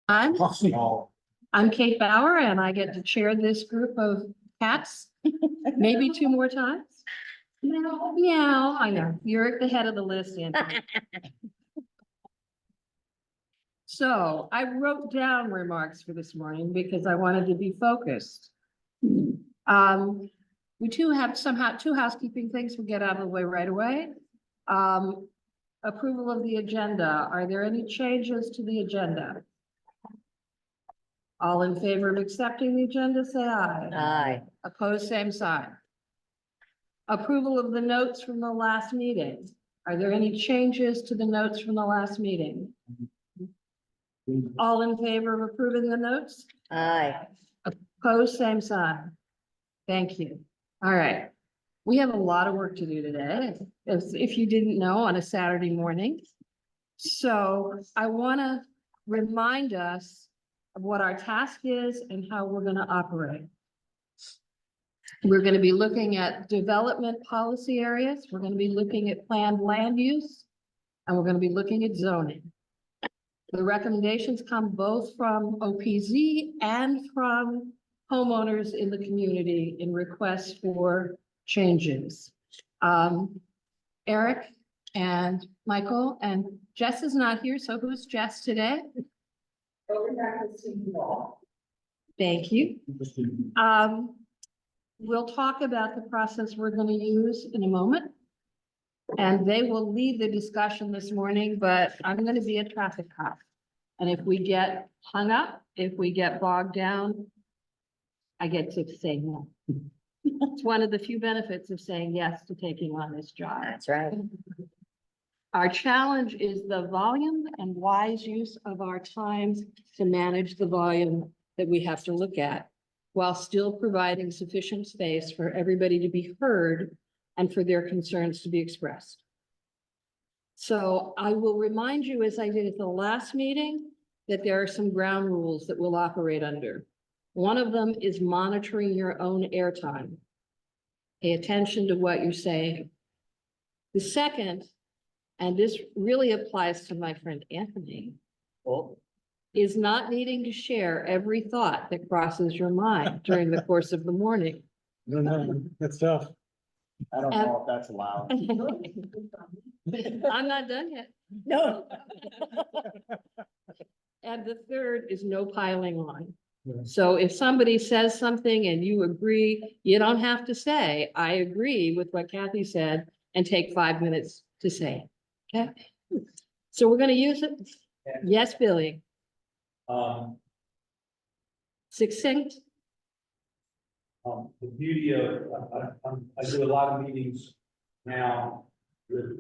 I'm Kate Bauer and I get to chair this group of cats, maybe two more times. Meow, I know, you're at the head of the list, Anthony. So I wrote down remarks for this morning because I wanted to be focused. We have two housekeeping things we'll get out of the way right away. Approval of the agenda. Are there any changes to the agenda? All in favor of accepting the agenda, say aye. Aye. Opposed, same sign. Approval of the notes from the last meeting. Are there any changes to the notes from the last meeting? All in favor of approving the notes? Aye. Opposed, same sign. Thank you. All right. We have a lot of work to do today, if you didn't know, on a Saturday morning. So I want to remind us of what our task is and how we're going to operate. We're going to be looking at development policy areas. We're going to be looking at planned land use, and we're going to be looking at zoning. The recommendations come both from OPZ and from homeowners in the community in requests for changes. Eric and Michael and Jess is not here, so who's Jess today? Thank you. We'll talk about the process we're going to use in a moment. And they will lead the discussion this morning, but I'm going to be a traffic cop. And if we get hung up, if we get bogged down, I get to say no. It's one of the few benefits of saying yes to taking on this job. That's right. Our challenge is the volume and wise use of our time to manage the volume that we have to look at, while still providing sufficient space for everybody to be heard and for their concerns to be expressed. So I will remind you, as I did at the last meeting, that there are some ground rules that we'll operate under. One of them is monitoring your own airtime. Pay attention to what you're saying. The second, and this really applies to my friend Anthony, is not needing to share every thought that crosses your mind during the course of the morning. No, that's tough. I don't know if that's allowed. I'm not done yet. No. And the third is no piling on. Yeah. So if somebody says something and you agree, you don't have to say, I agree with what Kathy said, and take 5 minutes to say it. Okay? So we're going to use it. Yeah. Yes, Billy. Succinct. The beauty of, I do a lot of meetings now with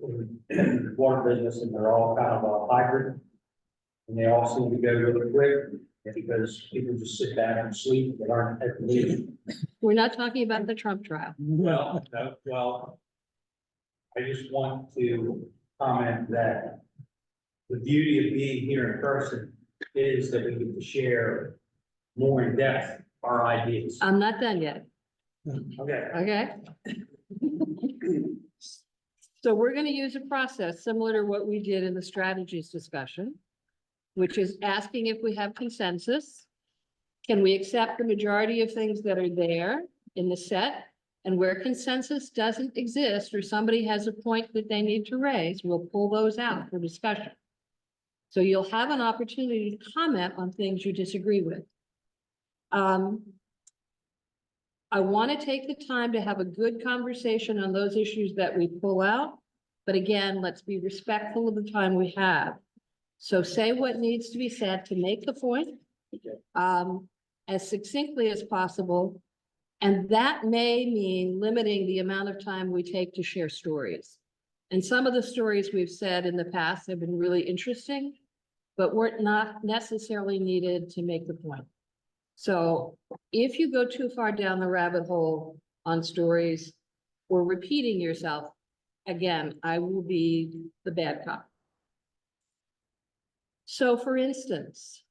water business, and they're all kind of a hybrid. And they all seem to go really quick because people just sit down and sleep, they aren't at the meeting. We're not talking about the Trump trial. Well, no, well, I just want to comment that the beauty of being here in person is that we get to share more in depth our ideas. I'm not done yet. Okay. Okay. So we're going to use a process similar to what we did in the strategies discussion, which is asking if we have consensus. Can we accept the majority of things that are there in the set? And where consensus doesn't exist, or somebody has a point that they need to raise, we'll pull those out for discussion. So you'll have an opportunity to comment on things you disagree with. I want to take the time to have a good conversation on those issues that we pull out. But again, let's be respectful of the time we have. So say what needs to be said to make the point, as succinctly as possible. And that may mean limiting the amount of time we take to share stories. And some of the stories we've said in the past have been really interesting, but were not necessarily needed to make the point. So if you go too far down the rabbit hole on stories or repeating yourself, again, I will be the bad cop. So for instance,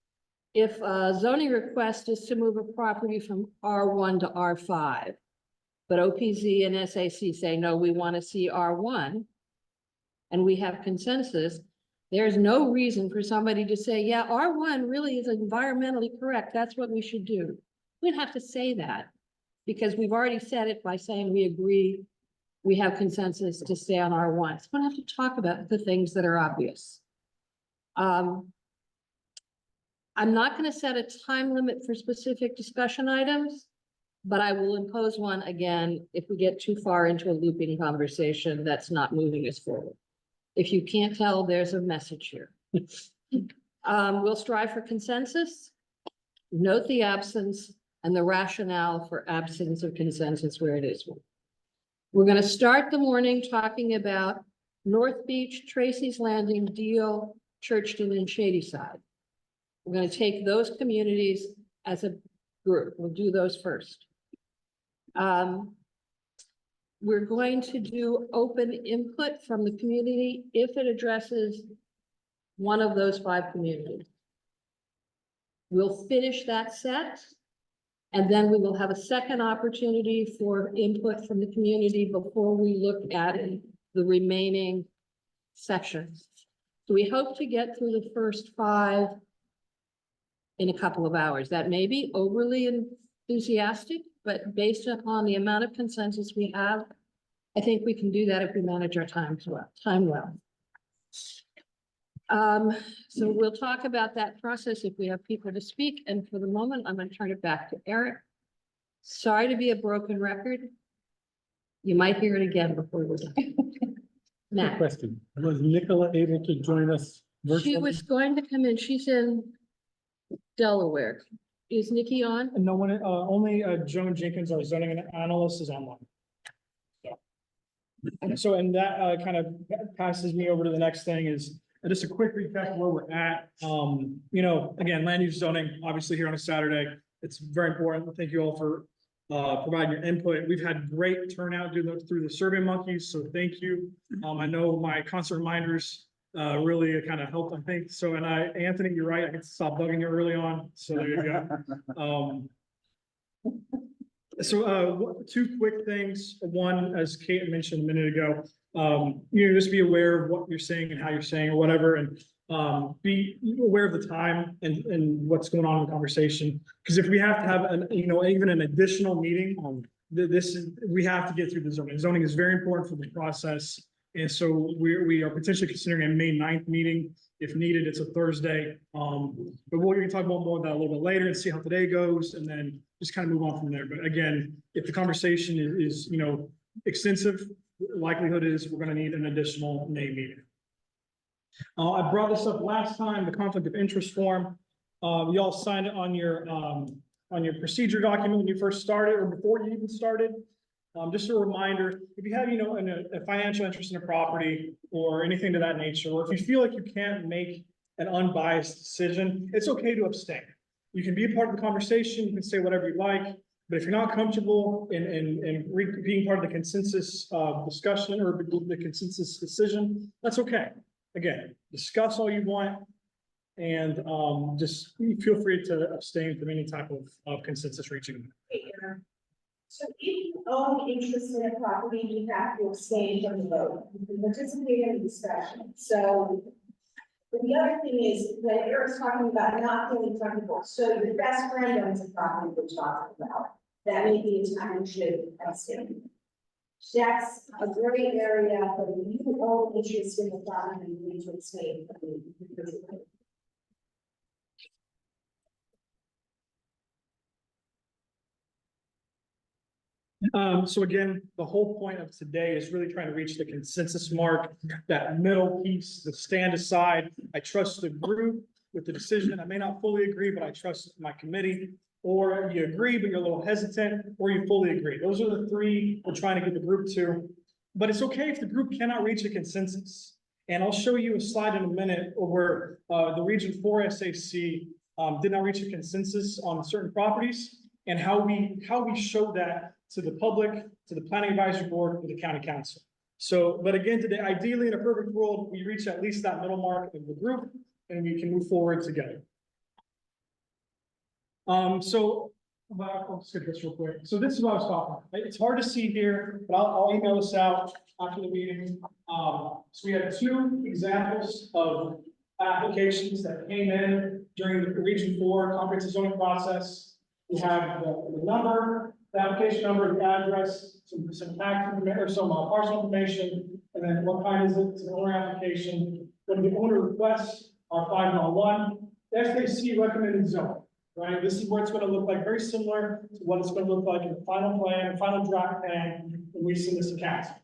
if a zoning request is to move a property from R1 to R5, but OPZ and SAC say, no, we want to see R1, and we have consensus, There's no reason for somebody to say, yeah, R1 really is environmentally correct. That's what we should do. We don't have to say that because we've already said it by saying we agree, we have consensus to stay on R1. So we don't have to talk about the things that are obvious. I'm not going to set a time limit for specific discussion items, but I will impose one again if we get too far into a looping conversation that's not moving us forward. If you can't tell, there's a message here. We'll strive for consensus, note the absence and the rationale for absence of consensus where it is. We're going to start the morning talking about North Beach, Tracy's Landing, Deal, Churchton, and Shadyside. We're going to take those communities as a group. We'll do those first. We're going to do open input from the community if it addresses one of those 5 communities. We'll finish that set, and then we will have a second opportunity for input from the community before we look at the remaining sections. So we hope to get through the first 5 in a couple of hours. That may be overly enthusiastic, but based upon the amount of consensus we have, I think we can do that if we manage our time well. So we'll talk about that process if we have people to speak. And for the moment, I'm going to turn it back to Eric. Sorry to be a broken record. You might hear it again before we're done. Good Matt, question. Was Nicola able to join us virtually? she was going to come in. She's in Delaware. Is Nikki on? And no one, only Joan Jenkins, our zoning analyst, is online. So, and that kind of passes me over to the next thing is just a quick recap where we're at. You know, again, land use zoning, obviously here on a Saturday, it's very important. Thank you all for providing your input. We've had great turnout through the Survey Monkeys, so thank you. I know my constant reminders really kind of helped, I think. So, and Anthony, you're right, I can stop bugging you early on, so there you go. So 2 quick things. One, as Kate mentioned a minute ago, you know, just be aware of what you're saying and how you're saying or whatever, and be aware of the time and what's going on in the conversation. Because if we have to have an, you know, even an additional meeting, we have to get through the zoning. Zoning is very important for the process. And so we are potentially considering a May 9th meeting. If needed, it's a Thursday. But we're going to talk about more of that a little bit later and see how today goes, and then just kind of move on from there. But again, if the conversation is, you know, extensive, likelihood is we're going to need an additional May meeting. I brought this up last time, the conflict of interest form. We all signed it on your procedure document when you first started or before you even started. Just a reminder, if you have, you know, a financial interest in a property or anything to that nature, or if you feel like you can't make an unbiased decision, it's okay to abstain. You can be a part of the conversation, you can say whatever you like, but if you're not comfortable in being part of the consensus discussion or the consensus decision, that's okay. Again, discuss all you want, and just feel free to abstain from any type of consensus reaching. So if you own interest in a property, you have to abstain from the vote. You can participate in the discussion. So the other thing is that Eric's talking about not feeling comfortable. So your best friend owns a property we're talking about. That may be a time you should abstain. That's a great area, but if you own interest in the property, you need to abstain from the So again, the whole point of today is really trying to reach the consensus mark, that middle piece, the stand aside. I trust the group with the decision. I may not fully agree, but I trust my committee. Or you agree, but you're a little hesitant, or you fully agree. Those are the 3 we're trying to get the group to. But it's okay if the group cannot reach a consensus. And I'll show you a slide in a minute where the Region 4 SAC did not reach a consensus on certain properties, and how we show that to the public, to the planning advisory board, to the county council. So, but again, today, ideally in a perfect world, we reach at least that middle mark of the group, and we can move forward together. So I'll skip this real quick. So this is what I was talking about. It's hard to see here, but I'll email this out after the meeting. So we have 2 examples of applications that came in during the Region 4 comprehensive zoning process. We have the number, the application number, the address, some tax information, or some parcel information, and then what kind is it, it's an owner application. When the owner requests our 501, the SAC recommended zone, right? This is what it's gonna look like, very similar to what it's gonna look like in the final plan, final draft plan, when we send this to council.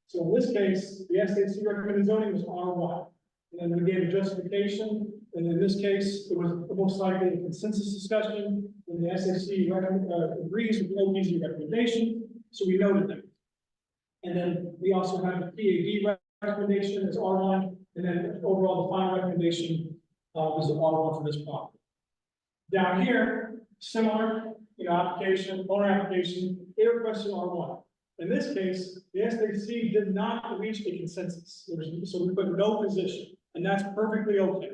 So in this case, the SAC recommended zoning was R1. And then we gave a justification, and in this case, it was most likely a consensus discussion, and the SAC agrees with the OPZ recommendation, so we noted them. And then we also have a PAB recommendation as R1, and then overall, the final recommendation was R1 for this property. Down here, similar, application, owner application, they requested R1. In this case, the SAC did not reach a consensus, so we put no position, and that's perfectly okay.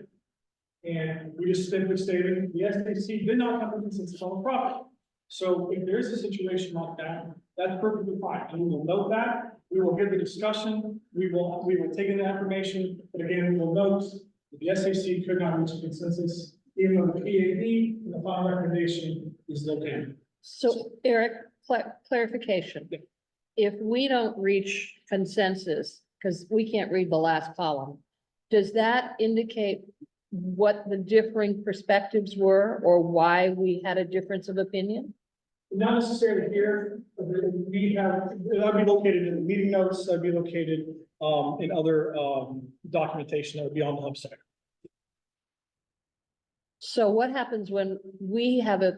And we just simply stated, the SAC did not come to consensus on the property. So if there is a situation like that, that's perfectly fine, and we will note that, we will hear the discussion, we will take in the information, but again, we will note that the SAC could not reach a consensus, even though the PAB and the final recommendation is okay. So Eric, clarification. If we don't reach consensus, because we can't read the last column, does that indicate what the differing perspectives were or why we had a difference of opinion? Not necessarily here, but we have, that'd be located in the meeting notes, that'd be located in other documentation that would be on the website. So what happens when we have a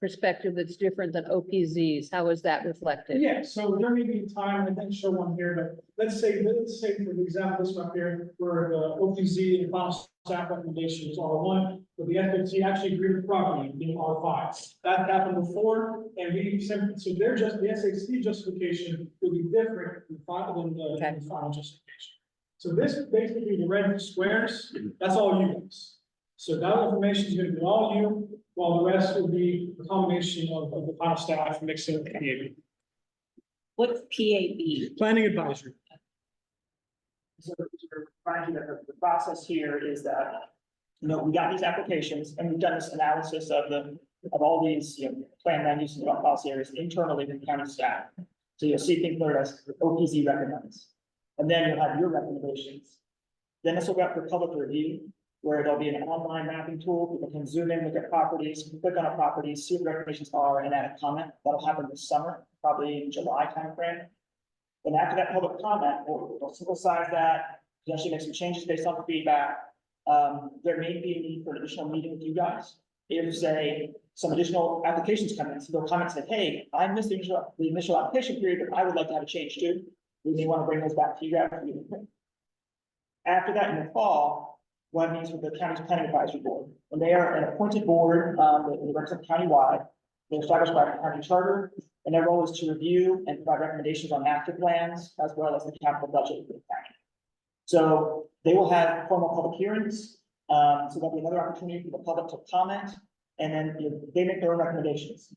perspective that's different than OPZ's? How is that reflected? Yeah, so there may be a time, I didn't show one here, but let's say for the example, this one up here, where the OPZ and final staff recommendation is R1, but the FFC actually agreed with property being R5. That happened before, and so their the SAC justification will be different than the final justification. So this basically, the red squares, that's all you guys. So that information is going to be all you, while the rest will be a combination of the final staff mixing with the PAB. What's PAB? Planning advisory. So to remind you that the process here is that, we got these applications and we've done this analysis of all these, plan land use and development policy areas internally with county staff. So you'll see things there as OPZ recommends, and then you'll have your recommendations. Then this will go up for public review, where there'll be an online mapping tool. People can zoom in, look at properties, click on a property, see what the recommendations are, and add a comment. That'll happen this summer, probably in July timeframe. And after that public comment, we'll synthesize that, potentially make some changes based on the feedback. There may be a need for an additional meeting with you guys. If, say, some additional applications come in, so they'll comment and say, hey, I missed the initial application period, but I would like to have a change too. We may want to bring those back to you guys. After that, in the fall, one means with the county's planning advisory board. When they are an appointed board, they represent countywide, they're established by the county charter, and their role is to review and provide recommendations on master plans as well as the capital budget for the county. So they will have formal public hearings. So there'll be another opportunity for the public to comment, and then they make their own recommendations.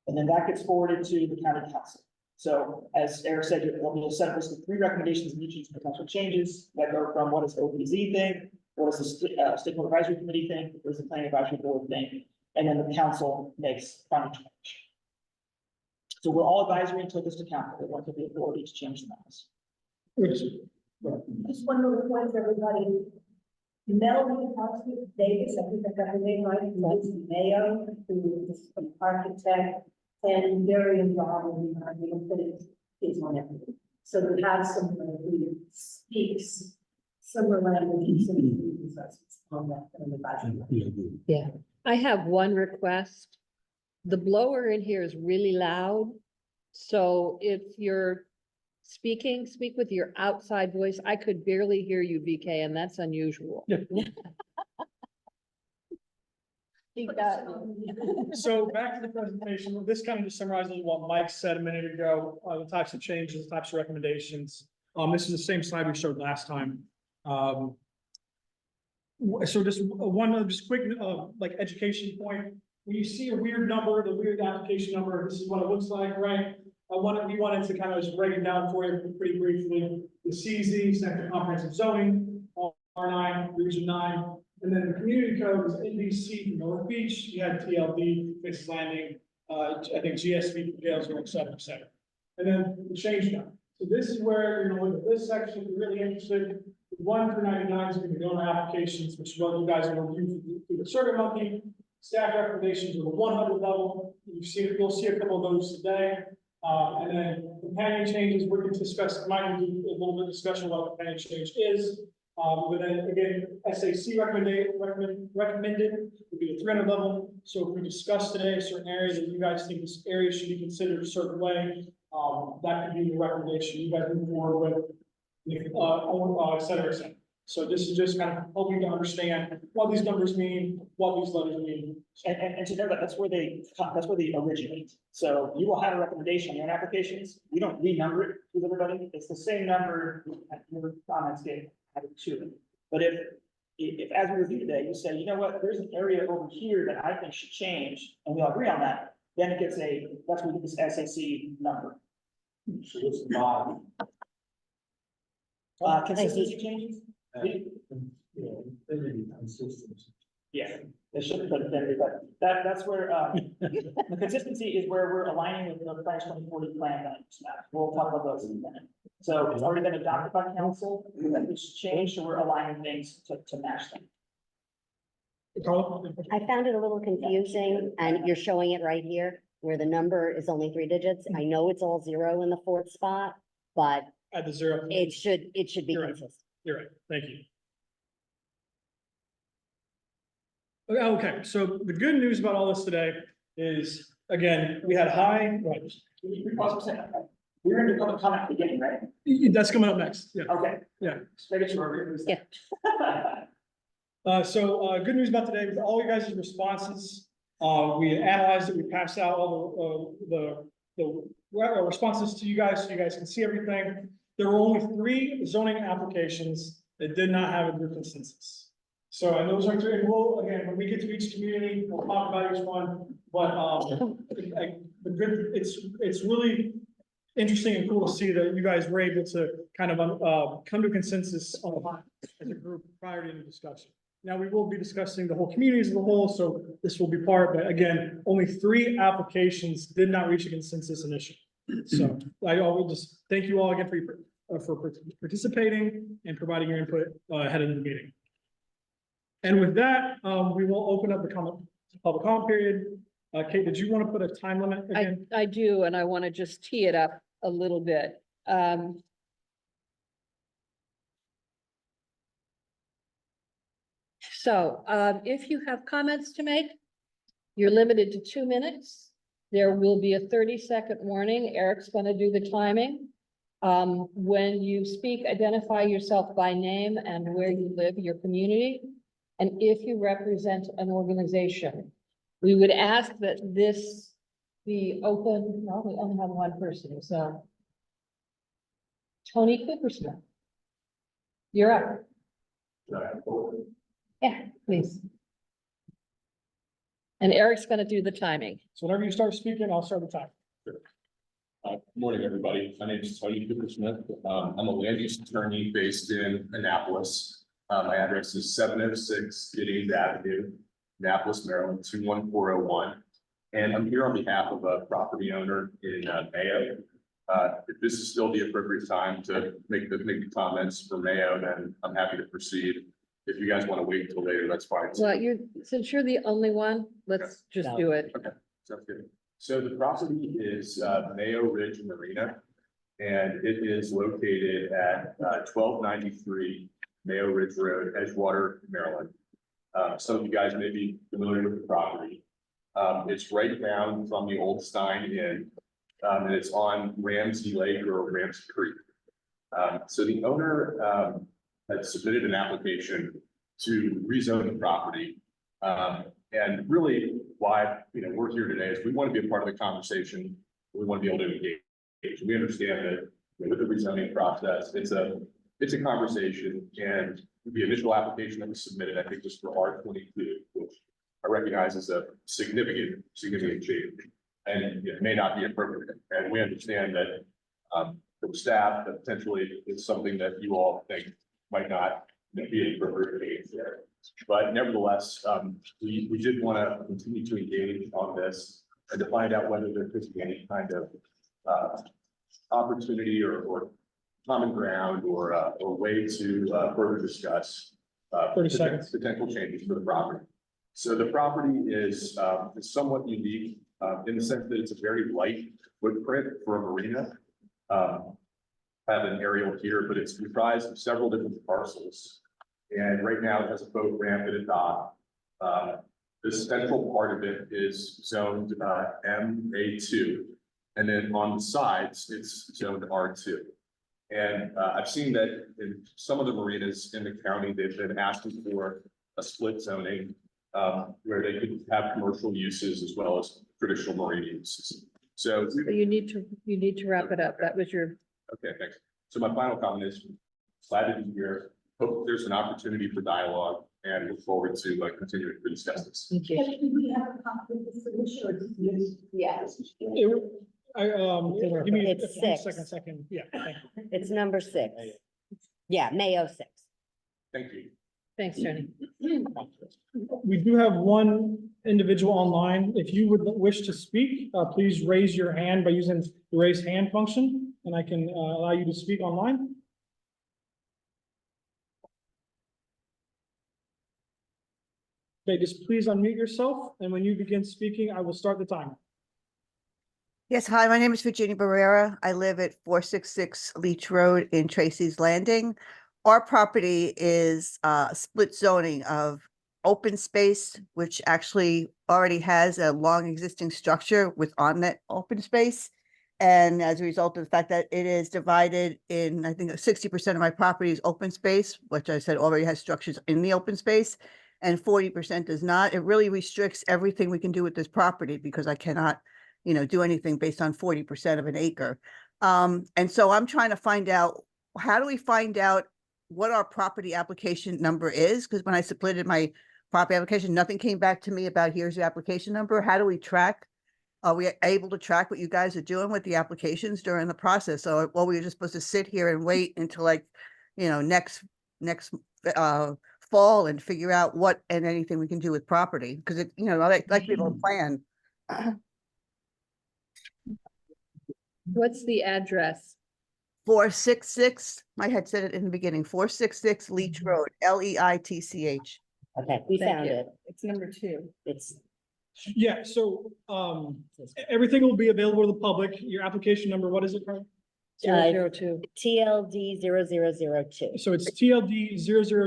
And then that gets forwarded to the county council. So as Eric said, there'll be a set list of 3 recommendations in each of these potential changes that go from what does OPZ think, what does the stakeholder advisory committee think, what does the planning advisory board think, and then the council makes final change. So we're all advisory until this to council. They want to be authority to change the maps. Just one little point for everybody. Melody Davis, I think I got her name right, Mayo, who is an architect and very involved in his on everything. So we have someone who speaks similar language on the budget. Yeah, I have one request. The blower in here is really loud. So if you're speaking, speak with your outside voice. I could barely hear you, VK, and that's unusual. Yeah. Speak that. So back to the presentation, this kind of just summarizes what Mike said a minute ago, the types of changes, the types of recommendations. This is the same slide we showed last time. So just one just quick like education point. When you see a weird number, the weird application number, this is what it looks like, right? We wanted to kind of just break it down for you pretty briefly. The CZ, stands for comprehensive zoning. R9, Region 9, and then the community code was NBC for North Beach, you had TLD, Faces Landing, I think GSV for Gales, et cetera. And then the change now. So this is where, you know, with this section, if you're really interested, 1 through 99 is going to be donor applications, which is what you guys are going to review through the Survey Monkey. Staff recommendations are the 100 level. You'll see a couple of those today. And then companion changes, we're going to discuss, might do a little bit of discussion about what companion change is. But then again, SAC recommended would be the 300 level. So if we discuss today a certain area that you guys think this area should be considered a certain way, that could be the recommendation you guys move forward with, et cetera, et cetera. So this is just kind of helping to understand what these numbers mean, what these letters mean. And to know that that's where they originate. So you will have a recommendation in your applications. We don't renumber it with everybody. It's the same number that your comments gave added to it. But if as we review today, you say, you know what, there's an area over here that I think should change, and we all agree on that, then it gets that's where we get this SAC number. So what's the bottom? Consistency changes? Consistency. Yeah, they should put it there, but that's where, the consistency is where we're aligning with the French 2040 plan that is now. We'll talk about those in a minute. So it's already been adopted by council, it's changed, so we're aligning things to match them. Carla? I found it a little confusing, and you're showing it right here, where the number is only 3 digits. I know it's all 0 in the 4th spot, but At the 0. it should be You're right. consistent. You're right. Thank you. Okay, so the good news about all this today is, again, we had high, right, We pause for a second. We're going to come at the beginning, right? that's coming up next. Yeah. Okay. Yeah. Just making sure. Yeah. Good news about today, with all you guys' responses, we analyzed it, we passed out all the responses to you guys, so you guys can see everything. There were only 3 zoning applications that did not have a group consensus. So, and those are 3, and we'll, again, when we get to each community, we'll talk about each one, but, it's really interesting and cool to see that you guys were able to kind of, come to a consensus on as a group prior to the discussion. Now, we will be discussing the whole community as a whole, so this will be part, but again, only 3 applications did not reach a consensus initially. So I will just thank you all again for participating and providing your input ahead of the meeting. And with that, we will open up the public comment period. Kate, did you want to put a time limit again? I do, and I want to just tee it up a little bit. So, if you have comments to make, you're limited to 2 minutes. There will be a 30-second warning. Eric's going to do the timing. When you speak, identify yourself by name and where you live, your community, and if you represent an organization. We would ask that this be open. Well, we only have one person, so. Tony Coopersmith. You're up. Yeah, please. And Eric's gonna do the timing. So whenever you start speaking, I'll start the time. Good morning, everybody. My name is Tony Coopersmith. I'm a land use attorney based in Annapolis. My address is 706 Giddings Avenue, Annapolis, Maryland, 21401. And I'm here on behalf of a property owner in Mayo. If this is still the appropriate time to make the comments for Mayo, then I'm happy to proceed. If you guys want to wait until later, that's fine. Well, since you're the only one, let's just do it. Sounds good. So the property is Mayo Ridge Marina, and it is located at 1293 Mayo Ridge Road, Edgewater, Maryland. Some of you guys may be familiar with the property. It's right down from the old Stein Inn, and it's on Ramsey Lake or Ramsey Creek. So the owner had submitted an application to rezone the property. And really why, we're here today is we want to be a part of the conversation. We want to be able to engage. We understand that with the rezoning process, it's a conversation, and the initial application that was submitted, I think, was for R22, which I recognize is a significant change, and it may not be appropriate. And we understand that from staff, that potentially it's something that you all think might not be appropriate age there. But nevertheless, we did want to continue to engage on this and to find out whether there could be any kind of opportunity or common ground or way to further discuss 30 seconds. potential changes for the property. So the property is somewhat unique in the sense that it's a very light footprint for a marina. I have an aerial here, but it's comprised of several different parcels. And right now it has a boat ramp and a dock. The central part of it is zoned MA2. And then on the sides, it's zoned R2. And I've seen that in some of the marinas in the county, they've been asking for a split zoning where they could have commercial uses as well as traditional marina uses. So You need to wrap it up. That was your. okay, thanks. So my final comment is glad to be here. Hope there's an opportunity for dialogue and look forward to continuing to discuss this. Thank you. Can we have a copy of the solution or just use? Yes. Give me It's a six. second. Yeah, thank you. It's number 6. Yeah, Mayo 6. Thank you. Thanks, Tony. We do have one individual online. If you would wish to speak, please raise your hand by using the raise hand function, and I can allow you to speak online. Okay, just please unmute yourself, and when you begin speaking, I will start the timer. Yes, hi, my name is Virginia Barrera. I live at 466 Leach Road in Tracy's Landing. Our property is split zoning of open space, which actually already has a long existing structure with on that open space. And as a result of the fact that it is divided in, I think 60% of my property is open space, which I said already has structures in the open space, and 40% does not. It really restricts everything we can do with this property because I cannot, do anything based on 40% of an acre. And so I'm trying to find out, how do we find out what our property application number is? Because when I submitted my property application, nothing came back to me about here's your application number. How do we track? Are we able to track what you guys are doing with the applications during the process? So, well, we were just supposed to sit here and wait until next fall and figure out what and anything we can do with property. Because I like to be able to plan. What's the address? 466, I had said it in the beginning, 466 Leach Road, Leitch. Okay, we Thank found you. it. It's number 2. It's Yeah, so everything will be available to the public. Your application number, what is it, Carl? 002. TLD 0002. So it's TLD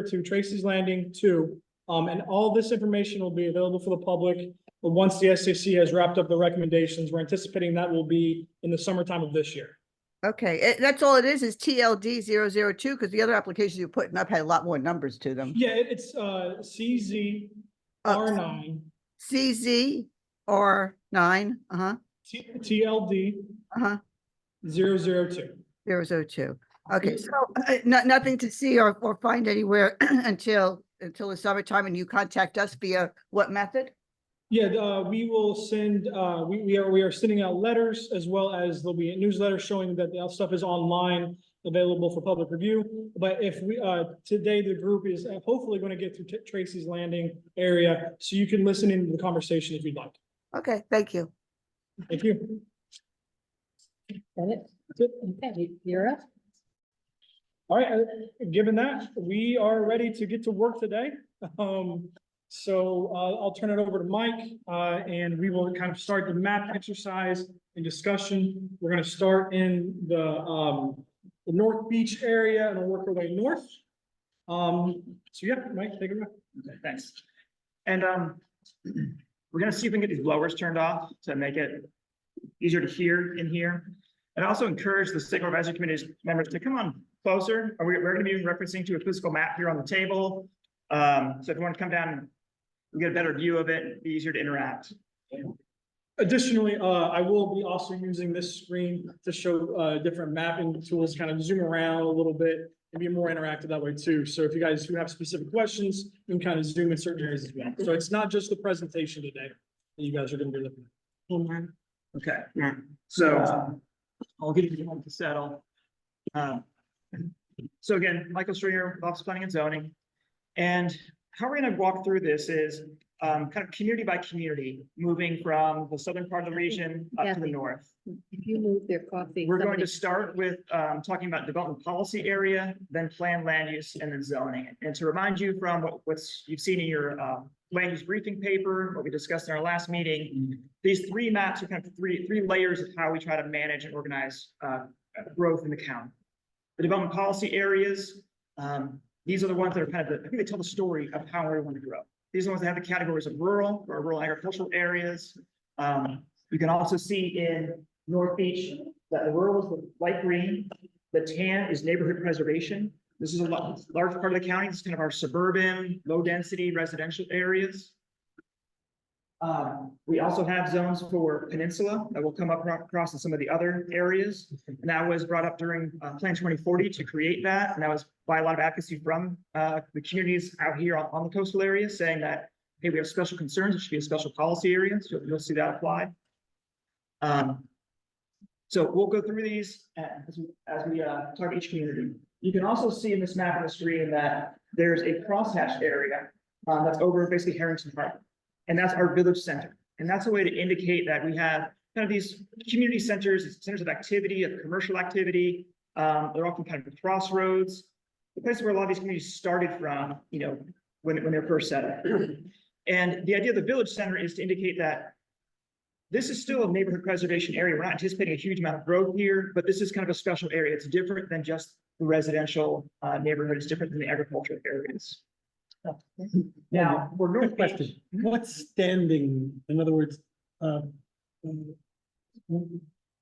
002 Tracy's Landing 2. And all this information will be available for the public. But once the SAC has wrapped up the recommendations, we're anticipating that will be in the summertime of this year. Okay, that's all it is TLD 002, because the other applications you're putting up had a lot more numbers to them. Yeah, it's CZ R9 CZ R9, TLD 002. 002. Okay, so nothing to see or find anywhere until the summertime, and you contact us via what method? Yeah, we will send, we are sending out letters, as well as there'll be a newsletter showing that the stuff is online, available for public review. But if we, today the group is hopefully going to get through Tracy's Landing area, so you can listen into the conversation if you'd like. Okay, thank you. Thank you. Got it? Okay, you're up. All right, given that, we are ready to get to work today. So I'll turn it over to Mike, and we will kind of start the map exercise and discussion. We're going to start in the North Beach area and we'll work our way north. So yeah, Mike, take it away. Okay, thanks. And we're gonna see if we can get these blowers turned off to make it easier to hear in here. And also encourage the Signal Advisory Committee members to come on closer. We're gonna be referencing to a physical map here on the table. So if you want to come down and get a better view of it, be easier to interact. Additionally, I will be also using this screen to show different mapping tools, kind of zoom around a little bit and be more interactive that way too. So if you guys do have specific questions, you can kind of zoom in certain areas as well. So it's not just the presentation today that you guys are going to be looking at. Okay, so I'll give you a moment to settle. So again, Michael Stringer, Office of Planning and Zoning. And how we're gonna walk through this is kind of community by community, moving from the southern part of the region up to the Kathy. north. If you move their coffee. We're going somebody- to start with talking about development policy area, then plan land use, and then zoning. And to remind you from what's you've seen in your land use briefing paper, what we discussed in our last meeting, these three maps are kind of three layers of how we try to manage and organize growth in the county. The development policy areas, these are the ones that are kind of I think they tell the story of how we want to grow. These are the ones that have the categories of rural or rural agricultural areas. You can also see in North Beach that the rural is the light green, the tan is neighborhood preservation. This is a large part of the county. It's kind of our suburban, low density residential areas. We also have zones for peninsula that will come up across in some of the other areas. And that was brought up during Plan 2040 to create that. And that was by a lot of advocacy from the communities out here on the coastal areas saying that, hey, we have special concerns. It should be a special policy area. So you'll see that applied. So we'll go through these as we target each community. You can also see in this map on the screen that there's a crosshatched area that's over basically Harrington Harbor. And that's our village center. And that's a way to indicate that we have kind of these community centers, centers of activity, of commercial activity. They're often kind of crossroads, the place where a lot of these communities started from, you know, when they're first set up. And the idea of the village center is to indicate that this is still a neighborhood preservation area. We're not anticipating a huge amount of growth here, but this is kind of a special area. It's different than just the residential neighborhood. It's different than the agricultural areas. Now, for Quick North question, Beach, what's standing, in other words,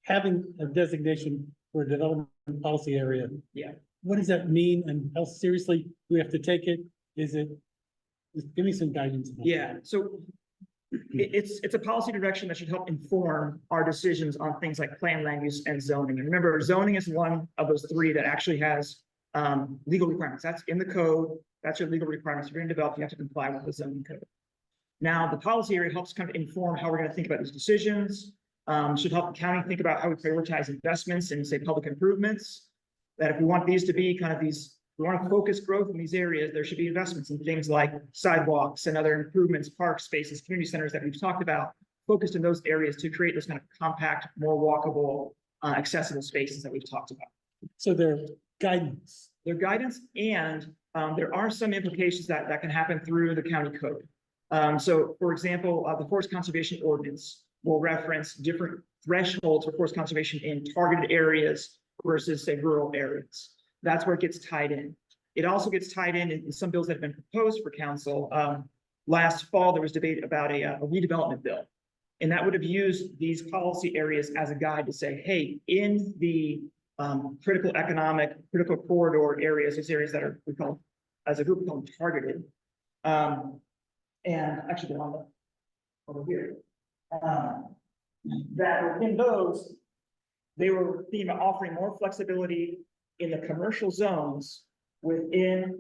having a designation for a development policy area? Yeah. What does that mean and how seriously do we have to take it? Is it, just give me some guidance. about yeah, so it's a policy direction that should help inform our decisions on things like plan, land use, and zoning. And remember, zoning is one of those three that actually has legal requirements. That's in the code. That's your legal requirements. If you're going to develop, you have to comply with the zoning code. Now, the policy area helps kind of inform how we're going to think about these decisions. Should help the county think about how we prioritize investments in, say, public improvements. That if we want these to be kind of these, we want to focus growth in these areas, there should be investments in things like sidewalks and other improvements, park spaces, community centers that we've talked about, focused in those areas to create those kind of compact, more walkable, accessible spaces that we've talked about. So their guidance. Their guidance, and there are some implications that can happen through the county code. So for example, the forest conservation ordinance will reference different thresholds for forest conservation in targeted areas versus say rural areas. That's where it gets tied in. It also gets tied in some bills that have been proposed for council. Last fall, there was debate about a redevelopment bill. And that would have used these policy areas as a guide to say, hey, in the critical economic, critical corridor areas, these areas that are, we call, as a group, we call them targeted. And actually, they're on the, over here. That in those, they were thinking about offering more flexibility in the commercial zones within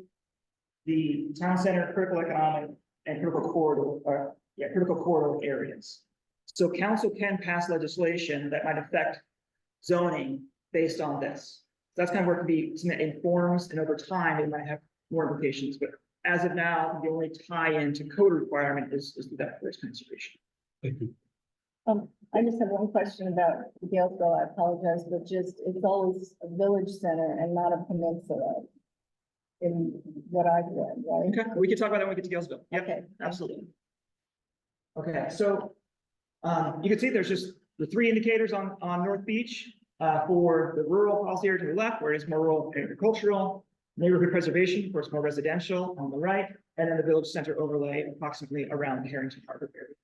the town center, critical economic, and critical corridor, critical corridor areas. So council can pass legislation that might affect zoning based on this. That's kind of where it can be, something that informs, and over time, it might have more implications, but as of now, the only tie-in to code requirement is that forest conservation. Thank you. I just have one question about Galesville. I apologize, but just, it's always a village center and not a peninsula in what I've read, right? Okay, we can talk about that when we get to Galesville. Yep, Okay. absolutely. Okay, so you can see there's just the three indicators on North Beach for the rural policy area to the left, where it's more rural agricultural, neighborhood preservation, of course, more residential on the right, and then the village center overlay approximately around the Harrington Harbor area.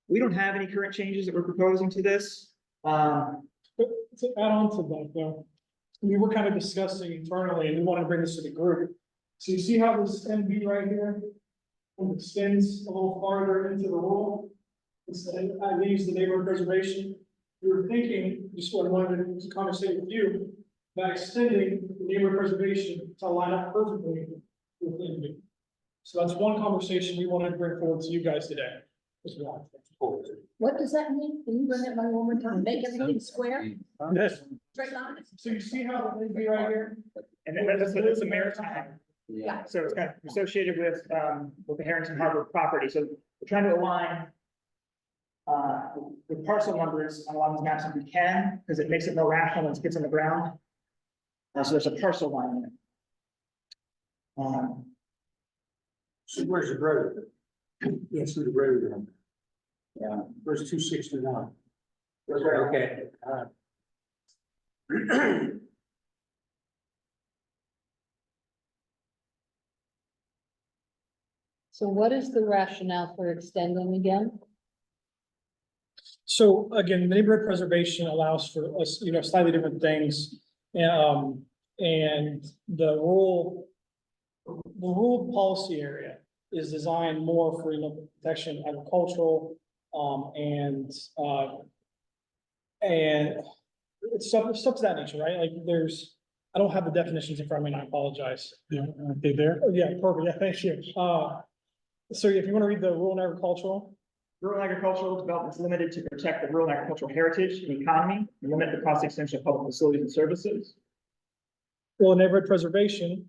We don't have any current changes that we're proposing to this. But to add on to that, though, we were kind of discussing internally, and we want to bring this to the group. So you see how this MB right here extends a little farther into the rural? It leaves the neighborhood preservation. We were thinking, just what I wanted to conversate with you, about extending the neighborhood preservation to line up perfectly with MB. So that's one conversation we wanted to bring forward to you guys today as well. What does that mean? Can you run that by one more time? Make everything square? Yes. Straight lines? So you see how the MB right here And then that's a maritime, Yeah. so it's kind of associated with the Harrington Harbor property, so we're trying to align the parcel numbers on a lot of these maps if we can, because it makes it more rational when it gets on the ground. So there's a parcel line there. So where's the road? Yes, the road. Yeah, where's 261? Okay. So what is the rationale for extending again? So again, neighborhood preservation allows for us, slightly different things. And the rural policy area is designed more for, protection, agricultural, and it's stuff to that nature, right? Like I don't have the definitions in front of me, and I apologize. Yeah, aren't they there? Oh, yeah, perfect. Yeah, thank you. So if you want to read the rural and agricultural. Rural agricultural development is limited to protect the rural and agricultural heritage and economy, and limit the cost extension of public facilities and services. Rural neighborhood preservation.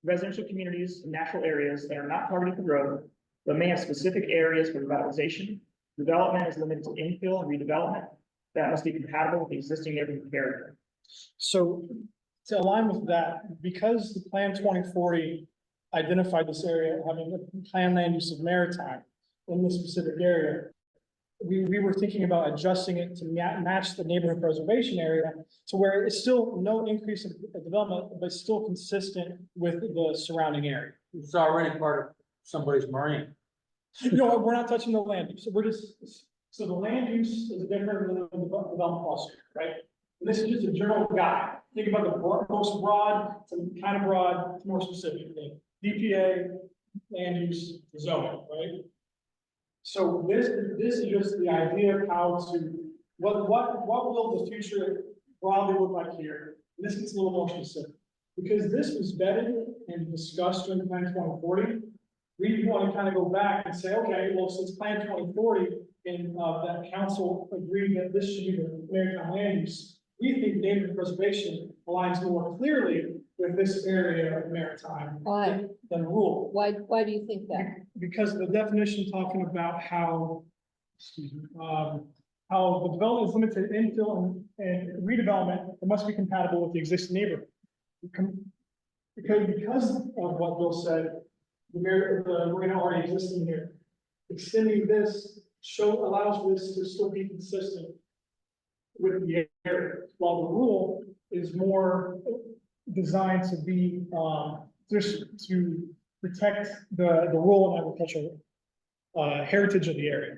Residential communities and natural areas that are not targeted for growth, but may have specific areas for revitalization. Development is limited to infill and redevelopment that must be compatible with the existing neighborhood character. So to align with that, because the Plan 2040 identified this area having a planned land use of maritime in this specific area, we were thinking about adjusting it to match the neighborhood preservation area to where it's still no increase in development, but still consistent with the surrounding area. It's already part of somebody's marine. No, we're not touching the land use. So so the land use is different than the development policy, right? And this is just a general guide. Think about the most broad to kind of broad, to more specific thing. DPA, land use, zoning, right? So this is just the idea of how to, what will the future broadly look like here? And this gets a little more specific. Because this was vetted and discussed during Plan 2040, we want to kind of go back and say, okay, well, since Plan 2040 and that council agreed that this should be the maritime land use, we think neighborhood preservation aligns more clearly with this area of maritime Why? than rural. Why do you think that? Because of the definition talking about how, how the development is limited to infill and redevelopment, it must be compatible with the existing neighborhood. Because of what Bill said, the marina already existing here. Extending this allows this to still be consistent with the area, while the rule is more designed to be, just to protect the rural and agricultural heritage of the area.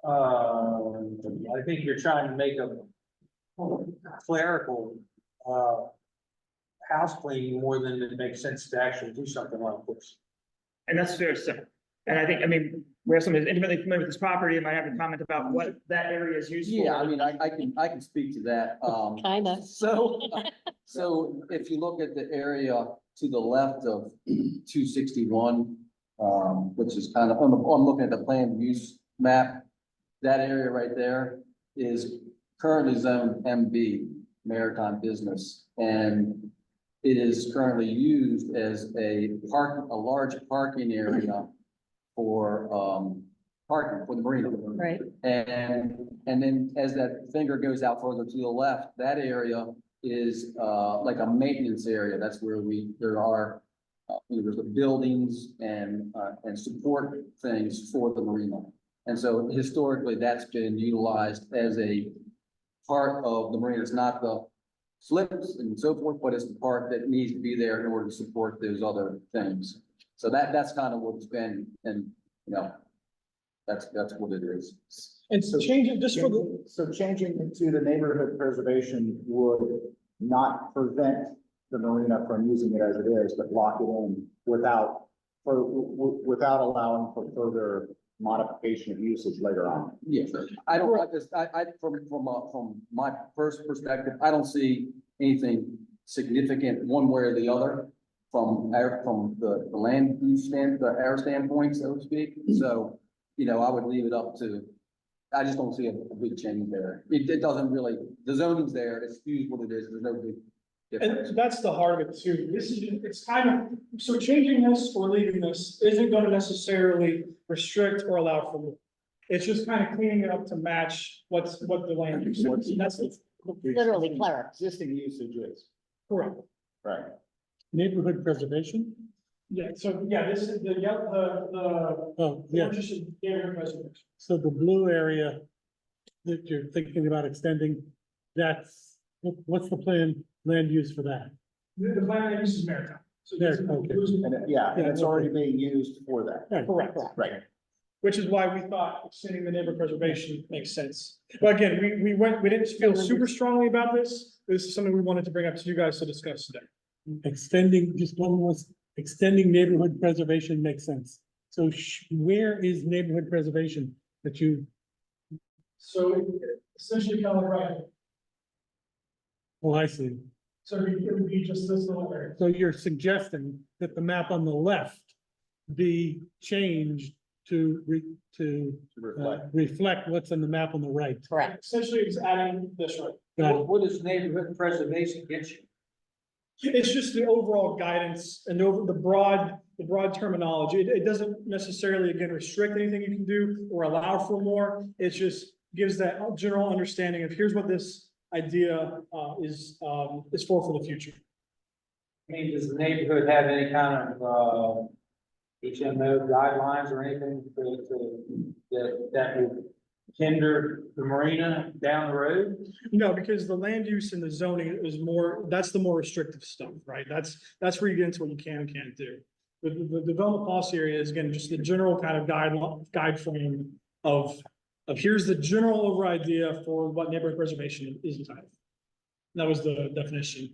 I think you're trying to make a clerical, house cleaning more than it makes sense to actually do something like this. And that's fair to say. And I think, we have someone who's intimately familiar with this property and might have a comment about what that area is used for. Yeah, I mean, I can speak to that. Kinda. So if you look at the area to the left of 261, which is kind of, I'm looking at the planned use map. That area right there is currently zoned MB, maritime business, and it is currently used as a large parking area for parking for the marina. Right. And then as that finger goes out further to the left, that area is like a maintenance area. That's where there are there's the buildings and support things for the marina. And so historically, that's been utilized as a part of the marina. It's not the slips and so forth, but it's the part that needs to be there in order to support those other things. So that's kind of what it's been, and that's what it is. And so change it just for the, So changing it to the neighborhood preservation would not prevent the marina from using it as it is, but lock it in without allowing for further modification of usage later on. Yeah, from my first perspective, I don't see anything significant one way or the other from the land use our standpoint, so to speak. So, I would leave it up to, I just don't see a big change there. It doesn't really, the zoning's there, it's used what it is, there's no big And so that's the heart of it too. This is, it's kind of, so changing this or leaving this isn't gonna necessarily restrict or allow for more. It's just kind of cleaning it up to match what the land use is. And that's Literally clerical. Existing usage is, correct. right? Neighborhood preservation? Yeah, so, yeah, this is the, Oh, yeah, just a neighborhood preservation. so the blue area that you're thinking about extending, that's, what's the plan, land use for that? The plan that uses maritime. So this is- Okay. And and it's already being used for that, Correct. right? Which is why we thought extending the neighborhood preservation makes sense. But again, we didn't feel super strongly about this. This is something we wanted to bring up to you guys to discuss today. Extending, just one was, extending neighborhood preservation makes sense. So where is neighborhood preservation that you, So essentially kind of right. oh, I see. So it would be just this little area. So you're suggesting that the map on the left be changed to reflect what's on the map on the right. Correct. Essentially, it's adding this right. Got it. What does neighborhood preservation get you? It's just the overall guidance and over the broad terminology. It doesn't necessarily, again, restrict anything you can do or allow for more. It just gives that general understanding of here's what this idea is for the future. I mean, does the neighborhood have any kind of, HMO guidelines or anything that would hinder the marina down the road? No, because the land use and the zoning is more, that's the more restrictive stuff, right? That's where you get into what you can and can't do. The development policy area is again, just the general kind of guide frame of here's the general over idea for what neighborhood preservation is entitled. That was the definition.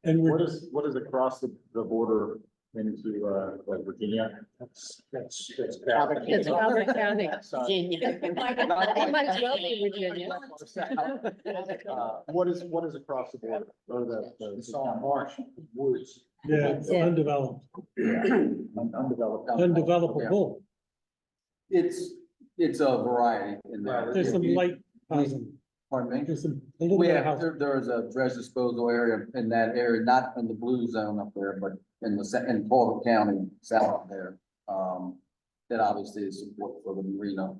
And we're, What is across the border into, like Virginia? That's It's Calvert County. Virginia. It might as well be Virginia. What is across the border, or It's all marsh, woods. yeah, it's Yeah. undeveloped, undeveloped? undevelopable. It's a variety in there. There's some light housing, Pardon me? there's some, a little We bit of have, housing. there is a dredge disposal area in that area, not in the blue zone up there, but in in Culver County, south there. That obviously is support for the marina.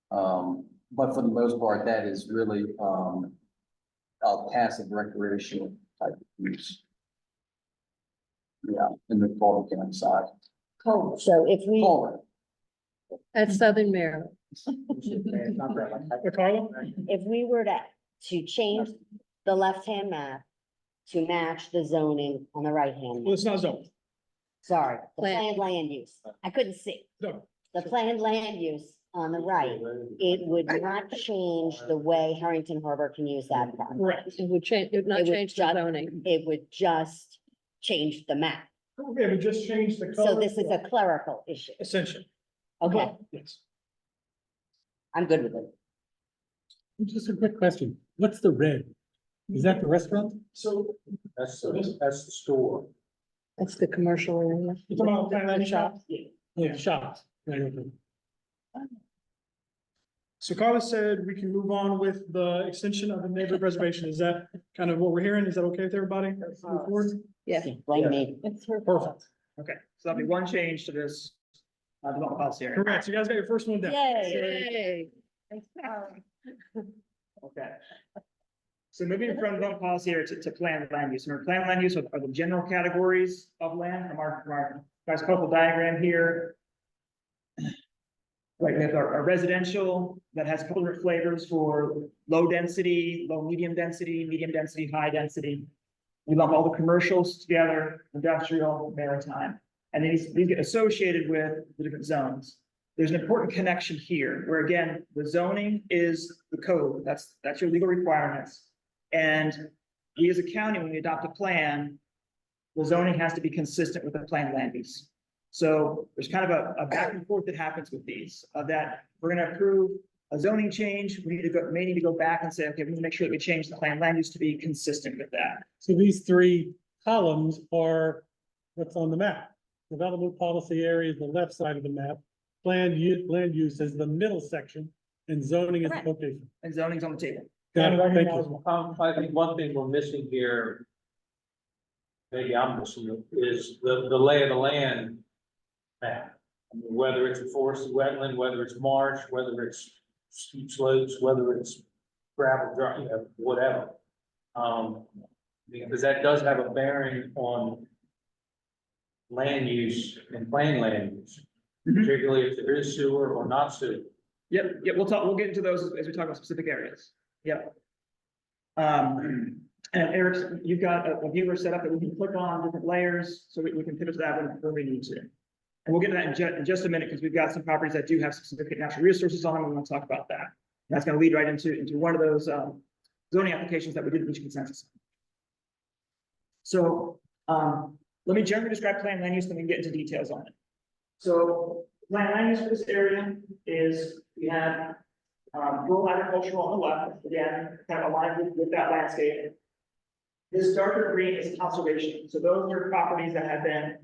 But for the most part, that is really, a passive recreational type of use. Yeah, in the Culver County side. Cool. So if we, Culver, At Southern Maryland. Carla? if we were to change the left-hand map to match the zoning on the right-hand Well, map, it's not zoned. sorry, the Plan. planned land use, I couldn't see. No. The planned land use on the right, it would not change the way Harrington Harbor can use that park. Correct. It would change, it would not It would change the just- zoning. It would just change the map. Okay, we just changed the color. So this is a clerical issue. Essentially. Okay, Yes. I'm good with it. Just a quick question, what's the red? Is that the restaurant? So That's the store. That's the commercial area. you're talking about kind of Shops. Oh, shops, right, okay. So Carla said we can move on with the extension of the neighborhood preservation. Is that kind of what we're hearing? Is that okay with everybody? Move forward? Yeah. Blame me. Perfect. Okay, so that'll be one change to this, development policy area. Correct. So you guys got your first one down. Yay. Okay. So moving from development policy area to planned land use, and planned land use are the general categories of land from our guys' couple diagram here. Right, we have our residential that has a couple different flavors for low density, medium density, high density. We lump all the commercials together, industrial, maritime, and these get associated with the different zones. There's an important connection here, where again, the zoning is the code, that's your legal requirements. And we as a county, when we adopt a plan, the zoning has to be consistent with the planned land use. So there's kind of a back and forth that happens with these, that we're gonna approve a zoning change, may need to go back and say, okay, we need to make sure that we change the planned land use to be consistent with that. So these three columns are what's on the map. Development policy area is the left side of the map. Land use is the middle section, and zoning is the Correct. location. And zoning's on the table. Got it, thank you. I think one thing we're missing here, maybe I'm missing it, is the lay of the land map. I mean, whether it's a forested wetland, whether it's marsh, whether it's steep slopes, whether it's gravel, whatever. Because that does have a bearing on land use and planned land use, particularly if there is sewer or not sewer. Yep, we'll get into those as we talk about specific areas. Yep. And Eric, you've got a viewer set up that we can click on different layers, so we can pivot to that when we need to. And we'll get to that in just a minute, because we've got some properties that do have some significant natural resources on them, and we want to talk about that. And that's going to lead right into one of those zoning applications that we didn't reach consensus on. So let me generally describe planned land use, then we can get into details on it. So planned land use for this area is, we have rural agricultural on the left, again, kind of aligned with that landscape. This darker green is conservation. So those are properties that have been,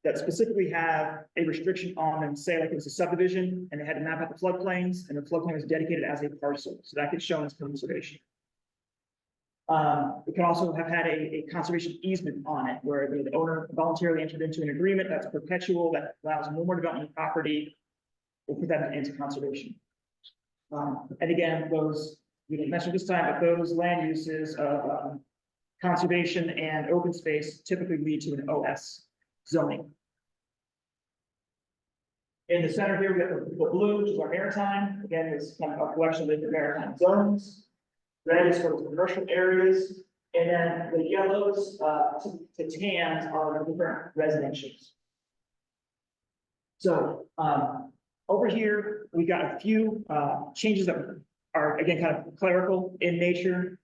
that specifically have a restriction on them, say like it was a subdivision and they had to map out the floodplains, and the floodplain was dedicated as a parcel. So that gets shown as conservation. We can also have had a conservation easement on it, where the owner voluntarily entered into an agreement that's perpetual, that allows no more development of property. We'll put that into conservation. And again, those, we didn't mention this time, but those land uses of conservation and open space typically lead to an OS zoning. In the center here, we have the blue, which is our maritime. Again, it's kind of a collection of different maritime zones. Red is for the commercial areas, and then the yellows to tans are the different residentials. So over here, we got a few changes that are, again, kind of clerical in nature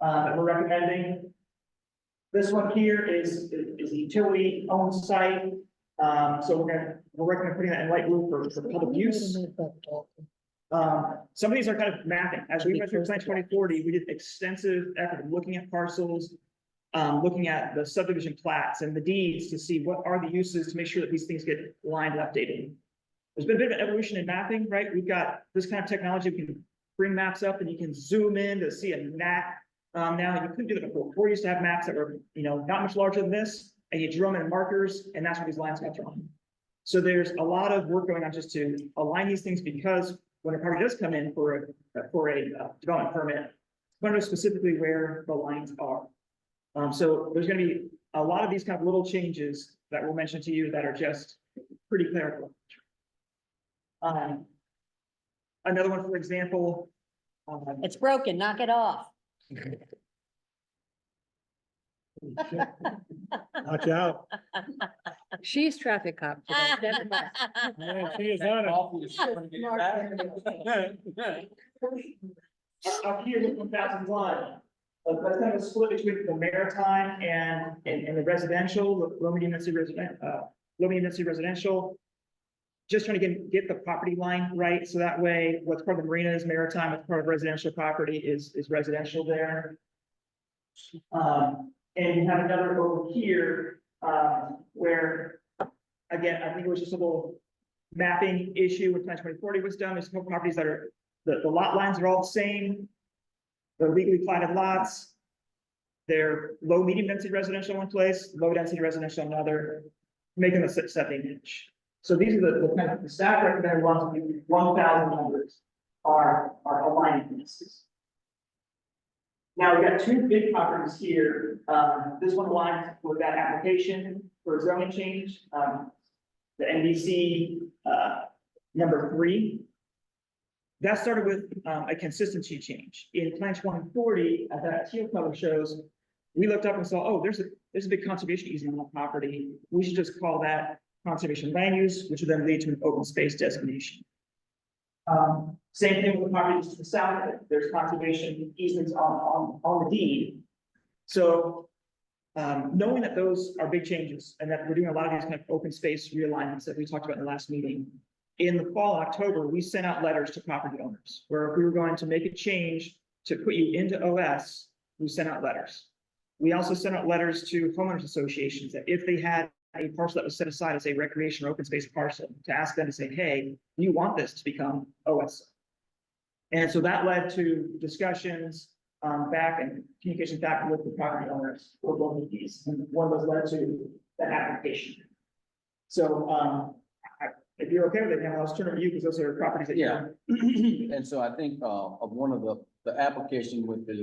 that we're recommending. This one here is a utility owned site. So we're recommending putting that in light blue for public use. Some of these are kind of mapping. As we went through Plan 2040, we did extensive effort of looking at parcels, looking at the subdivision plats and the deeds to see what are the uses, to make sure that these things get lined and updated. There's been a bit of an evolution in mapping, right? We've got this kind of technology. We can bring maps up and you can zoom in to see a map. Now you couldn't do that before. Before you used to have maps that were, not much larger than this, and you drew them in markers, and that's where these lines got drawn. So there's a lot of work going on just to align these things, because when a property does come in for a development permit, we want to know specifically where the lines are. So there's going to be a lot of these kind of little changes that we'll mention to you that are just pretty clerical. Another one, for example. It's broken, knock it off. Watch out. She's traffic cop today. Never mind. Yeah, she is on Up here in 2001, that's kind of a split between the maritime and the residential, low medium density residential. Just trying to get the property line right, so that way what's part of the marina is maritime, what's part of residential property is residential there. And you have another over here, where, again, I think it was just a little mapping issue with Plan 2040 was done. There's a couple properties that are, the lot lines are all the same. They're legally platted lots. They're low, medium density residential in one place, low density residential in another, making them 70 inch. So these are the kind of the staff recommended ones, 1,000 numbers are aligning this. Now we've got two big properties here. This one aligns with that application for zoning change. The NDC number 3. That started with a consistency change. In Plan 2040, as that teal color shows, we looked up and saw, oh, there's a big conservation easement on the property. We should just call that conservation land use, which would then lead to an open space designation. Same thing with the properties to the south. There's conservation easements on the deed. So knowing that those are big changes and that we're doing a lot of these kind of open space realignments that we talked about in the last meeting, in the fall, October, we sent out letters to property owners where if we were going to make a change to put you into OS, we sent out letters. We also sent out letters to homeowners associations that if they had a parcel that was set aside as a recreation or open space parcel, to ask them to say, hey, do you want this to become OS? And so that led to discussions, back and communications back with the property owners for both of these, and one was led to the application. So, if you're okay with it, now I'll turn it over to you, because those are properties that. Yeah. And so I think, of one of the application with the,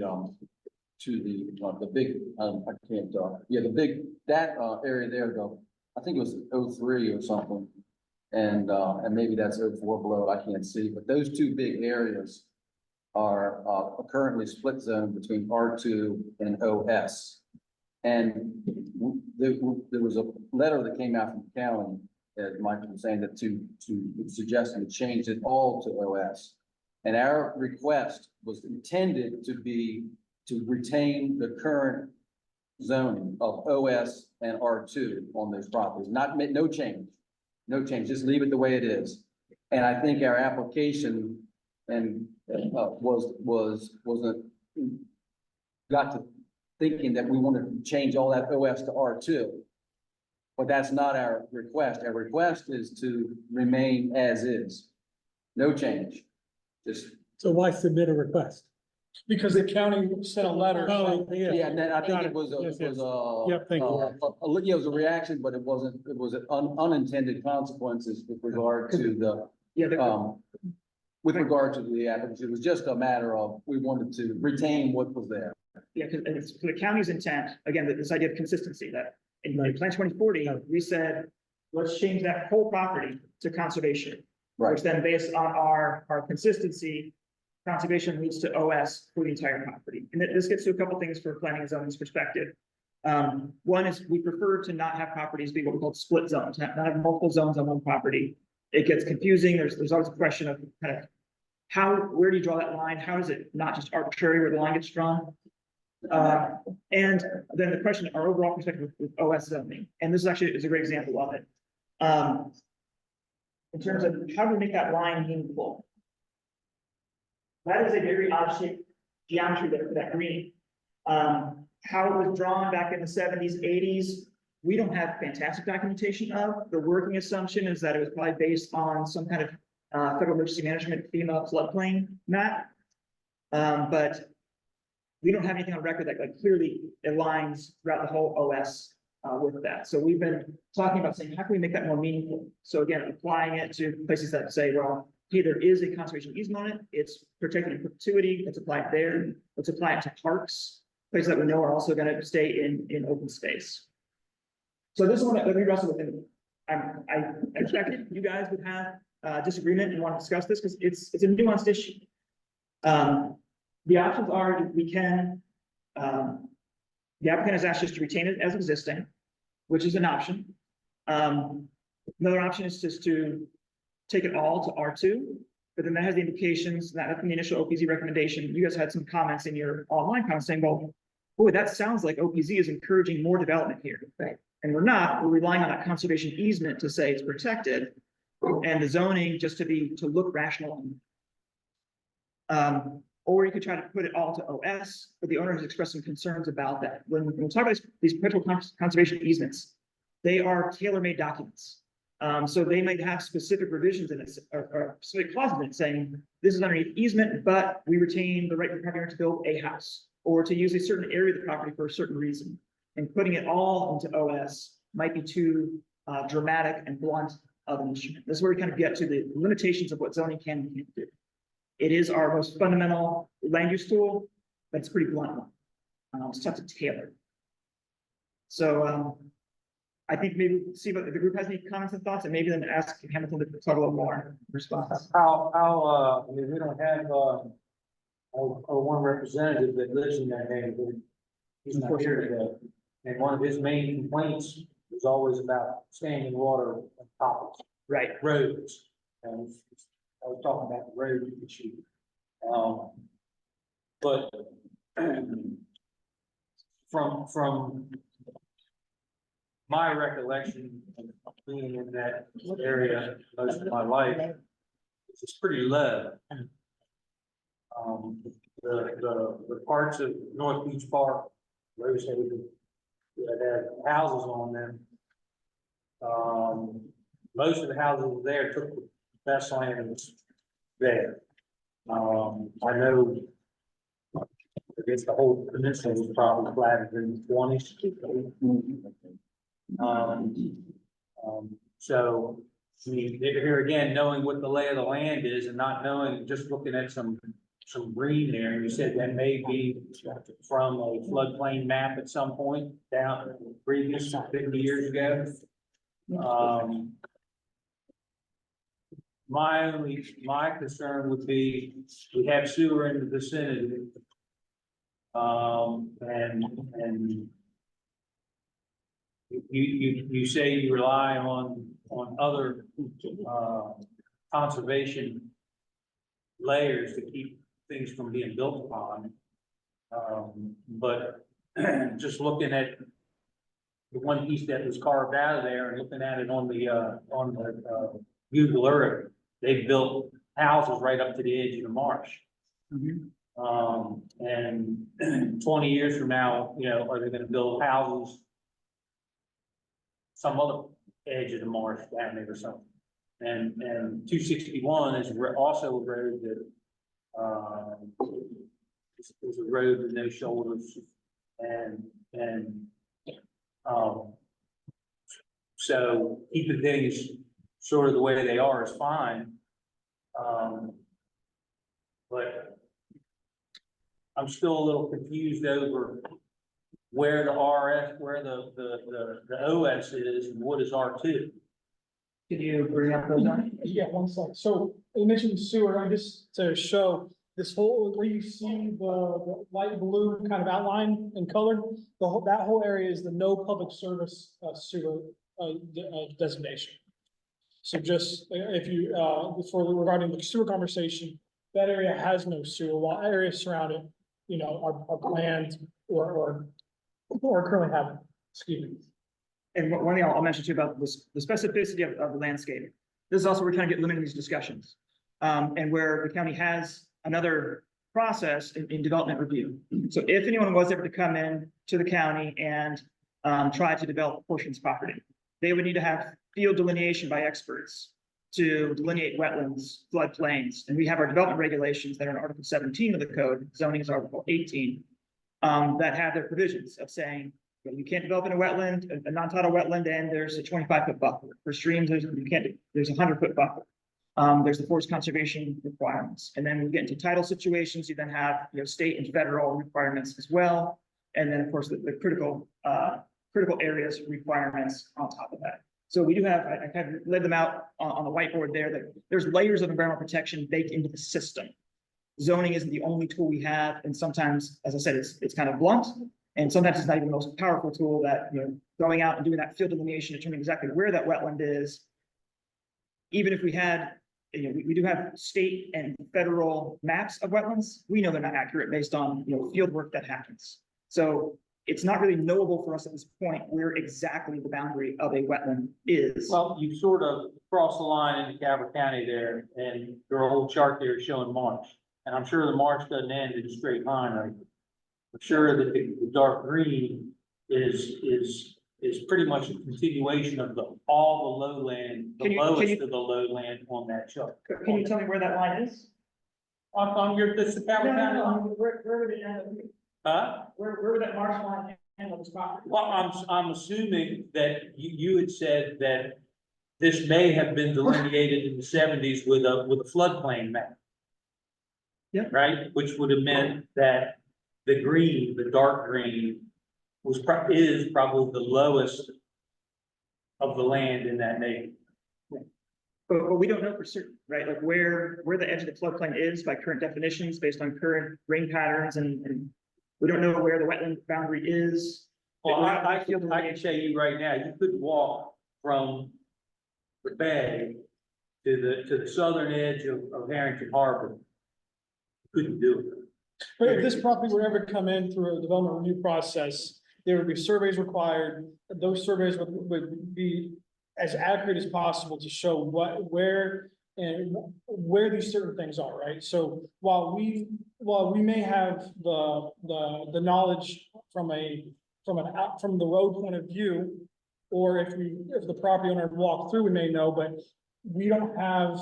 to the big, I can't, the big, that, area there though, I think it was 03 or something. And maybe that's 04 below, I can't see, but those two big areas are, currently split zone between R2 and OS. And there was a letter that came out from the county, as Michael was saying, that to suggesting to change it all to OS. And our request was intended to be to retain the current zoning of OS and R2 on those properties, no change. No change, just leave it the way it is. And I think our application got to thinking that we wanted to change all that OS to R2. But that's not our request. Our request is to remain as is. No change. Just, So why submit a request? Because the county sent a letter. Oh, yeah, and then I think Got it was Yes, yes. a, Yep, thank you. yeah, it was a reaction, but it was unintended consequences with regard to the, Yeah, with regard to the applicants. It was just a matter of, we wanted to retain what was there. yeah, because it's for the county's intent, again, this idea of consistency, that in Right. Plan 2040, Right. we said, let's change that whole property to conservation. Right. Which then based on our consistency, conservation leads to OS for the entire property. And this gets to a couple things for planning and zoning's perspective. One is we prefer to not have properties be what we call split zones, not have multiple zones on one property. It gets confusing. There's always a question of kind of where do you draw that line? How is it not just arbitrary where the line gets drawn? And then the question, our overall perspective with OS zoning, and this is a great example of it. In terms of how do we make that line meaningful? That is a very odd shaped geometry there for that green. How it was drawn back in the 70s, 80s, we don't have fantastic documentation of. The working assumption is that it was probably based on some kind of federal emergency management FEMA floodplain map. But we don't have anything on record that clearly aligns throughout the whole OS with that. So we've been talking about saying, how can we make that more meaningful? So again, applying it to places that say, well, hey, there is a conservation easement on it. It's protected in perpetuity. Let's apply it there. Let's apply it to parks, places that we know are also going to stay in open space. So this is one that we wrestle with. I expected you guys would have disagreement and want to discuss this because it's a nuanced issue. The options are we can, the applicant has asked us to retain it as existing, which is an option. Another option is just to take it all to R2, but then that has the implications that in the initial OPZ recommendation, you guys had some comments in your online comments saying, well, boy, that sounds like OPZ is encouraging more development here. Right. And we're not, we're relying on that conservation easement to say it's protected and the zoning just to look rational. Or you could try to put it all to OS, but the owner has expressed some concerns about that. When we talk about these perpetual conservation easements, they are tailor-made documents. So they might have specific revisions in it or specific clauses in it saying this is underneath easement, but we retain the right for the property owner to build a house or to use a certain area of the property for a certain reason. And putting it all into OS might be too dramatic and blunt of an issue. This is where we kind of get to the limitations of what zoning can and can't do. It is our most fundamental land use tool, but it's a pretty blunt one. It's tough to tailor. So I think maybe see if the group has any comments and thoughts, and maybe then ask Hamilton to talk a little more in response. I mean, we don't have, one representative that lives in that neighborhood. He's not here today. And one of his main complaints is always about standing water on top of Right. roads. And I was talking about the road issue. But from my recollection of being in that area most of my life, it's pretty low. The parts of North Beach Park, Rose Haven, that had houses on them. Most of the houses there took the best land there. I know. I guess the whole peninsula was probably platted in the twenties. So, I mean, here again, knowing what the lay of the land is and not knowing, just looking at some green there, and you said that may be from a floodplain map at some point down previous 50 years ago. My concern would be, we have sewer in the vicinity. And you say you rely on other, conservation layers to keep things from being built upon. But just looking at the one piece that was carved out of there and looking at it on the Google Earth, they built houses right up to the edge of the marsh. And 20 years from now, you know, are they gonna build houses some other edge of the marsh down there or something? And 261 is also a road that, is a road with no shoulders, and so keeping things sort of the way they are is fine. But I'm still a little confused over where the RF, where the OS is and what is R2. Could you bring up those on? Yeah, one second. So you mentioned sewer, I just to show this whole, where you see the light blue kind of outline and colored, that whole area is the no public service sewer designation. So just if you, regarding the sewer conversation, that area has no sewer, while areas surrounding, you know, are planned or currently have, excuse me. And one thing I'll mention too about this, the specificity of the landscape. This is also, we're trying to get limited in these discussions. And where the county has another process in development review. So if anyone was ever to come in to the county and try to develop portions of property, they would need to have field delineation by experts to delineate wetlands, floodplains. And we have our development regulations that are in Article 17 of the code, zoning is Article 18, that have their provisions of saying, you can't develop in a wetland, a non-tidal wetland, and there's a 25-foot buffer. For streams, there's a 100-foot buffer. There's the forest conservation requirements. And then when we get into tidal situations, you then have, you know, state and federal requirements as well. And then of course, the critical areas requirements on top of that. So we do have, I kind of laid them out on the whiteboard there, that there's layers of environmental protection baked into the system. Zoning isn't the only tool we have. And sometimes, as I said, it's kind of blunt. And sometimes it's not even the most powerful tool that, you know, going out and doing that field delineation, determining exactly where that wetland is. Even if we had, you know, we do have state and federal maps of wetlands. We know they're not accurate based on, you know, field work that happens. So it's not really knowable for us at this point where exactly the boundary of a wetland is. Well, you sort of cross the line into Calvert County there, and your old chart there is showing marsh. And I'm sure the marsh doesn't end in a straight line, right? I'm sure that the dark green is pretty much a continuation of all the lowland, the lowest of the lowland on that chart. Can you tell me where that line is? On your, this is the Calvert County line? Where would it end? Huh? Where would that marsh line end on this property? Well, I'm assuming that you had said that this may have been delineated in the 70s with a floodplain map. Yeah. Right, which would have meant that the green, the dark green, is probably the lowest of the land in that neighborhood. But we don't know for certain, right? Like where the edge of the floodplain is by current definitions, based on current rain patterns, and we don't know where the wetland boundary is. Well, I can show you right now, you could walk from the bay to the southern edge of Harrington Harbor. Couldn't do it. But if this property would ever come in through a development review process, there would be surveys required. Those surveys would be as accurate as possible to show where these certain things are, right? So while we may have the knowledge from the road point of view, or if the property owner walked through, we may know, but we don't have.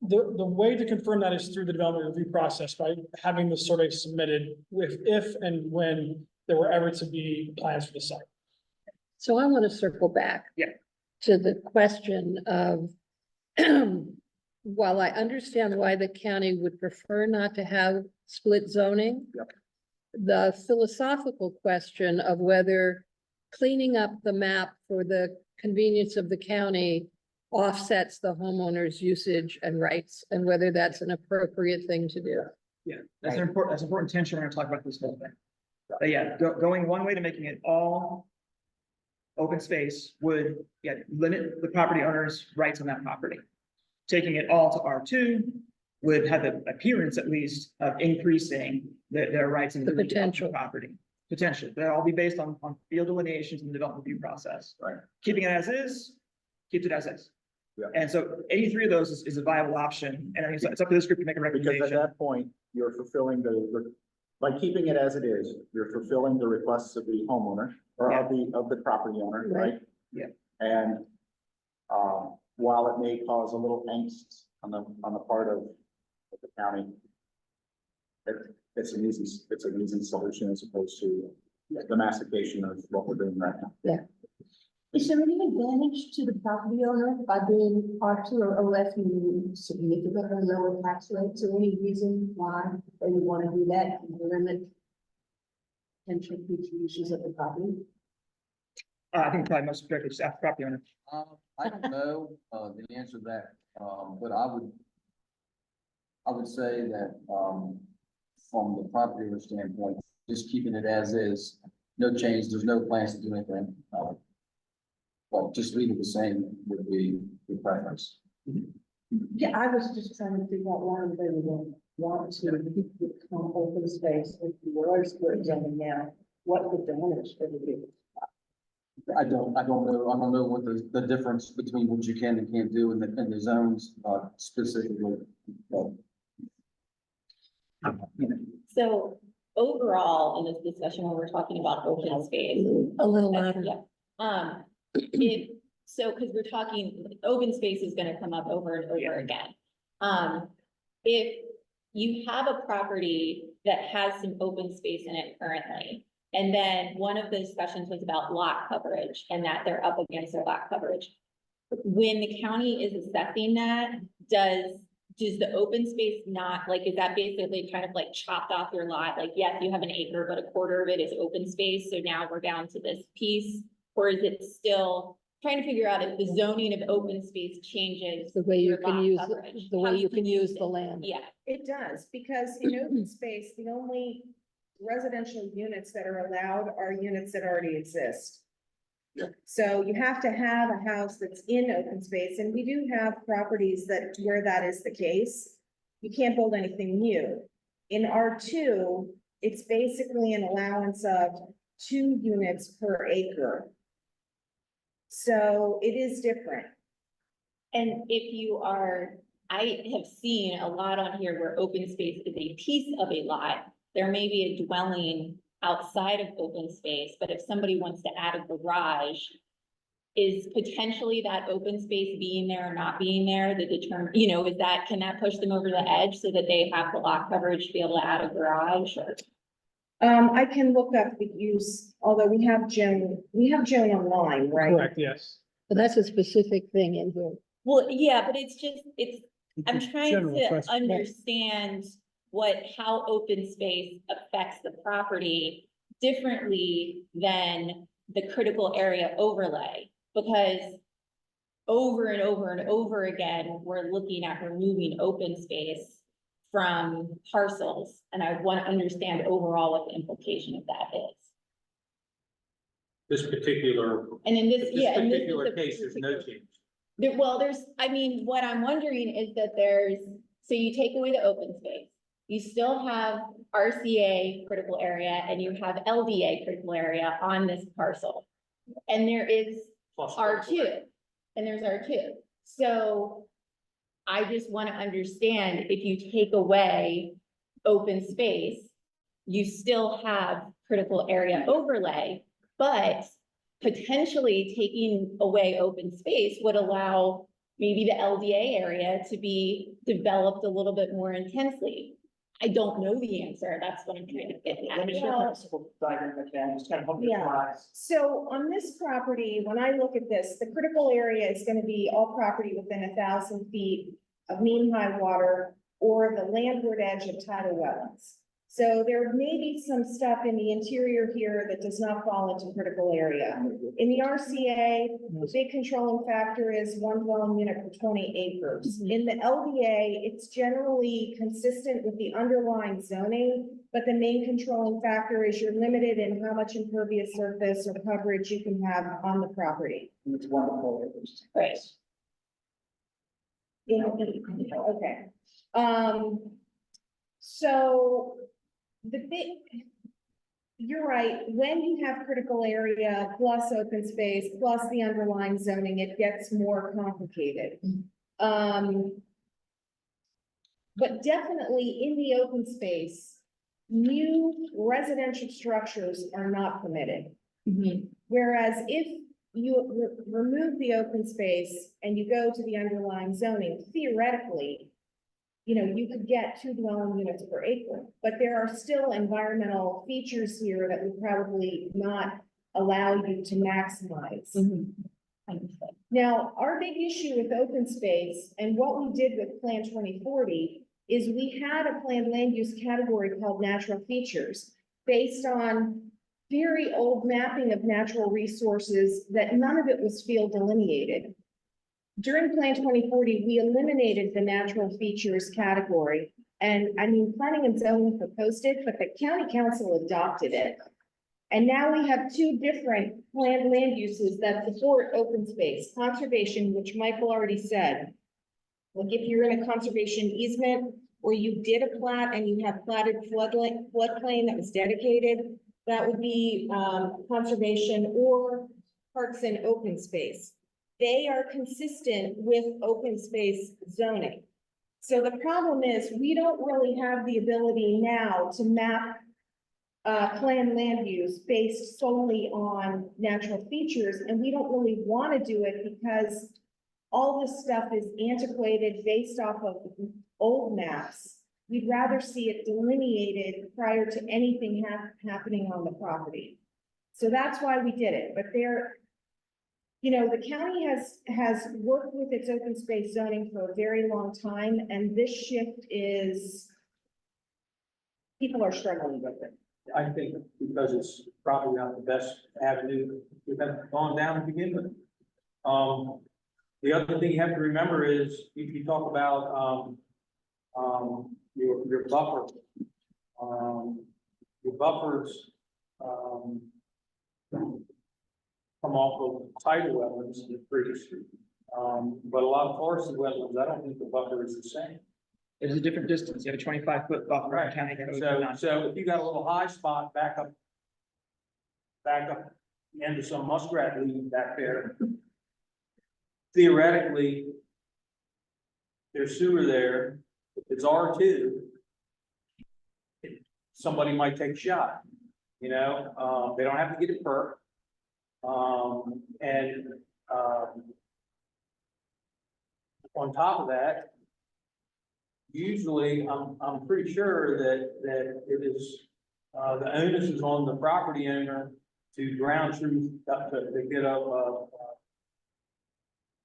The way to confirm that is through the development review process by having the survey submitted with if and when there were ever to be plans for the site. So I want to circle back. Yeah. To the question of, while I understand why the county would prefer not to have split zoning. Yep. The philosophical question of whether cleaning up the map for the convenience of the county offsets the homeowner's usage and rights, and whether that's an appropriate thing to do. Yeah, that's an important tension when I talk about this whole thing. But yeah, going one way to making it all open space would, yeah, limit the property owner's rights on that property. Taking it all to R2 would have the appearance, at least, of increasing their rights in The the potential. property. Potentially, that'll all be based on field delineations and the development review process. Right. Keeping it as is, keeps it as is. Yeah. And so any three of those is a viable option, and I mean, it's up to this group to make a Because recommendation. at that point, you're fulfilling by keeping it as it is, you're fulfilling the requests of the homeowner or of the property owner, right? Yeah. And, while it may cause a little angst on the part of the county, it's an easy solution as opposed to the mastication of what we're doing right now. Is there any advantage to the property owner by being R2 or OS, meaning significantly lower tax rates, or any reason why they would want to do that and limit potential future uses of the property? I think probably most directly just ask the property owner. I don't know, the answer to that, but I would say that, from the property owner standpoint, just keeping it as is, no change, there's no plans to do anything. Well, just leave it the same would be the preference. Yeah, I was just trying to figure out why they would want to keep the open space if you were split zoning now. What would the owners do? I don't know what the difference between what you can and can't do in the zones, specifically. But, So overall, in this discussion, when we're talking about open space. A little louder. Yeah. Because we're talking, open space is gonna come up over and over again. If you have a property that has some open space in it currently, and then one of the discussions was about lot coverage and that they're up against their lot coverage. When the county is assessing that, does the open space not, like, is that basically kind of like chopped off your lot? Like, yes, you have an acre, but a quarter of it is open space, so now we're down to this piece? Or is it still trying to figure out if the zoning of open space changes? The way you your can lot use, coverage? the How way you can use it? the land. Yeah, It does, because in open space, the only residential units that are allowed are units that already exist. Yeah. So you have to have a house that's in open space, and we do have properties where that is the case. You can't build anything new. In R2, it's basically an allowance of 2 units per acre. So it is different. and if you are, I have seen a lot on here where open space is a piece of a lot. There may be a dwelling outside of open space, but if somebody wants to add a garage, is potentially that open space being there or not being there the determine, can that push them over the edge so that they have the lot coverage to be able to add a garage? Or I can look up the use, although we have Joan online, right? Correct, yes. But that's a specific thing in here. Well, yeah, but I'm It's a trying general to question. understand how open space affects the property differently than the critical area overlay. Because over and over and over again, we're looking at removing open space from parcels. And I want to understand overall what the implication of that is. This particular, And in this, this yeah. and this is particular a case, there's no particular- change. What I'm wondering is that so you take away the open space. You still have RCA critical area and you have LDA critical area on this parcel. And there is Plus R2, and there's R2. So I just want to understand, if you take away open space, you still have critical area overlay, but potentially taking away open space would allow maybe the LDA area to be developed a little bit more intensely. I don't know the answer. That's what I'm trying to get Let me at. share a simple diagram again, just kind of help you Yeah. visualize. So on this property, when I look at this, the critical area is gonna be all property within 1,000 feet of mean high water or the landward edge of tidal wetlands. So there may be some stuff in the interior here that does not fall into critical area. In the RCA, the big controlling factor is 1 dwelling unit per 20 acres. In the LDA, it's generally consistent with the underlying zoning, but the main controlling factor is you're limited in how much impervious surface or coverage you can have on the property. It's wonderful. Right. Okay. So you're right, when you have critical area plus open space, plus the underlying zoning, it gets more complicated. But definitely in the open space, new residential structures are not permitted. Whereas if you remove the open space and you go to the underlying zoning, theoretically, you could get 2 dwelling units per acre, but there are still environmental features here that would probably not allow you to maximize. Now, our big issue with open space and what we did with Plan 2040 is we had a planned land use category called natural features based on very old mapping of natural resources that none of it was field delineated. During Plan 2040, we eliminated the natural features category. And I mean, planning and zoning proposed it, but the county council adopted it. And now we have 2 different planned land uses that support open space, conservation, which Michael already said. Like if you're in a conservation easement or you did a plat and you have platted floodplain that was dedicated, that would be conservation or parks and open space. They are consistent with open space zoning. So the problem is we don't really have the ability now to map planned land use based solely on natural features, and we don't really want to do it because all this stuff is antiquated based off of old maps. We'd rather see it delineated prior to anything happening on the property. So that's why we did it, but the county has worked with its open space zoning for a very long time, and this shift people are struggling with it. I think because it's probably not the best avenue to have gone down to begin with. The other thing you have to remember is if you talk about, your buffer, your buffers, come off of tidal wetlands in the creeks. But a lot of forested wetlands, I don't think the buffer is the same. There's a different distance. You have a 25-foot buffer in county code. So if you got a little high spot back up into some muskrat leaf back there, theoretically, there's sewer there. If it's R2, somebody might take a shot, they don't have to get it perked. On top of that, usually I'm pretty sure that it is, the onus is on the property owner to ground truth, to get a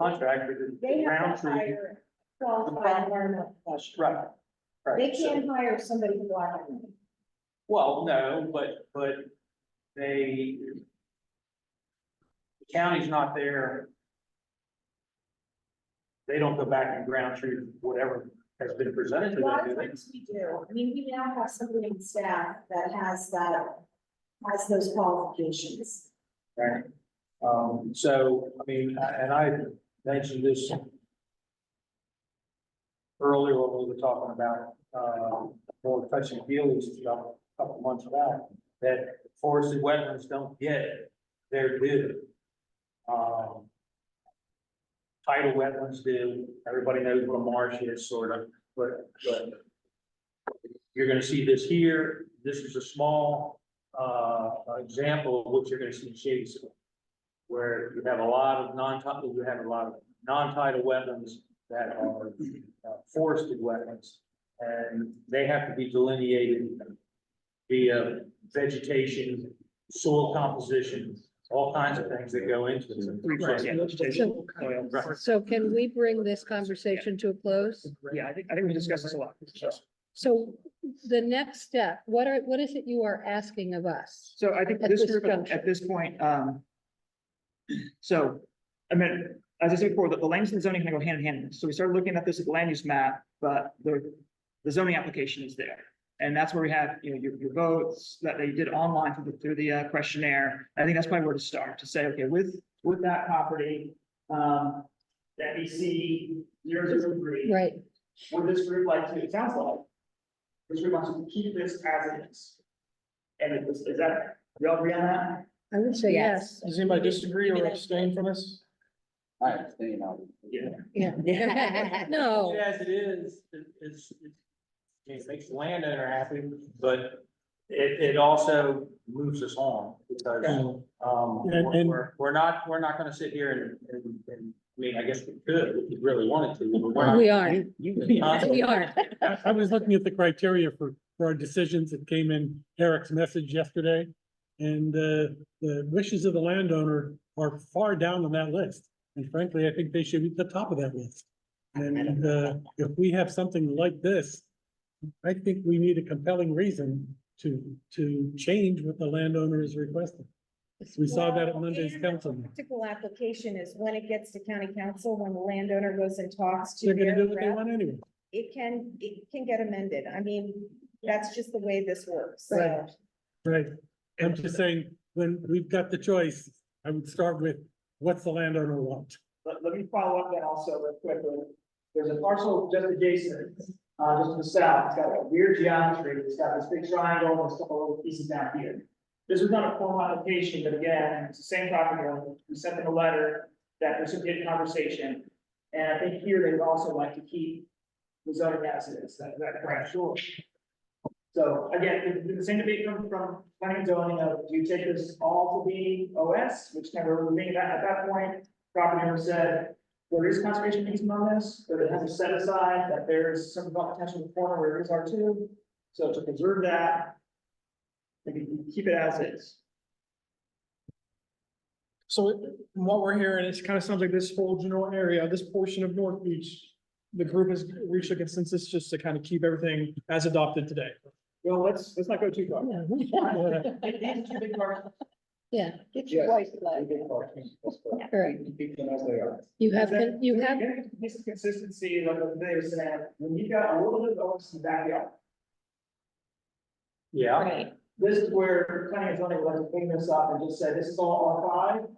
contractor to They ground have to truth. hire qualified environmental professionals. Right. They So- can't hire somebody who are. Well, no, but the county's not there. They don't go back and ground truth whatever has been presented to A lot them, of do they? times we do. I mean, we now have somebody in staff that has those qualifications. Right. So, I mean, and I mentioned this earlier when we were talking about, more touching feelings about a couple months back, that forested wetlands don't get their due. Tidal wetlands do. Everybody knows what a marsh is, sort of, but you're gonna see this here. This is a small, example of what you're gonna see in Shady School. where you have a lot of non-tidal wetlands that are forested wetlands. And they have to be delineated via vegetation, soil composition, all kinds of things that go into it. So can we bring this conversation to a close? Yeah, I think we discussed this a lot. So the next step, what is it you are asking of us? So I think At this this group juncture. at this point, so, I mean, as I said before, the land use and zoning can go hand in hand. So we started looking at this at the land use map, but the zoning application is there. And that's where we have, you know, your votes that they did online through the questionnaire. I think that's probably where to start, to say, okay, with that property, that BC 003. Right, Would this group like to, it sounds like, this group wants to keep this as it is. And is that, we all agree on that? I would say yes. Does anybody disagree or abstain from this? I understand. Yeah. Yeah. No, As it is, it makes the landowner happy, but it also moves us on because, And- we're not gonna sit here and, I mean, I guess we could, if we really wanted to, but we're not. we aren't. We aren't. I was looking at the criteria for our decisions that came in Eric's message yesterday. And the wishes of the landowner are far down on that list. And frankly, I think they should be at the top of that list. And if we have something like this, I think we need a compelling reason to change what the landowner is requesting. We saw that at Monday's council meeting. Practical application is when it gets to county council, when the landowner goes and talks to They're gonna their do what they rep, want anyway. it can get amended. I mean, that's just the way this works, so. Right. Right. I'm just saying, when we've got the choice, I would start with, what's the landowner want? Let me follow up then also real quickly. There's a parcel just adjacent, just to the south. It's got a weird geometry. It's got this big triangle and a couple little pieces down here. This was not a formal application, but again, it's the same property owner. We sent them a letter that precipitated conversation. And I think here they would also like to keep the zoning as it is. That correct? Sure. So again, the same debate from planning and zoning of, do you take this all to be OS, which kind of remained at that point, property owner said, there is conservation easement on this, but it has a set aside that there's some potential in the corner where it is R2. So to preserve that, maybe keep it as is. So from what we're hearing, it kind of sounds like this whole general area, this portion of North Beach, the group has reached a consensus just to kind of keep everything as adopted today. Well, let's not go too far. Yeah. These two big parcels. Yeah, Get your white flag. correct. Keep them as they are. You have, This consistency, like they were saying, when you got a little bit of OS in the backyard. Yeah, Right, This is where planning and zoning would like to clean this up and just say, this is all R5,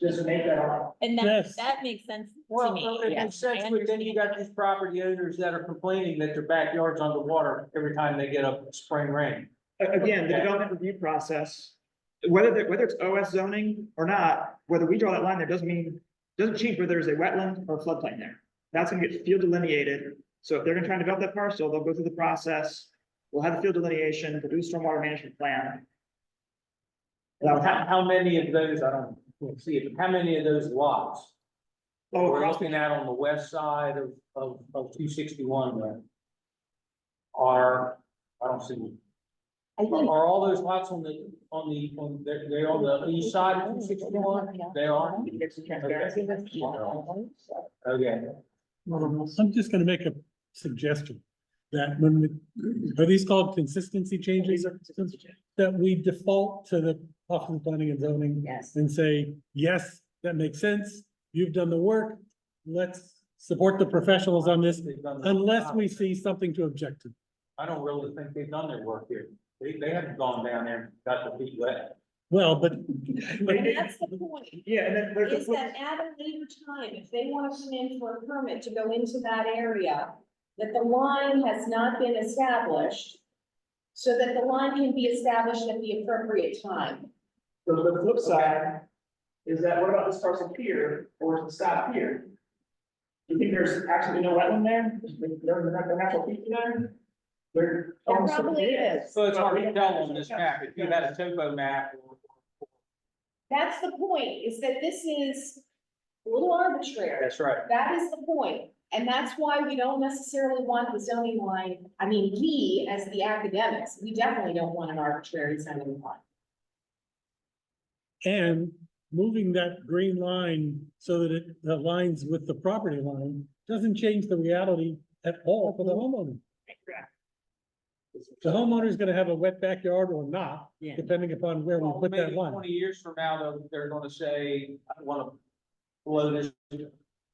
just make that R. and Yes. that makes sense to well, me. it Yeah, makes sense, I but then you understand. got these property owners that are complaining that their backyard's underwater every time they get a spring rain. Again, the development review process, whether it's OS zoning or not, whether we draw that line there doesn't change whether there's a wetland or a floodplain there. That's gonna get field delineated. So if they're gonna try and develop that parcel, they'll go through the process. We'll have the field delineation, we'll do a stormwater management plan. Now, how many of those, I don't see it, how many of those lots? Oh, We're across looking at on the west side of 261 there. Are, I don't see. Are all those lots on the, they're on the east side of 261? They are? Get some transparency. Okay. I'm just gonna make a suggestion that when are these called consistency changes? That we default to the Office of Planning and Zoning. Yes. And say, yes, that makes sense. You've done the work. Let's support the professionals on this unless we see something to object to. I don't really think they've done their work here. They haven't gone down there and got the feet wet. Well, but And that's the point, Yeah, and then there's. is that at a later time, if they want to come in for a permit to go into that area, that the line has not been established, so that the line can be established at the appropriate time. The flip side is that what about this parcel here or to the south here? Do you think there's actually no wetland there? There's natural feature there? There There probably is. So it's hard to tell on this map, if you had a topo map That's the point, is that this is a little arbitrary. That's right. That is the point, and that's why we don't necessarily want the zoning line. I mean, we, as the academics, we definitely don't want an arbitrary zoning line. And moving that green line so that it aligns with the property line doesn't change the reality at all for the homeowner. The homeowner's gonna have a wet backyard or not, Yeah. depending upon where we Well, put that maybe line. 20 years from now, they're gonna say, I wanna blow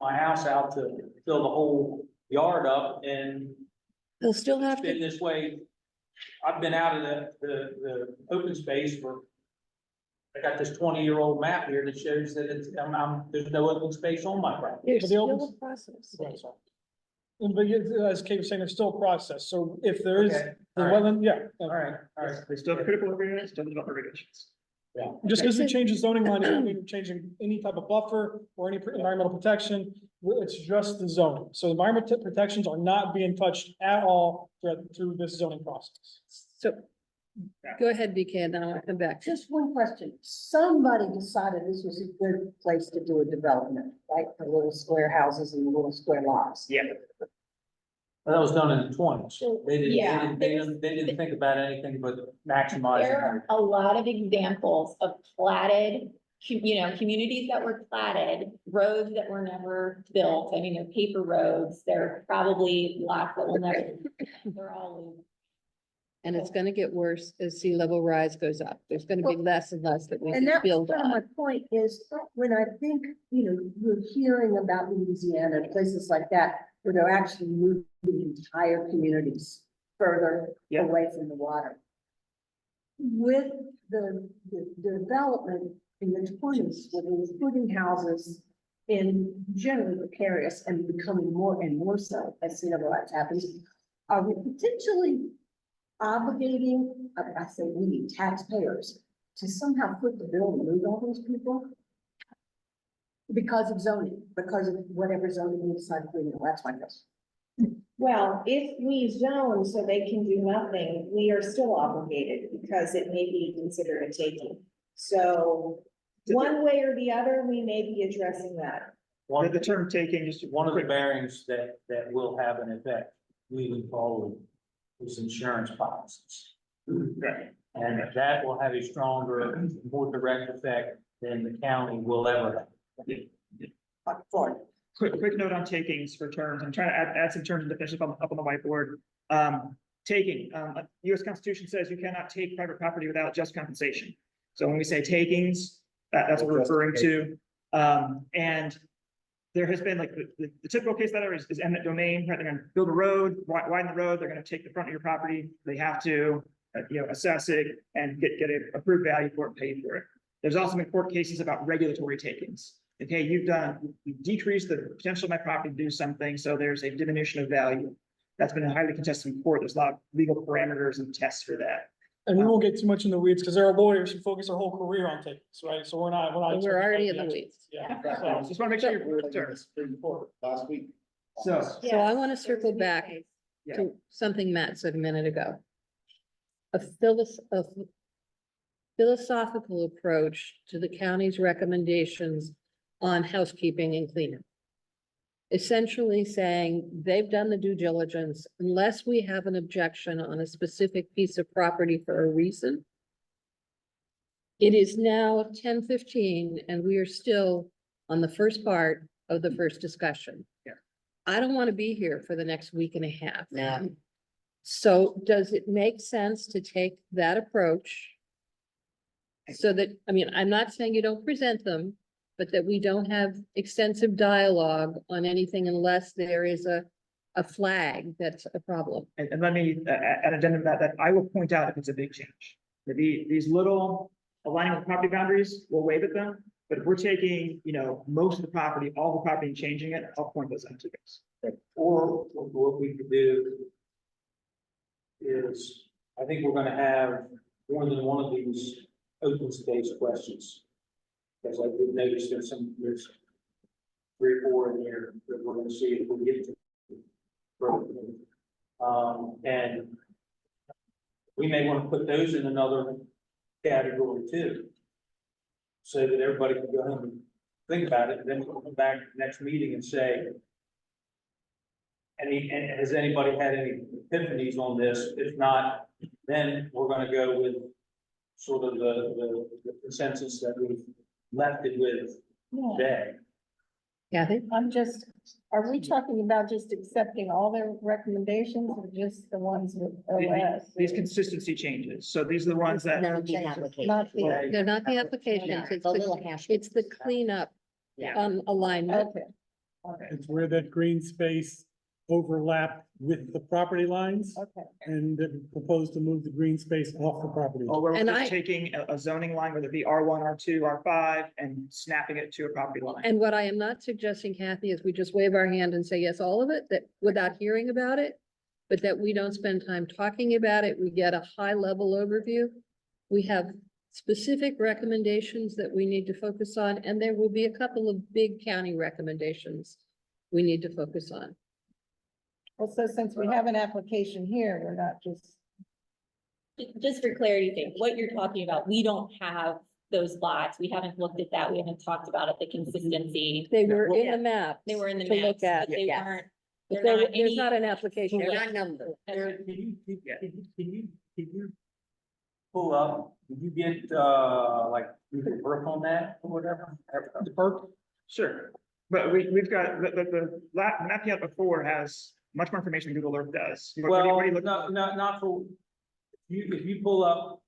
my house out to fill the whole yard up, and They'll still have it's been to, this way. I've been out of the open space for, I got this 20-year-old map here that shows that there's no open space on my property. there's But the still open- a process. But as Kate was saying, there's still a process, so if there is, Okay, the all right. wetland, yeah. All right. They still have critical areas, still develop regulations. Just because we change the zoning line, it doesn't mean we're changing any type of buffer or any environmental protection. It's just the zoning. So environmental protections are not being touched at all through this zoning process. So, go ahead, BK, then I want to come back. Just one question. Somebody decided this was a good place to do a development, right? The little square houses and the little square lots. Yeah. Well, that was done in the 20s. Yeah. They didn't think about anything but maximizing. There are a lot of examples of platted, communities that were platted, roads that were never built. I mean, they're paper roads. There are probably lots that will never, they're all. And it's gonna get worse as sea level rise goes up. There's gonna be less and less that we And can that's build kind of my on. point is, when I think, we're hearing about Louisiana and places like that, where they're actually moving entire communities further Yeah. away from the water. With the development in the 20s, where they were putting houses in generally precarious and becoming more and more so as sea level rise happens, are we potentially obligating, I say we, taxpayers, to somehow foot the bill and move all those people? Because of zoning, because of whatever zoning we decide to do, that's my question. Well, if we zone so they can do nothing, we are still obligated because it may be considered a taking. So one way or the other, we may be addressing that. The term taking, just One of the bearings that will have an effect moving forward is insurance policies. Right. And that will have a stronger, more direct effect than the county will ever have. Quick note on takings for terms. I'm trying to add some terms and definitions up on the whiteboard. Taking, US Constitution says you cannot take private property without just compensation. So when we say takings, that's what we're referring to. And there has been like the typical case that is eminent domain, right? They're gonna build a road, widen the road, they're gonna take the front of your property. They have to, assess it and get an approved value for it, paid for it. There's also been court cases about regulatory takings. Okay, you've decreased the potential of my property to do something, so there's a diminution of value. That's been highly contested in court. There's a lot of legal parameters and tests for that. And we won't get too much in the weeds because there are lawyers who focus their whole career on takings, right? So we're not. We're already in the weeds. Yeah. So just want to make sure you're clear. Last week. So, So I want to circle back yeah, to something Matt said a minute ago. A philosophical approach to the county's recommendations on housekeeping and cleanup. Essentially saying they've done the due diligence, unless we have an objection on a specific piece of property for a reason. It is now 10:15 and we are still on the first part of the first discussion. Yeah. I don't want to be here for the next week and a half. No. So does it make sense to take that approach? So that, I mean, I'm not saying you don't present them, but that we don't have extensive dialogue on anything unless there is a flag that's a problem. and let me add an addendum that I will point out if it's a big change. These little aligning with property boundaries, we'll wave at them. But if we're taking, most of the property, all the property and changing it, I'll point those out to you guys. Or what we could do is, I think we're gonna have more than one of these open space questions. Because I did notice there's 3 or 4 in here that we're gonna see if we get to. And we may want to put those in another category too. so that everybody can go home and think about it, and then we'll come back next meeting and say, and has anybody had any epiphanies on this? If not, then we're gonna go with sort of the consensus that we've left it with today. Kathy? I'm just, are we talking about just accepting all their recommendations or just the ones with OS? These consistency changes, so these are the ones that. Not the application. Not the, They're not the applications, it's The little the, hash. it's the cleanup, Yeah. alignment. okay, It's where that green space overlap with the property lines okay. and propose to move the green space off the property. Or we're And just I- taking a zoning line, whether it be R1, R2, R5, and snapping it to a property line. And what I am not suggesting, Kathy, is we just wave our hand and say yes, all of it, that without hearing about it, but that we don't spend time talking about it. We get a high level overview. We have specific recommendations that we need to focus on, and there will be a couple of big county recommendations we need to focus on. Well, so since we have an application here, we're not just, Just for clarity's sake, what you're talking about, we don't have those lots. We haven't looked at that. We haven't talked about it, the consistency. They were in Yeah. the map. They were in the To look maps, at, but they yes. weren't. But they're there, not there's any- not an application. They're yet. not numbered. Eric, can you pull up, did you get, like, you could work on that or whatever? The perk? Sure, but we've got, the map you had before has much more information than Google Earth does. What are you Well, looking no, for? not for, if you pull up,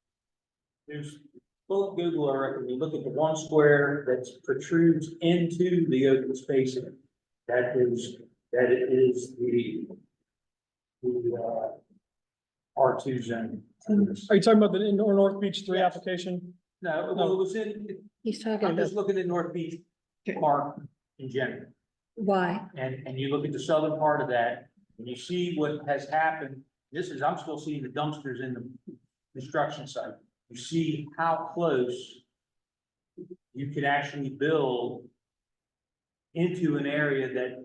pull up Google Earth and you look at the one square that protrudes into the open space, that is the R2 zone. Are you talking about the North Beach 3 Yes. application? No, well, it was He's talking I'm about just looking at North Beach Park in general. why. And you look at the southern part of that, and you see what has happened. I'm still seeing the dumpsters in the construction site. You see how close you could actually build into an area that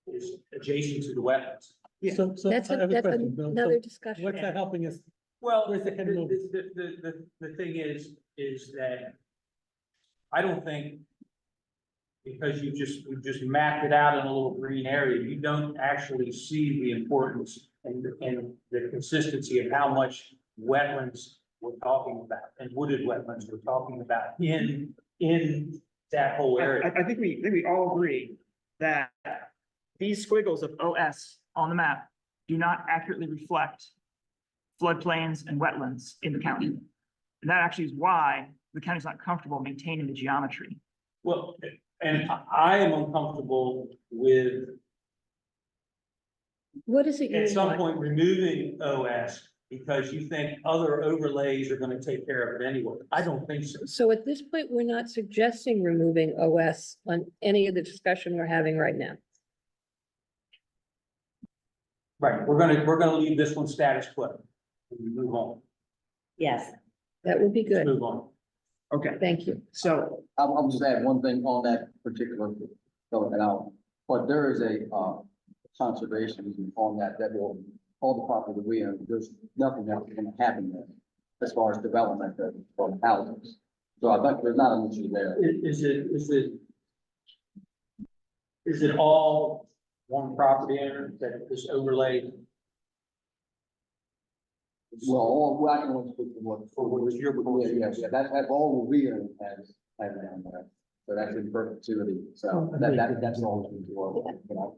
is adjacent to the wetlands. Yeah. So That's, I have a that's question, Bill. So another discussion. what's that helping us? Well, Where's the head move? the thing is that I don't think because you've just mapped it out in a little green area, you don't actually see the importance and the consistency of how much wetlands we're talking about and wooded wetlands we're talking about in that whole area. I think we all agree that these squiggles of OS on the map do not accurately reflect floodplains and wetlands in the county. And that actually is why the county's not comfortable maintaining the geometry. Well, and I am uncomfortable with What is it you at some want? point removing OS because you think other overlays are gonna take care of it anyway. I don't think so. So at this point, we're not suggesting removing OS on any of the discussion we're having right now. Right, we're gonna leave this one status quo. We move on. Yes. That would be Let's good. move on. Okay, Thank you. so I'll just add one thing on that particular, and I'll, but there is a, conservation on that will, all the property that we own, there's nothing that's gonna happen there as far as development of houses. So I think there's not an issue there. Is it all one property owner that is overlaid? Well, I can only speak to what, For what was your proposal? yeah, that's all we own has down there. So that's in perpetuity, so that's all. You know.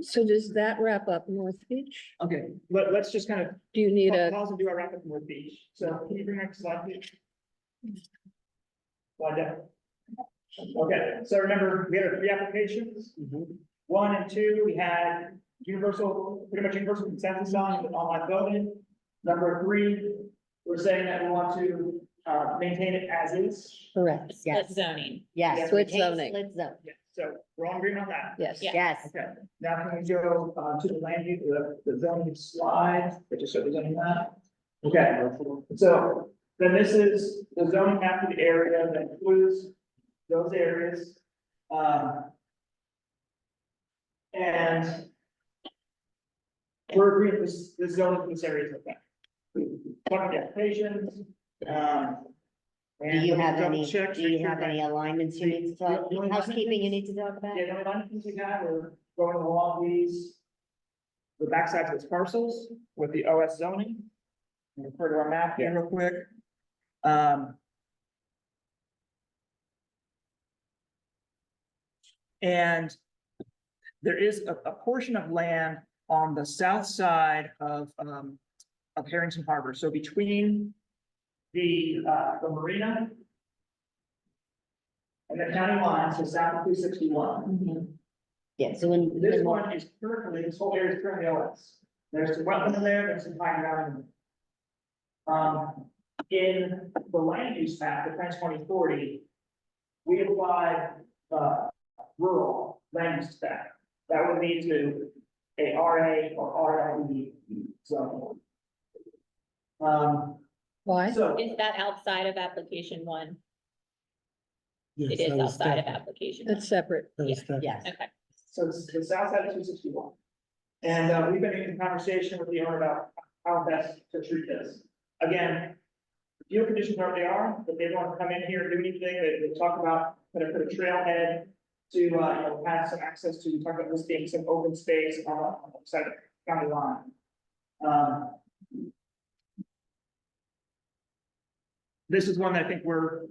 So does that wrap up North Beach? okay, let's just kind of Do you need a, pause and do our wrap up North Beach. So can you bring next slide, please? Slide down. Okay, so remember, we had our 3 applications. 1 and 2, we had pretty much universal consensus on online voting. Number 3, we're saying that we want to maintain it as is. correct, Split Yes. zoning. Yes. Switch retain zoning. Split zone. Yeah, so we're all in agreement on that. yes. Yeah. Yes. Okay, now can we go to the land use, the zoning slide, that just showed the zoning map? Okay, so then this is the zoning map of the area that includes those areas. And we're agreeing this zoning in this area is okay. Talking applications, Do And you let me have double any, check, do make you sure have that- any alignments you need to talk, The only housekeeping you alignments- need to talk about? Yeah, the only things we got were going along these, the backsides of its parcels with the OS zoning. Refer to our map here real quick. And there is a portion of land on the south side of Harrington Harbor, so between the marina and the county line, so south of 261. Yeah, so when, This one is currently, this whole area is currently OS. There's some wetland in there, there's some high ground. In there. In the land use map, the Trans 2040, we applied, rural land use spec. That would lead to a RA or RLE zone. Why? So, Is that outside of application one? Yes, It is that was outside of separate. application. That's separate. That was separate. yes, Okay. so it's the south side of 261. And, we've been in conversation with the owner about how best to treat this. Again, the field conditions are what they are, but they don't want to come in here and do anything, they talk about, put a trailhead to, have some access to, talk about this being some open space on the side of the county line. This is one that I think we're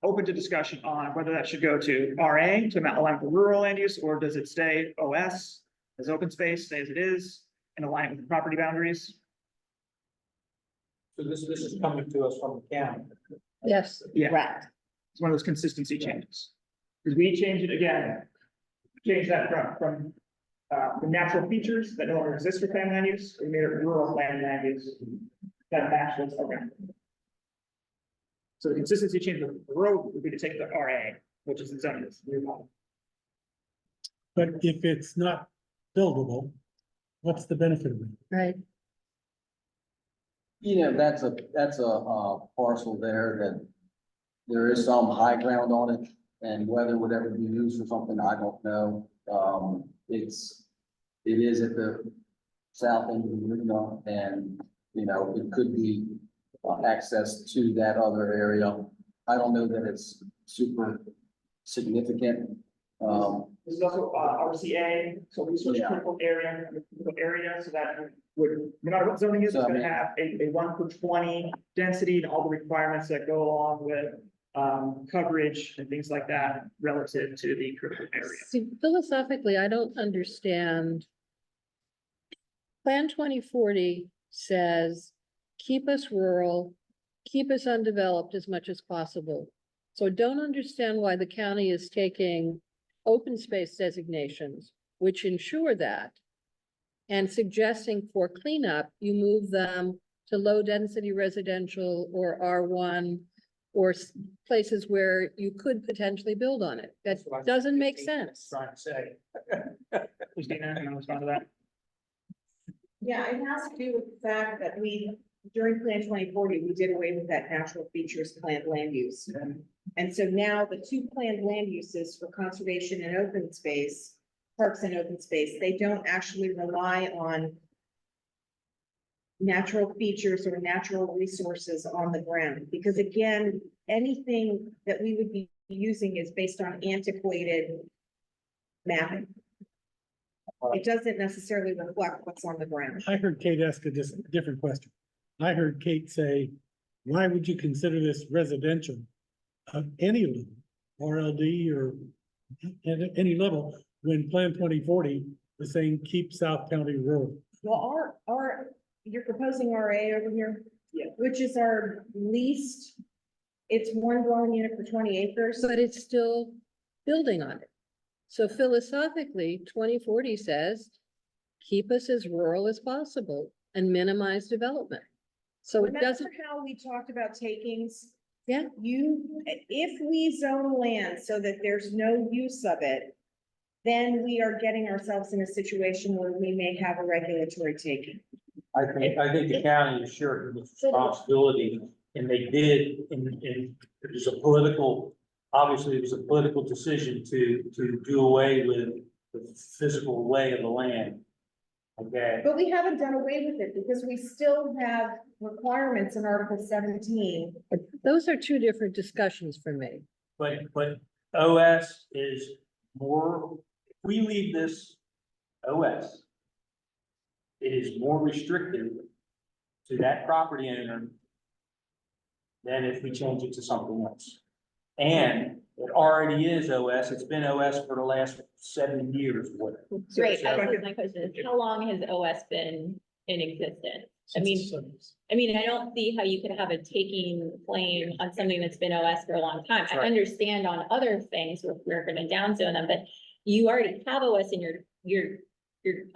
open to discussion on whether that should go to RA to align with rural land use, or does it stay OS as open space, stay as it is, and align with the property boundaries? So this is coming to us from the county. Yes. Yeah, correct. it's one of those consistency changes. Because we changed it again, change that from the natural features that no longer exist for planned land use, we made it rural land use. That match what's around. So the consistency change of the road would be to take the RA, which is the zone is. But if it's not buildable, what's the benefit of it? Right. You know, that's a parcel there that there is some high ground on it, and whether it would ever be used for something, I don't know. It is at the south end of the marina, and, you know, it could be access to that other area. I don't know that it's super significant. This is also RCA, so resource Yeah. critical area, so that would, no matter what zoning is, it's So, I gonna mean- have a 1/20 density and all the requirements that go along with coverage and things like that relative to the critical area. See, philosophically, I don't understand. Plan 2040 says, keep us rural, keep us undeveloped as much as possible. So I don't understand why the county is taking open space designations, which ensure that, and suggesting for cleanup, you move them to low-density residential or R1, or places where you could potentially build on it. That doesn't make sense. Trying to say. Christina, can I respond to that? Yeah, it has to do with the fact that during Plan 2040, we did away with that natural features planned land use. And so now the two planned land uses for conservation and open space, parks and open space, they don't actually rely on natural features or natural resources on the ground. Because again, anything that we would be using is based on antiquated mapping. It doesn't necessarily reflect what's on the ground. I heard Kate ask a different question. I heard Kate say, why would you consider this residential? Of any level, RLD or at any level, when Plan 2040 is saying keep South County rural. Well, you're proposing RA over here? Yeah. Which is our least, it's one dwelling unit for 20 acres. But it's still building on it. So philosophically, 2040 says, keep us as rural as possible and minimize development. So it Remember doesn't, how we talked about takings? Yeah. If we zone land so that there's no use of it, then we are getting ourselves in a situation where we may have a regulatory taking. I think the county is sure of its responsibility, and they did, and it was a political, obviously, it was a political decision to do away with the physical way of the land. Okay, But we haven't done away with it because we still have requirements in Article 17. But those are two different discussions for me. But OS is more, if we leave this OS, it is more restrictive to that property owner than if we change it to something else. And it already is OS, it's been OS for the last 7 years, whatever. Great, my question is, how long has OS been in existence? I mean, I don't see how you could have a taking claim on something that's been OS for a long time. I Right. understand on other things, we're gonna downzone them, but you already have OS in your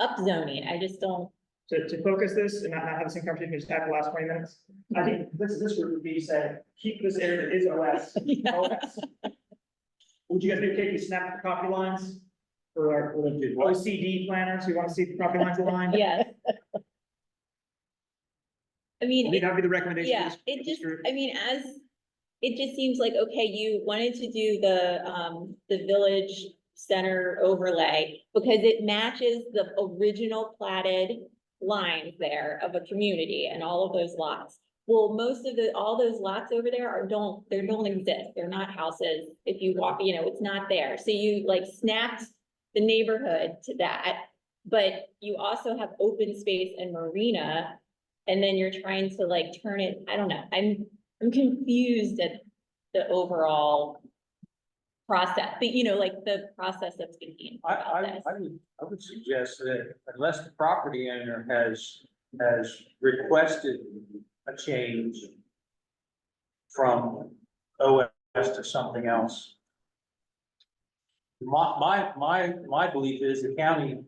upzoning. I just don't. To focus this and not have the same conversation we just had for the last 20 minutes, I think this would be said, keep this area that is OS. Yeah. OS. Would you guys be okay if we snap the property lines for our OCD planners who want to see the property lines aligned? Yes. I I mean, think that'd be the recommendation. yeah, it just, I mean, it just seems like, okay, you wanted to do the village center overlay because it matches the original platted lines there of a community and all of those lots. Well, all those lots over there they don't exist. They're not houses. If you walk, it's not there. So you like snapped the neighborhood to that, but you also have open space and marina. And then you're trying to like turn it, I don't know, I'm confused at the overall process, but like the process that's being about this. I would suggest that unless the property owner has requested a change from OS to something else. My belief is the county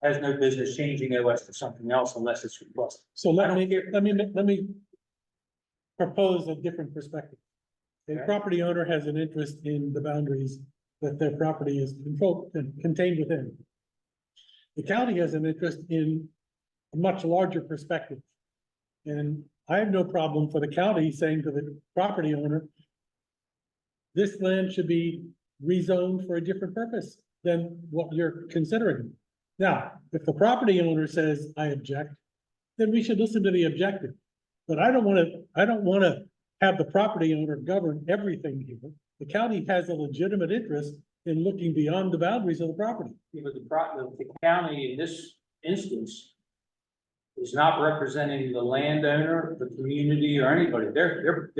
has no business changing OS to something else unless it's requested. So let me propose a different perspective. A Okay. property owner has an interest in the boundaries that their property is controlled and contained within. The county has an interest in a much larger perspective. And I have no problem for the county saying to the property owner, this land should be rezoned for a different purpose than what you're considering. Now, if the property owner says, I object, then we should listen to the objective. But I don't wanna have the property owner govern everything here. The county has a legitimate interest in looking beyond the boundaries of the property. But the county in this instance is not representing the landowner, the community, or anybody. They're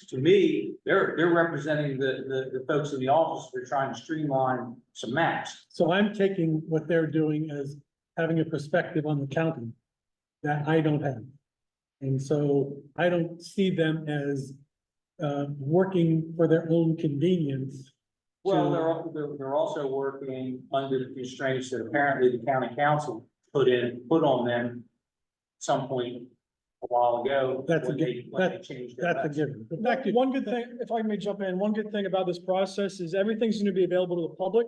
to me, they're representing the folks in the office. They're trying to streamline some maps. So I'm taking what they're doing as having a perspective on the county that I don't have. And so I don't see them as working for their own convenience. Well, they're also working under the constraints that apparently the county council put on them at some point a while ago. That's a when given. they changed their That's a maps. given. The fact is- One good thing, if I may jump in, one good thing about this process is everything's gonna be available to the public.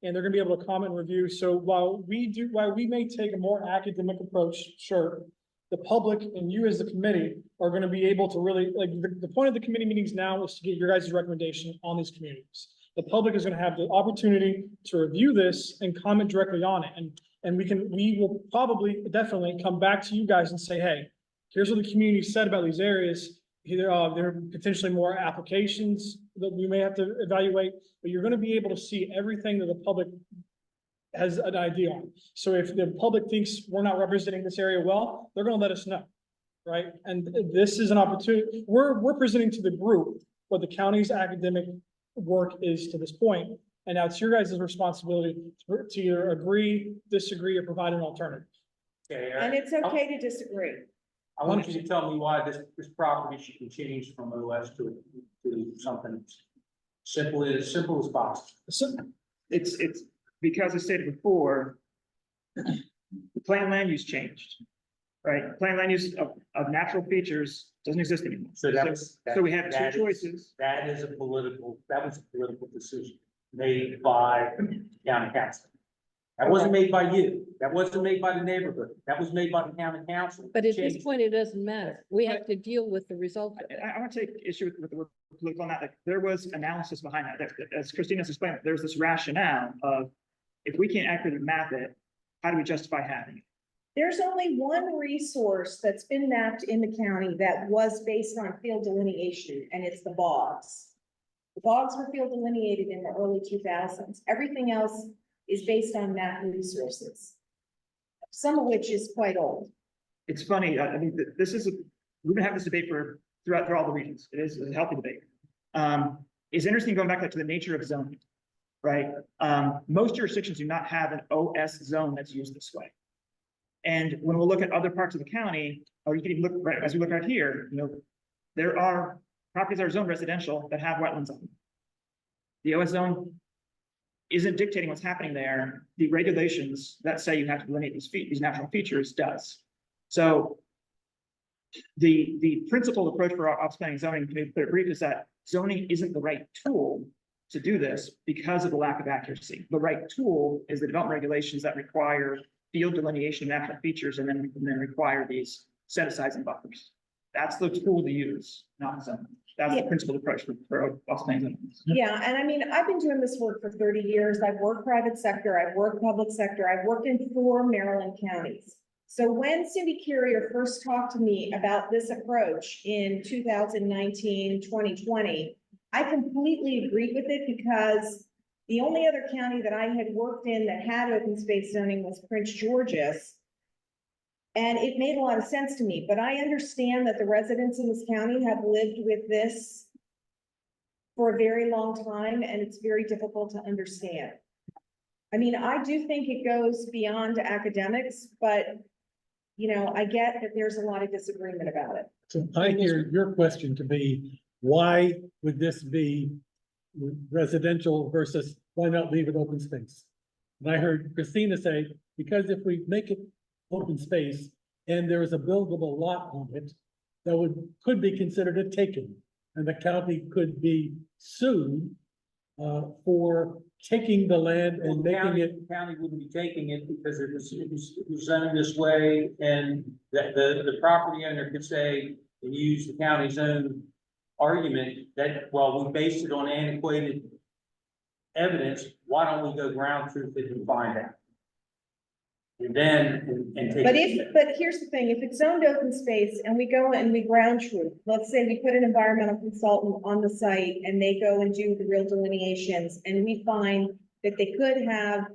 And they're gonna be able to comment and review. So while we may take a more academic approach, sure. The public and you as the committee are gonna be able to really, like, the point of the committee meetings now is to get your guys' recommendation on these communities. The public is gonna have the opportunity to review this and comment directly on it. And we will probably definitely come back to you guys and say, hey, here's what the community said about these areas. There are potentially more applications that we may have to evaluate, but you're gonna be able to see everything that the public has an idea on. So if the public thinks we're not representing this area well, they're gonna let us know, right? And this is an opportunity, we're presenting to the group what the county's academic work is to this point. And now it's your guys' responsibility to either agree, disagree, or provide an alternative. Okay, And Eric, it's okay to disagree. I want you to tell me why this property should be changed from OS to something simple as possible. So, It's because I stated before, the planned land use changed, right? Planned land use of natural features doesn't exist anymore. So that was. So we have two that is- choices. That was a political decision made by the county council. That wasn't made by you. That wasn't made by the neighborhood. That was made by the county council. But at this Changed. point, it doesn't matter. We have to deal with the result of it. I want to take issue with the word political on that. Like, there was analysis behind that. As Christina's explained, there's this rationale of if we can't accurately map it, how do we justify having it? There's only one resource that's been mapped in the county that was based on field delineation, and it's the bogs. The bogs were field delineated in the early 2000s. Everything else is based on map resources, some of which is quite old. It's funny, I mean, this is, we've been having this debate throughout all the regions. It is a healthy debate. It's interesting going back to the nature of zoning, right? Most jurisdictions do not have an OS zone that's used this way. And when we look at other parts of the county, or you can even look, right, as we look right here, there are properties that are zoned residential that have wetlands on them. The OS zone isn't dictating what's happening there. The regulations that say you have to delineate these natural features does. So the principled approach for off-planning zoning, to put it brief, is that zoning isn't the right tool to do this because of the lack of accuracy. The right tool is the development regulations that require field delineation of natural features and then require these set-asides and buffers. That's the tool to use, not zoning. That's the principled approach for off-planning zoning. Yeah, and I mean, I've been doing this work for 30 years. I've worked private sector, I've worked public sector, I've worked in 4 Maryland counties. So when Cindy Carrier first talked to me about this approach in 2019, 2020, I completely agreed with it because the only other county that I had worked in that had open space zoning was Prince George's. And it made a lot of sense to me, but I understand that the residents in this county have lived with this for a very long time, and it's very difficult to understand. I mean, I do think it goes beyond academics, but I get that there's a lot of disagreement about it. So I hear your question to be, why would this be residential versus why not leave it open space? And I heard Christina say, because if we make it open space and there is a buildable lot on it, that could be considered a taking, and the county could be sued for taking the land and making it. County wouldn't be taking it because it was zoned this way, and the property owner could say, and use the county's own argument that, well, we based it on antiquated evidence, why don't we go ground truth it and find out? And then, and take. But here's the thing, if it's zoned open space and we go and we ground truth, let's say we put an environmental consultant on the site and they go and do the real delineations, and we find that they could have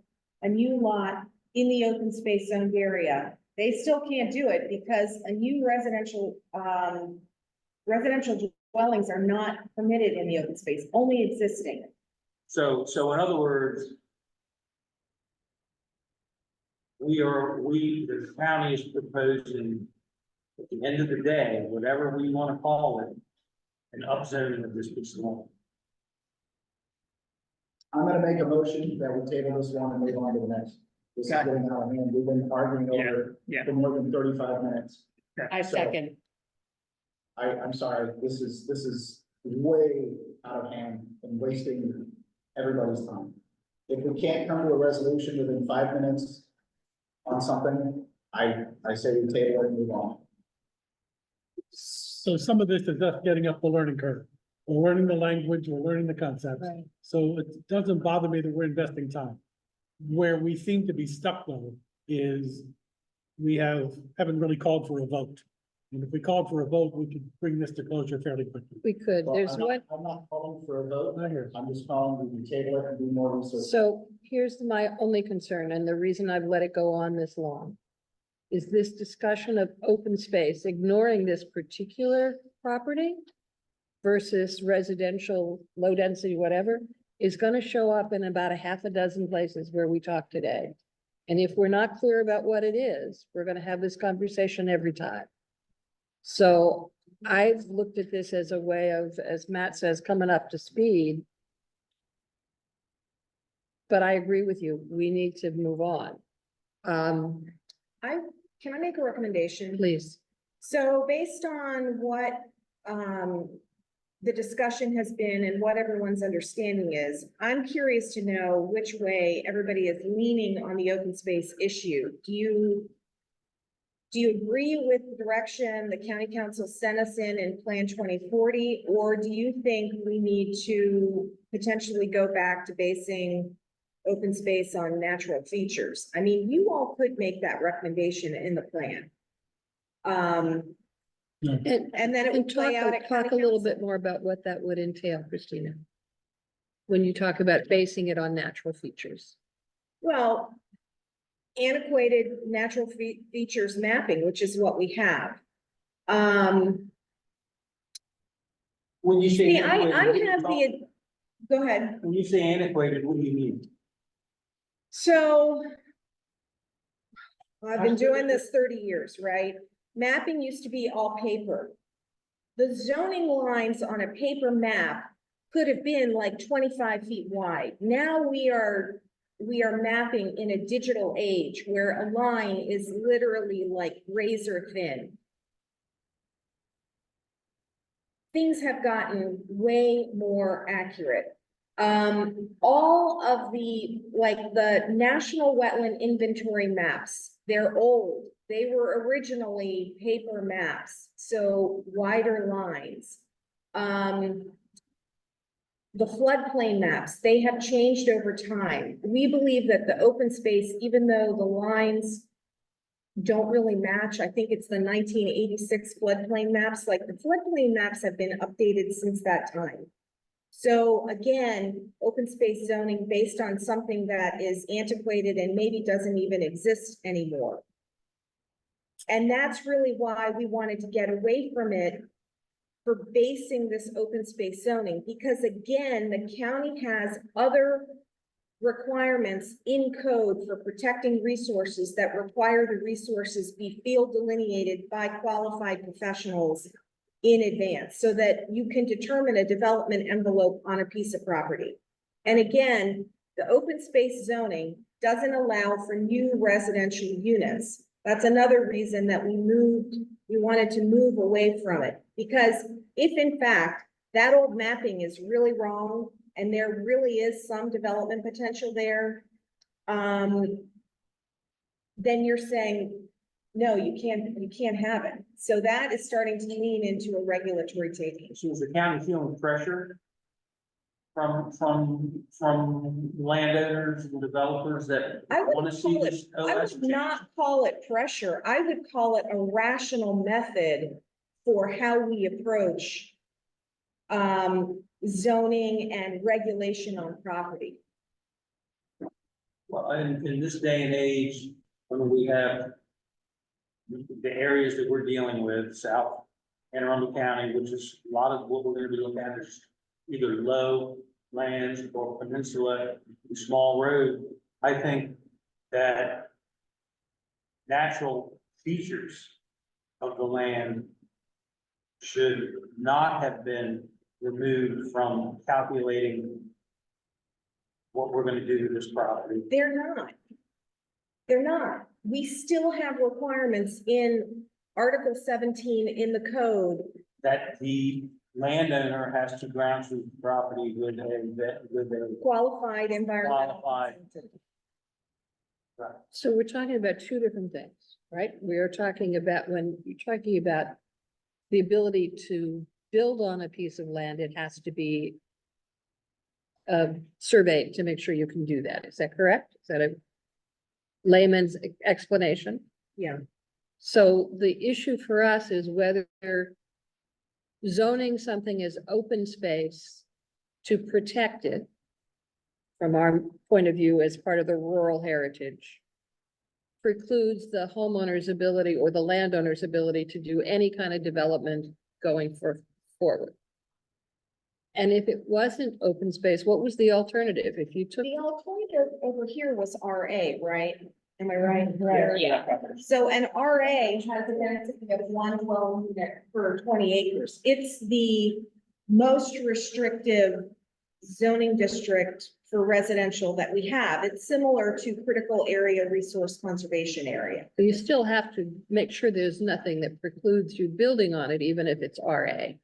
a new lot in the open space zoned area, they still can't do it because a new residential dwellings are not permitted in the open space, only existing. So in other words, the county is proposing, at the end of the day, whatever we want to call it, an upzoning of this piece of land. I'm gonna make a motion that we table this one and move on to the next. This is Okay. getting out of hand. We've been arguing over Yeah. for more than 35 minutes. I So- second. I'm sorry, this is way out of hand and wasting everybody's time. If we can't come to a resolution within 5 minutes on something, I say we table it and move on. So some of this is us getting up the learning curve. We're learning the language, we're learning the concepts. Right. So it doesn't bother me that we're investing time. Where we seem to be stuck though is we haven't really called for a vote. And if we called for a vote, we could bring this to closure fairly quickly. We could, Well, there's I'm not- one, I'm not calling for a vote. I hear. I'm just calling, we can table it and do more research. so here's my only concern, and the reason I've let it go on this long. Is this discussion of open space, ignoring this particular property versus residential, low density, whatever, is gonna show up in about a half a dozen places where we talk today. And if we're not clear about what it is, we're gonna have this conversation every time. So I've looked at this as a way of, as Matt says, coming up to speed. But I agree with you, we need to move on. Can I make a recommendation? Please. So based on what, the discussion has been and what everyone's understanding is, I'm curious to know which way everybody is leaning on the open space issue. Do you agree with the direction the county council sent us in Plan 2040? Or do you think we need to potentially go back to basing open space on natural features. I mean, you all could make that recommendation in the plan. And, And then it and would play out at talk a county little council. bit more about what that would entail, Christina. When you talk about basing it on natural features. Well, antiquated natural features mapping, which is what we have. When you say See, I antiquated, have the, go ahead. when you say antiquated, what do you mean? So I've been doing this 30 years, right? Mapping used to be all paper. The zoning lines on a paper map could have been like 25 feet wide. Now we are mapping in a digital age where a line is literally like razor thin. Things have gotten way more accurate. All of the, like the National Wetland Inventory maps, they're old. They were originally paper maps, so wider lines. The floodplain maps, they have changed over time. We believe that the open space, even though the lines don't really match, I think it's the 1986 floodplain maps, like the floodplain maps have been updated since that time. So again, open space zoning based on something that is antiquated and maybe doesn't even exist anymore. And that's really why we wanted to get away from it for basing this open space zoning, because again, the county has other requirements in code for protecting resources that require the resources be field delineated by qualified professionals in advance so that you can determine a development envelope on a piece of property. And again, the open space zoning doesn't allow for new residential units. That's another reason that we wanted to move away from it. Because if in fact that old mapping is really wrong and there really is some development potential there, then you're saying, no, you can't have it. So that is starting to lean into a regulatory taking. So is the county feeling pressure from landowners and developers that I want to see this? would not call it pressure. I would call it a rational method for how we approach zoning and regulation on property. Well, in this day and age, when we have the areas that we're dealing with, South and Arundel County, which is a lot of what we're gonna be looking at is either low lands or peninsula, small road. I think that natural features of the land should not have been removed from calculating what we're gonna do to this property. They're not. They're not. We still have requirements in Article 17 in the code. That the landowner has to ground truth the property with a Qualified environmental. Qualified. consultant. So we're talking about two different things, right? We are talking about when you're talking about the ability to build on a piece of land, it has to be surveyed to make sure you can do that. Is that correct? Is that a layman's explanation? Yeah. So the issue for us is whether zoning something as open space to protect it from our point of view as part of the rural heritage precludes the homeowner's ability or the landowner's ability to do any kind of development going forward. And if it wasn't open space, what was the alternative? If you took, The alternative over here was RA, right? Am I right? Right. Yeah. So an RA has a density of 1 dwelling unit per 20 acres. It's the most restrictive zoning district for residential that we have. It's similar to critical area resource conservation area. you still have to make sure there's nothing that precludes you building on it, even if it's RA.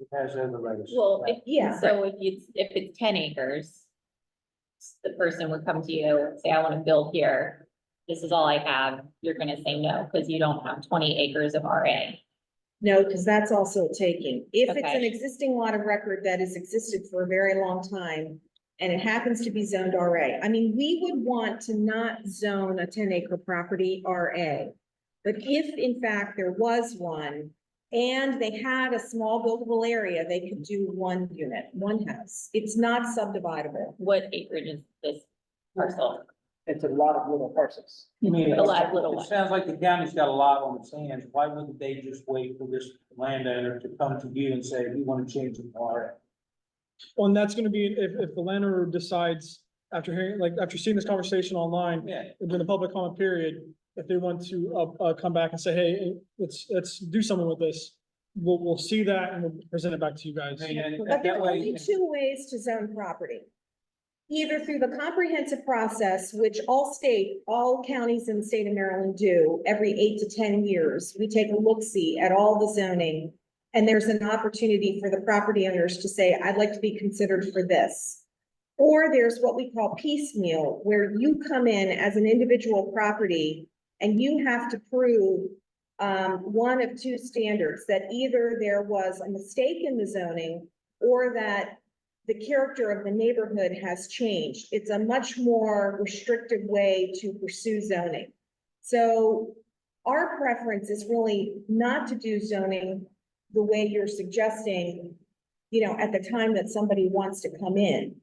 It has overlays. Well, Yeah. so if it's 10 acres, the person would come to you and say, I want to build here. This is all I have. You're gonna say no, because you don't have 20 acres of RA. No, because that's also taking. If it's an Okay. existing lot of record that has existed for a very long time, and it happens to be zoned RA. I mean, we would want to not zone a 10-acre property RA. But if in fact there was one and they had a small buildable area, they could do one unit, one house. It's not subdividable. What acreage is this parcel? It's a lot of little parcels. I mean, A lot of little it ones. sounds like the county's got a lot on its hands. Why wouldn't they just wait for this landowner to come to you and say, we want to change it to RA? Well, and that's gonna be, if the landowner decides, after hearing, like, after seeing this conversation online, Yeah. during the public comment period, if they want to, come back and say, hey, let's do something with this, we'll see that and we'll present it back to you guys. I mean, and But there that are only way, two ways to zone property. Either through the comprehensive process, which all counties in the state of Maryland do every 8 to 10 years. We take a look-see at all the zoning. And there's an opportunity for the property owners to say, I'd like to be considered for this. Or there's what we call piecemeal, where you come in as an individual property and you have to prove one of two standards, that either there was a mistake in the zoning or that the character of the neighborhood has changed. It's a much more restrictive way to pursue zoning. So our preference is really not to do zoning the way you're suggesting, at the time that somebody wants to come in.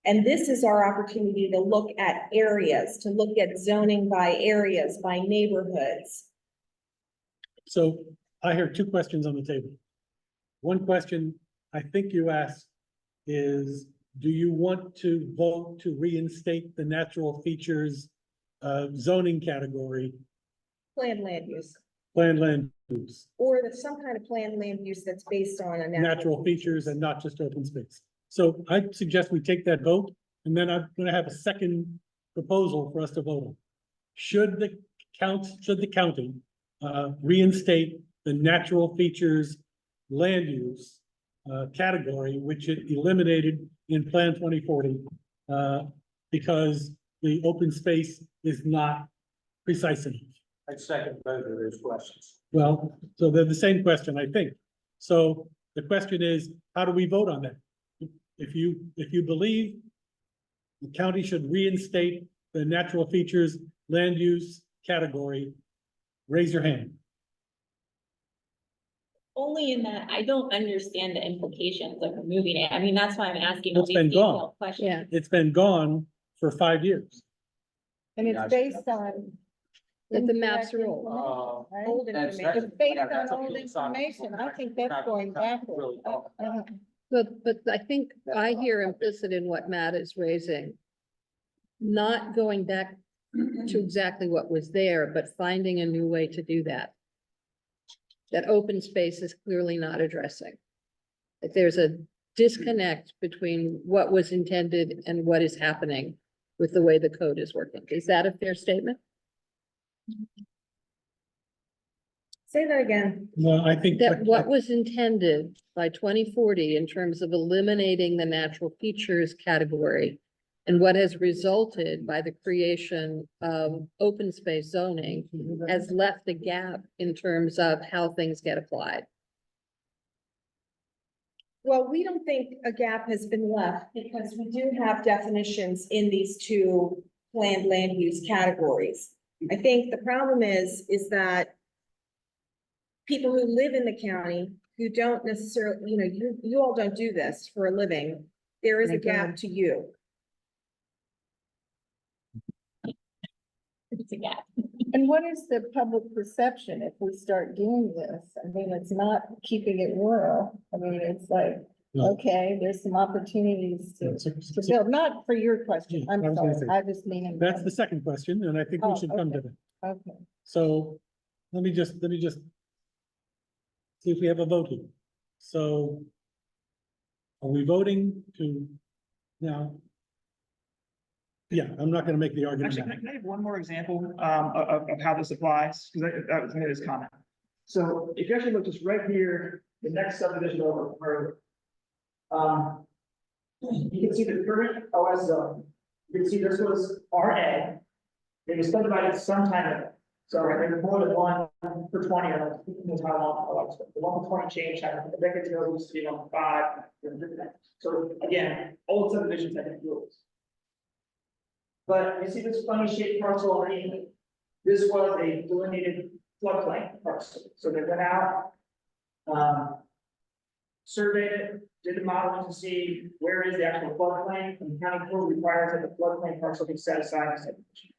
And this is our opportunity to look at areas, to look at zoning by areas, by neighborhoods. So I hear two questions on the table. One question I think you asked is, do you want to vote to reinstate the natural features zoning category, Planned land use, planned land use, or some kind of planned land use that's based on a natural features and not just open space? So I suggest we take that vote, and then I'm gonna have a second proposal for us to vote on. Should the county reinstate the natural features land use category, which it eliminated in Plan 2040, because the open space is not precise enough? I'd second both of those questions. Well, so they're the same question, I think. So the question is, how do we vote on that? If you believe the county should reinstate the natural features land use category, raise your hand. Only in that I don't understand the implications of removing it. I mean, that's why I'm asking all It's these been gone. detailed questions. Yeah. It's been gone for 5 years. And Yeah, it's based on. Let the maps incorrect roll. information, right? Old That's- information. It's based that's on up old to the side. information. I think that's going backwards. Really talk. But I think I hear implicit in what Matt is raising. Not going back to exactly what was there, but finding a new way to do that. That open space is clearly not addressing. That there's a disconnect between what was intended and what is happening with the way the code is working. Is that a fair statement? Say that again. No, I think. That what was intended by 2040 in terms of eliminating the natural features category and what has resulted by the creation of open space zoning has left a gap in terms of how things get applied. Well, we don't think a gap has been left because we do have definitions in these two planned land use categories. I think the problem is that people who live in the county who don't necessarily, you all don't do this for a living, there is a gap to you. It's a gap. And what is the public perception if we start doing this? I mean, it's not keeping it rural. I mean, it's like, No. okay, there's some opportunities to build, not for your question. I'm I was gonna sorry. say, I just mean. in That's the second question, and I think we Oh, should come to okay. that. Okay. So let me just see if we have a vote here. So are we voting to now? Yeah, I'm not gonna make the argument. Actually, now. can I have one more example, of how this applies? Because that was made his comment. So if you actually look just right here, the next subdivision over further. You can see the current OS zone. You can see this was RA. It was subdivided sometime ago. So there's more than one for 20, or how long, the one for 20 changed, I think it used to be 5. So again, old subdivisions have rules. But you see this funny shaped parcel already? This was a delineated floodplain parcel, so they went out, surveyed it, did the modeling to see where is the actual floodplain, and the county code requires that the floodplain parcel be set aside as subdivision.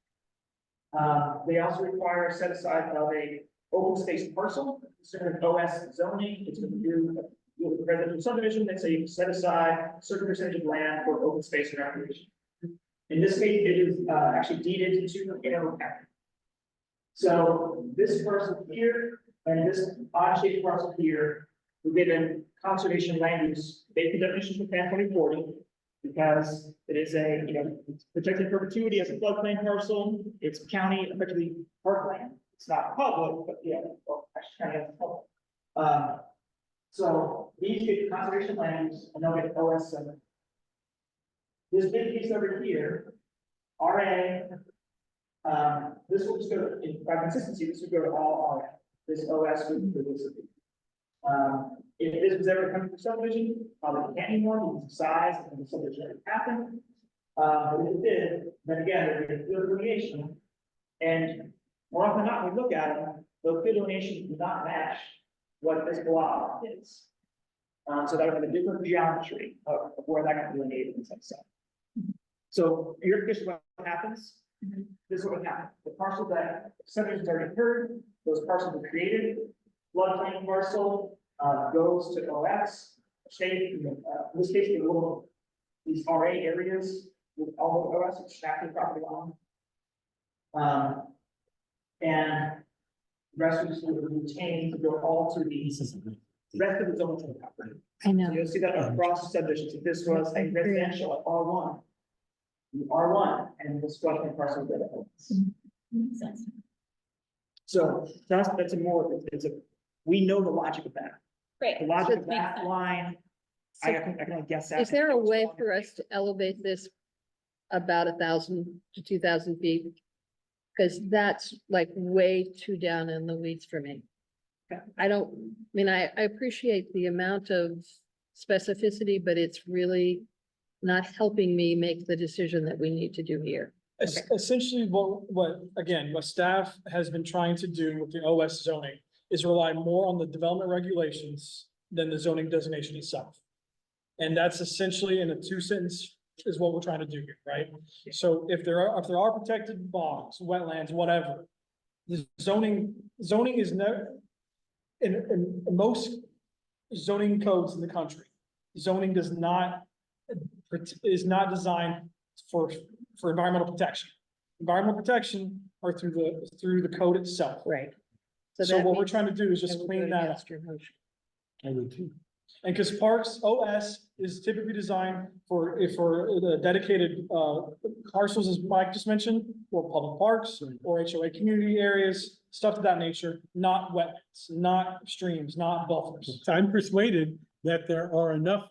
They also require a set aside of a open space parcel, sort of OS zoning, it's going to do with the residential subdivision, they say you can set aside a certain percentage of land for open space and recreation. In this case, it is actually deeded to Arundel County. So this parcel here and this odd shaped parcel here were given conservation land use, based definition from Plan 2040, because it is a, it's protected perpetuity as a floodplain parcel. It's county effectively parkland. It's not public, but yeah, well, actually kind of public. So these get conservation land use and they'll get OS7. This big piece over here, RA, this will just go, by consistency, this would go to all RA. This OS would be this. If this was ever coming for subdivision, probably can't anymore because of size and the subdivision already happened. But if it did, then again, there'd be a field delineation. And more often than not, when we look at them, those field delineations do not match what this block is. So that would have a different geometry of where that got delineated in some sense. So here's just what happens. This is what would happen. The parcel that subdivision's already occurred, those parcels were created. Floodplain parcel goes to OS. State, in this case, the little these RA areas with all the OS, it's stacking property line. And the rest of this will be retained to go all to the rest of the zone to the property. I know. So you'll see that across subdivisions. If this was a residential at R1, R1, and this floodplain parcel would go to Makes sense. So that's a more, we know the logic of that. Great. The logic So of it makes that sense. line, I can only guess that. Is there a way for us to elevate this about 1,000 to 2,000 feet? Because that's like way too down in the weeds for me. I appreciate the amount of specificity, but it's really not helping me make the decision that we need to do here. Essentially, what staff has been trying to do with the OS zoning is rely more on the development regulations than the zoning designation itself. And that's essentially in a 2-sentence is what we're trying to do here, right? So if there are protected bogs, wetlands, whatever, the zoning is never, in most zoning codes in the country, zoning is not designed for environmental protection. Environmental protection are through the code itself. Right. So what we're trying to do is just clean that up. I would too. And because parks, OS is typically designed for the dedicated parcels, as Mike just mentioned, or public parks or HOA community areas, stuff of that nature, not wetlands, not streams, not buffers. I'm persuaded that there are enough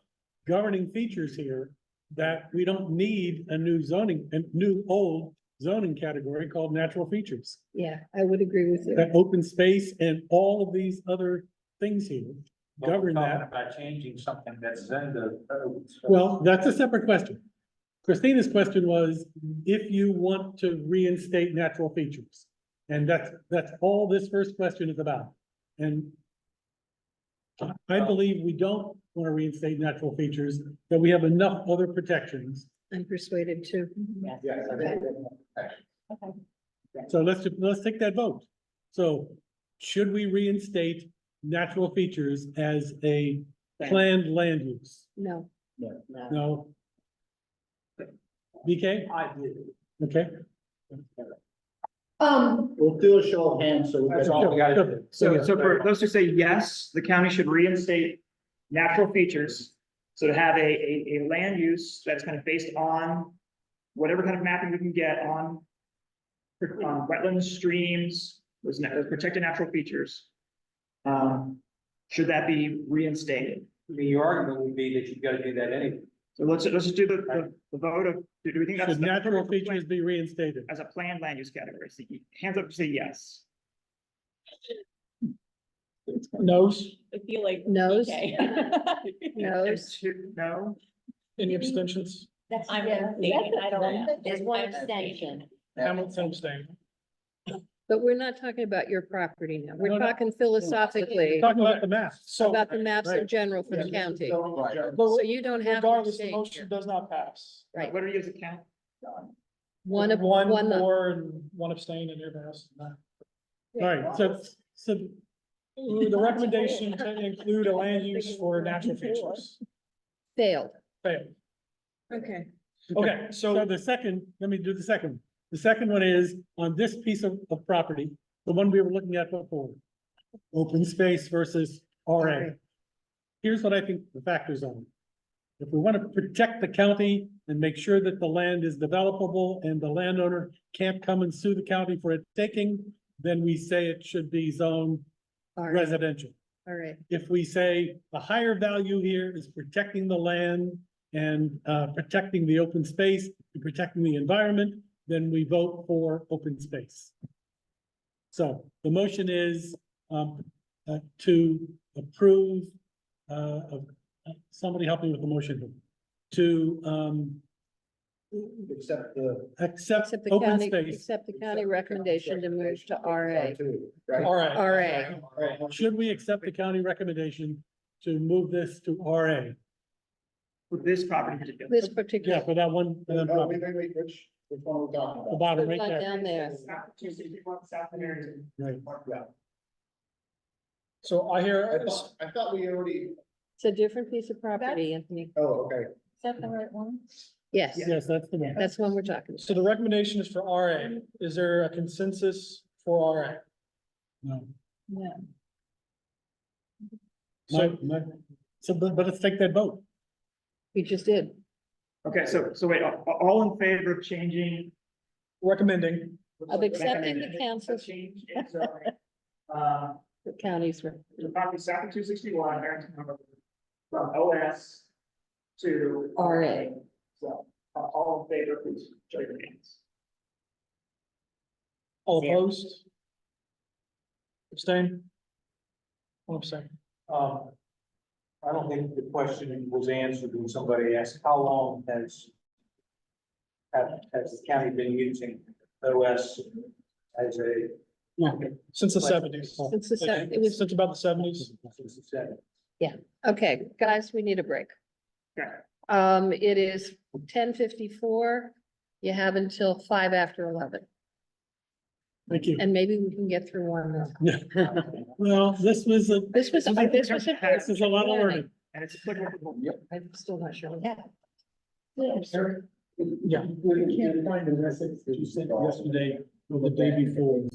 governing features here that we don't need a new old zoning category called natural features. Yeah, I would agree with you. That open space and all of these other things here But we're govern talking that. about changing something that's in the. Well, that's a separate question. Christina's question was, if you want to reinstate natural features. And that's all this first question is about. And I believe we don't want to reinstate natural features, that we have enough other protections. I'm persuaded too. Yes, I think. So let's take that vote. So should we reinstate natural features as a planned land use? No. No? BK? I do. Okay. We'll do a show of hands, so. That's all we gotta do. So for those who say yes, the county should reinstate natural features. So to have a land use that's kind of based on whatever kind of mapping we can get on wetlands, streams, those protected natural features. Should that be reinstated? I mean, your argument would be that you've got to do that anyway. So let's just do the vote of, do we think that's? Should natural features be reinstated? As a planned land use category, so hands up, say yes. Noes, I feel like. Noes? Okay. Noes? No, any abstentions? I'm abstaining, I don't know. There's one I'm abstaining. extension. Hamilton abstained. But we're not talking about your property now. We're No, no. talking philosophically Talking about the map. So about the maps in Right. general for the county. Right. So you don't have to regardless, the abstain motion here. does not pass. Right. What are you as a count? One, One not. more and one abstain and everybody else. All right, so The recommendation to include a land use for natural features. Failed. Failed. Okay. Okay, so so the second, let me do the second. The second one is on this piece of property, the one we were looking at before. Open space versus RA. Here's what I think the factors are. If we want to protect the county and make sure that the land is developable and the landowner can't come and sue the county for it taking, then we say it should be zoned All right, residential. all right. If we say the higher value here is protecting the land and protecting the open space, and protecting the environment, then we vote for open space. So the motion is to approve, somebody help me with the motion here. To Except the. accept Accept the open county, space. accept the county recommendation to move to RA. Right? all right. RA. Should we accept the county recommendation to move this to RA? For this property in particular. This Yeah, particular, for that one, for that Oh, property, which one are we talking the about? bottom right not there. down there. South American. Right. Yeah. So I hear, I thought we already, It's a different piece of property, Anthony. oh, okay. Is that the right one? Yes, Yes, that's the one. that's one we're talking. so the recommendation is for RA. Is there a consensus for RA? No. Yeah. So, but let's take that vote. We just did. Okay, so wait, all in favor of changing? Recommending, Of accepting the council's, Change in zoning, the county's. the property south of 261, Harrington, Harbor, from OS to RA. So, all in favor, please show your hands. all opposed? Abstain? One abstain. I don't think the question was answered when somebody asked, how long has the county been using OS as a? Since the seventies. Since the it was, Since about the seventies. Since the 70s. okay, guys, we need a break. Okay. It is 10:54. You have until 11:05. Thank you. And maybe we can get through one more. Well, this was a. This was a This is a lot of learning. And it's applicable. I'm still not sure. Yeah. We can't find the message that you sent yesterday or the day before.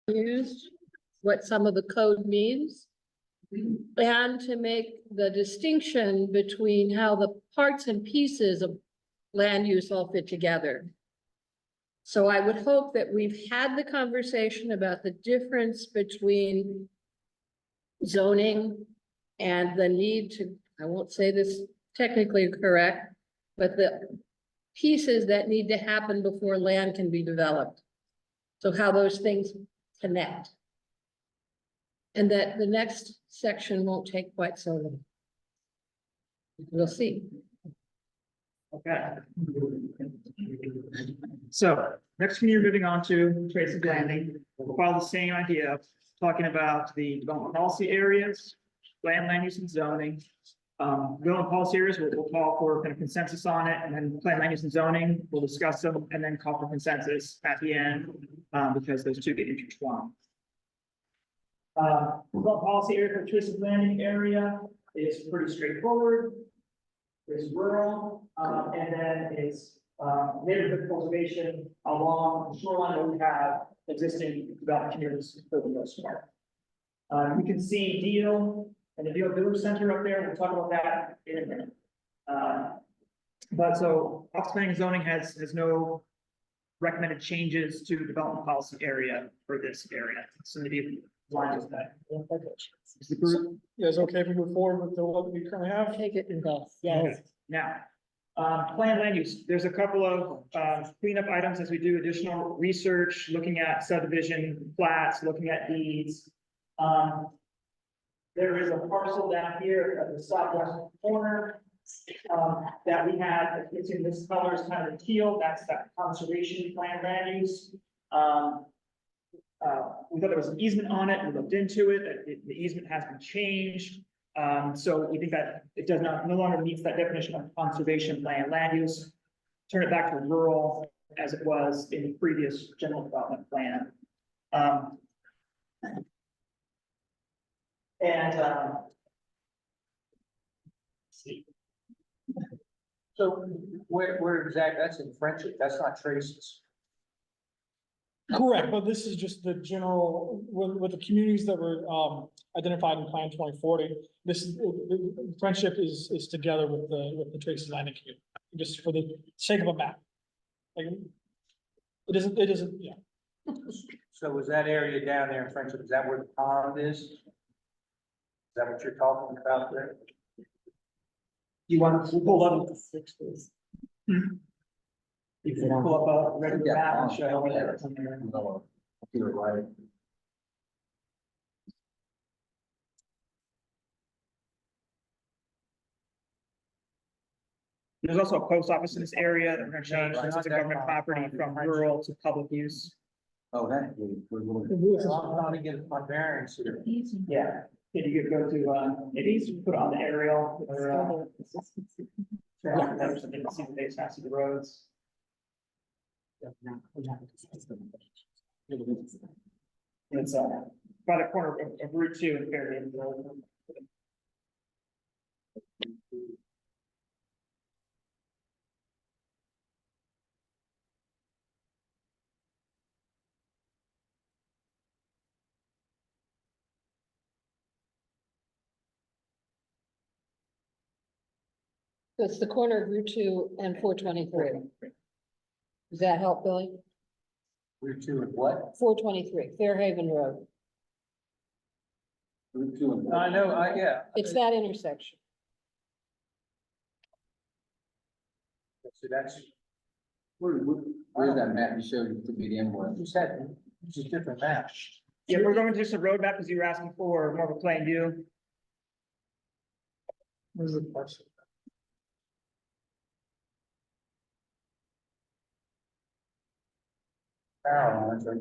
used, what some of the code means, and to make the distinction between how the parts and pieces of land use all fit together. So I would hope that we've had the conversation about the difference between zoning and the need to, I won't say this technically correct, but the pieces that need to happen before land can be developed. So how those things connect. And that the next section won't take quite so long. We'll see. Okay. So next one you're moving on to Tracy's Landing, we'll follow the same idea, talking about the development policy areas, land use and zoning. Development policy areas, we'll call for kind of consensus on it, and then plan land use and zoning, we'll discuss them, and then call for consensus at the end, because those two get intertwined. Development policy area for Tracy's Landing area is pretty straightforward. It's rural, and then it's, neighborhood cultivation along the shoreline where we have existing development communities for the most part. You can see Deal and the Deal Village Center up there, we'll talk about that in a minute. But so office planning and zoning has no recommended changes to development policy area for this area. So maybe lines that. Is the group, You guys okay if we move forward with the what we currently have? Take it in both. yes, now. Planned land use, there's a couple of cleanup items as we do additional research, looking at subdivision plats, looking at deeds. There is a parcel down here at the southwest corner that we had, it's in this color, it's kind of teal, that's that conservation plan land use. We thought there was an easement on it, we looked into it, that the easement has been changed. So we think that it does not, no longer meets that definition of conservation land use. Turn it back to rural as it was in the previous general development plan. So where exactly, that's in Friendship, that's not Tracy's. Correct, but this is just the general, with the communities that were, identified in Plan 2040. This is, the Friendship is together with the Tracy's Landing community, just for the sake of a map. Like, it isn't, yeah. So is that area down there in Friendship, is that where the pond is? Is that what you're talking about there? You want to pull up? You Is it can on? pull up a regular Yeah. map and show where it's on there. No, you're right. There's also a post office in this area that we're gonna change, since it's a government property from rural to public use. Oh, that, we're I'm trying to get my bearings here. Yeah, if you could go to, it needs to put on the aerial, or, so they can see the base maps of the roads. It's, by the corner of Route 2 and Fairhaven Road. It's the corner of Route 2 and 423. Does that help, Billy? Route 2 and what? 423, Fairhaven Road. Route 2 and. I know, yeah. It's that intersection. So that's, Where's that map you showed to begin with? you said, it's a different map. Yeah, we're going to just a road map because you were asking for more of a plain view. Where's the parcel?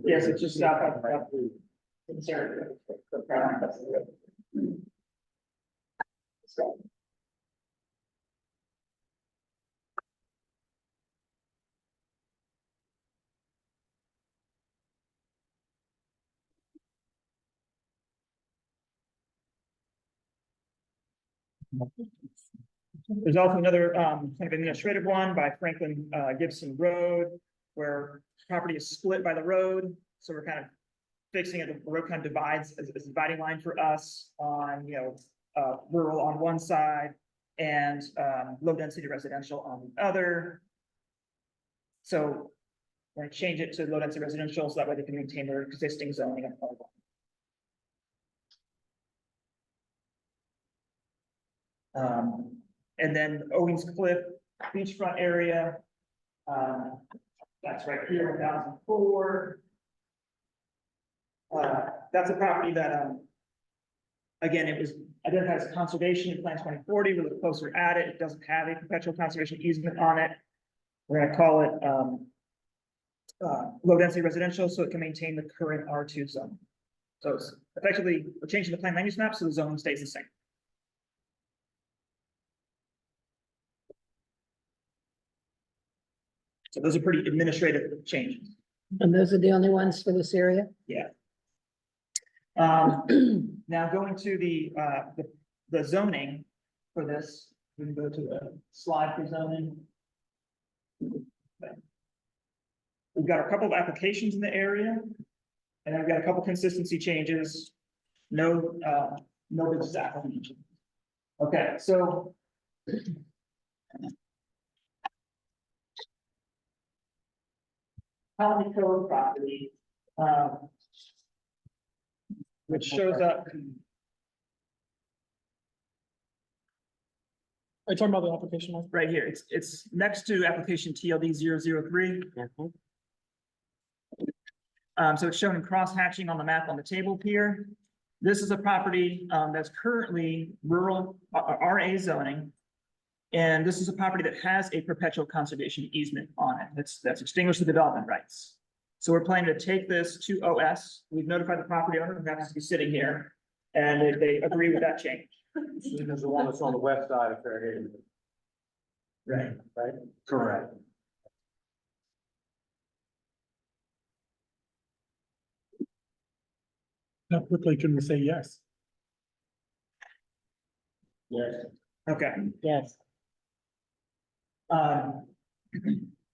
Yes, it's just south of. It's there. There's also another kind of administrative one by Franklin Gibson Road, where property is split by the road. So we're kind of fixing it, the road kind of divides as a dividing line for us on, rural on one side and, low density residential on the other. So we're gonna change it to low density residential, so that way they can maintain their existing zoning. And then Owens Cliff beachfront area. That's right here, 1004. That's a property that, again, it was identified as conservation in Plan 2040. We look closer at it. It doesn't have a perpetual conservation easement on it. We're gonna call it, low density residential, so it can maintain the current R2 zone. So it's effectively, we're changing the plan land use map, so the zone stays the same. So those are pretty administrative changes. And those are the only ones for this area? Yeah. Now going to the zoning for this, we can go to the slide for zoning. We've got a couple of applications in the area, and I've got a couple consistency changes. No business application. Okay, so. County code property, which shows up. Are you talking about the application? Mike? Right here, it's next to application TLD 003. So it's shown in cross hatching on the map on the table here. This is a property, that's currently rural, RA zoning. And this is a property that has a perpetual conservation easement on it. That's extinguished the development rights. So we're planning to take this to OS. We've notified the property owner who happens to be sitting here, and they agree with that change. There's the one that's on the west side of Fairhaven. Right. Right? Correct. How quickly can we say yes? Yes. Okay. Yes.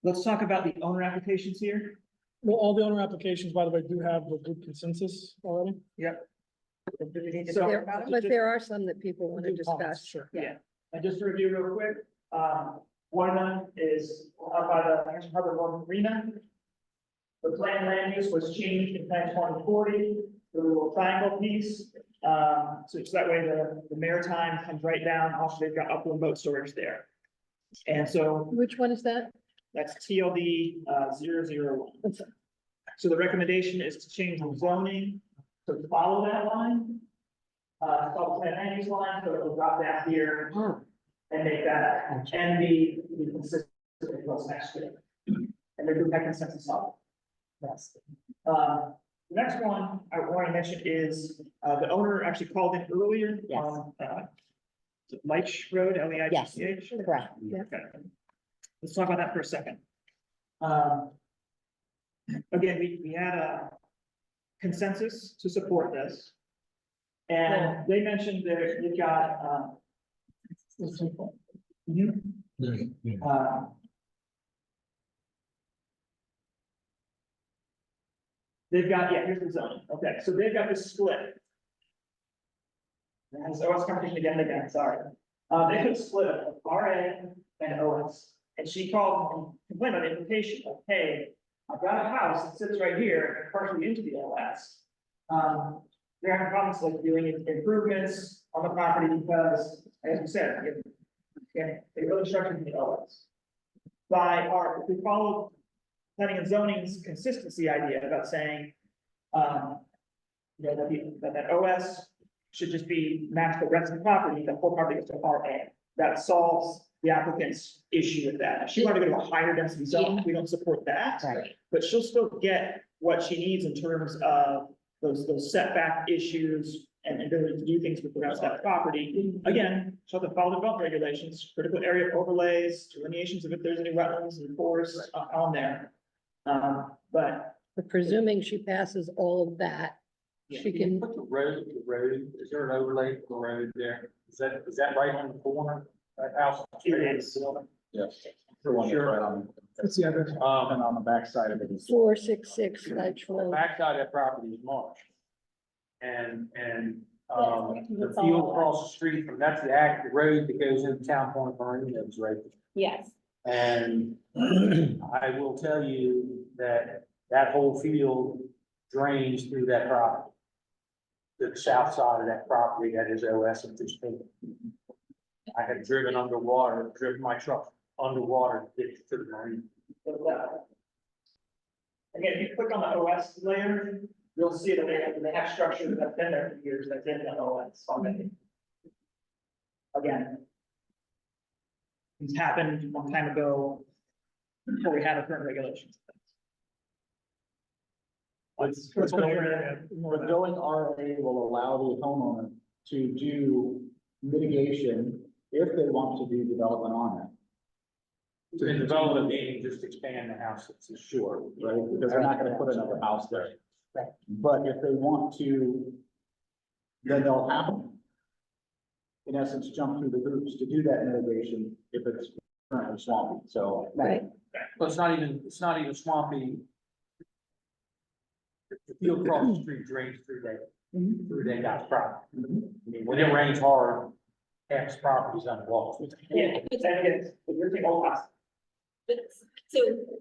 Let's talk about the owner applications here. Well, all the owner applications, by the way, do have the good consensus already. Yep. So, but there are some that people want to discuss. Sure. Yeah, and just to review real quick, one of them is up by the Hampton Harbor Road Marina. The planned land use was changed in Plan 2040, the little triangle piece. So it's that way the maritime comes right down, also they've got upland boat storage there. And so Which one is that? that's TLD 001. So the recommendation is to change the zoning to follow that line. Follow the plan land use line, so it will drop down here and make that, and be consistent with what's next to it. And they're doing that consensus on. Yes. The next one I want to mention is, the owner actually called in earlier Yes. on, Leitch Road, Leitch. Correct. Okay. Let's talk about that for a second. Again, we had a consensus to support this. And they mentioned that they've got, they've got, yeah, here's the zone. Okay, so they've got this split. And so I was competition again, sorry. They have a split of RA and OS. And she called and complained about the implication of, hey, I've got a house that sits right here and partially into the OS. They're having problems like doing improvements on the property because, as you said, they really structured the OS. If we follow planning and zoning's consistency idea about saying, that OS should just be matched the rest of the property, the whole property goes to RA. That solves the applicant's issue with that. If she wanted to go to a higher density zone, we don't support that. Right. But she'll still get what she needs in terms of those setback issues and ability to do things with the rest of that property. Again, she'll have to follow the development regulations, critical area overlays, delineations of if there's any wetlands and forests on there. But Presuming she passes all of that, she can, Put the road, is there an overlay for the road there? Is that right on the corner? That house? It is. Yes. The one that's right on, That's the other. and on the backside of it is. 466 Ledge The Road. backside of that property is marsh. And, the it's field all- across the street from, that's the active road that goes into town point of Arundel is right there. Yes, And I will tell you that that whole field drains through that property. The south side of that property, that is OS and this thing. I had driven my truck underwater to get to the marine. Again, if you click on the OS layer, you'll see that they have structures that's been there for years, that's in the OS already. Again. These happened a long time ago, before we had the current regulations. Let's go there. The going RA will allow the homeowner to do mitigation if they want to do development on it. To develop, meaning just expand the house, it's sure. Right, because they're not gonna put another house there. But if they want to, then they'll have to, in essence, jump through the hoops to do that mitigation if it's currently swampy, so. Right. But it's not even swampy. The field across the street drains through that guy's property. I mean, when it rains hard, half his property's underwater. Yeah, and again, you're taking all lots. but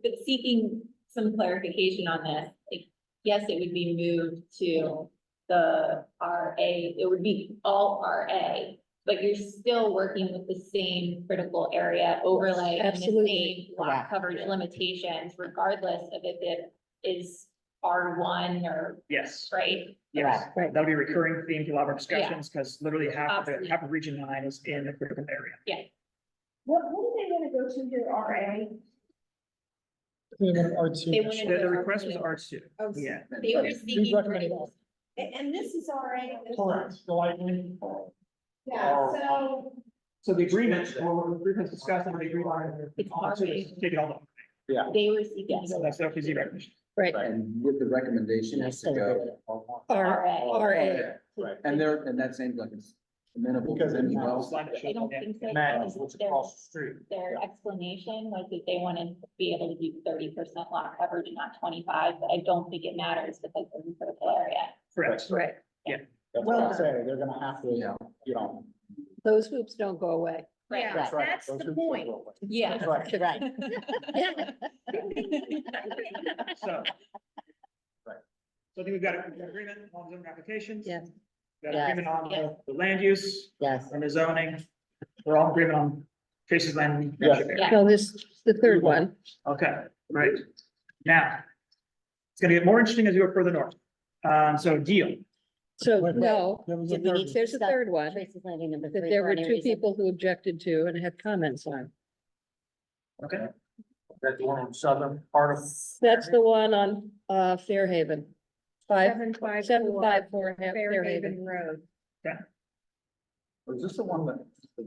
but seeking some clarification on this, like, yes, it would be moved to the RA, it would be all RA. But you're still working with the same critical area overlay and the Absolutely. same lot coverage limitations, regardless of if it is R1 or, Yes. right? Yes, Right. that'll be a recurring theme to a lot of our discussions, because literally Absolutely. half of Region 9 is in the critical area. What do they wanna go to here, RA? They want R2. They wanted The to- request was R2, Oh, yeah. They were seeking. recommended that. And this is RA? Correct. The lightning. Yeah, so. So the agreement, or the agreement's discussed, and the agreement on. It's already- Take it all up. Yeah. They were seeking. So that's the LPZ recommendation. Right. And with the recommendation is to go. RA. Right. And that seems like it's amenable to Because them as it's- well. I don't think so. Matt, because what's their- across the street? Their explanation was that they wanted to be able to do 30% lot coverage, not 25, but I don't think it matters because of the critical area. Correct. Right. That's what I'm saying, they're gonna have to, Yeah. you know. Those hoops don't go away. Right. That's right. That's Those the hoops point. will go away. Yeah. That's right. Right. So. Right. So I think we've got an agreement on zoning applications. Yes. Got Yes. agreement on Yes. the land use Yes. and the zoning. We're all in agreement on Tracy's land. Yes. Yeah. No, the third one. Okay, right. Now. It's gonna get more interesting as we go further north. So deal. So, Wait, no, There was a Did we third. need to there's a discuss third one Tracy's Landing number that 3 there for were any two reason? people who objected to and had comments on. Okay. That's the one on the southern part of. That's the one on, Fairhaven. 754 754 Fairhaven Road. Is this the one that?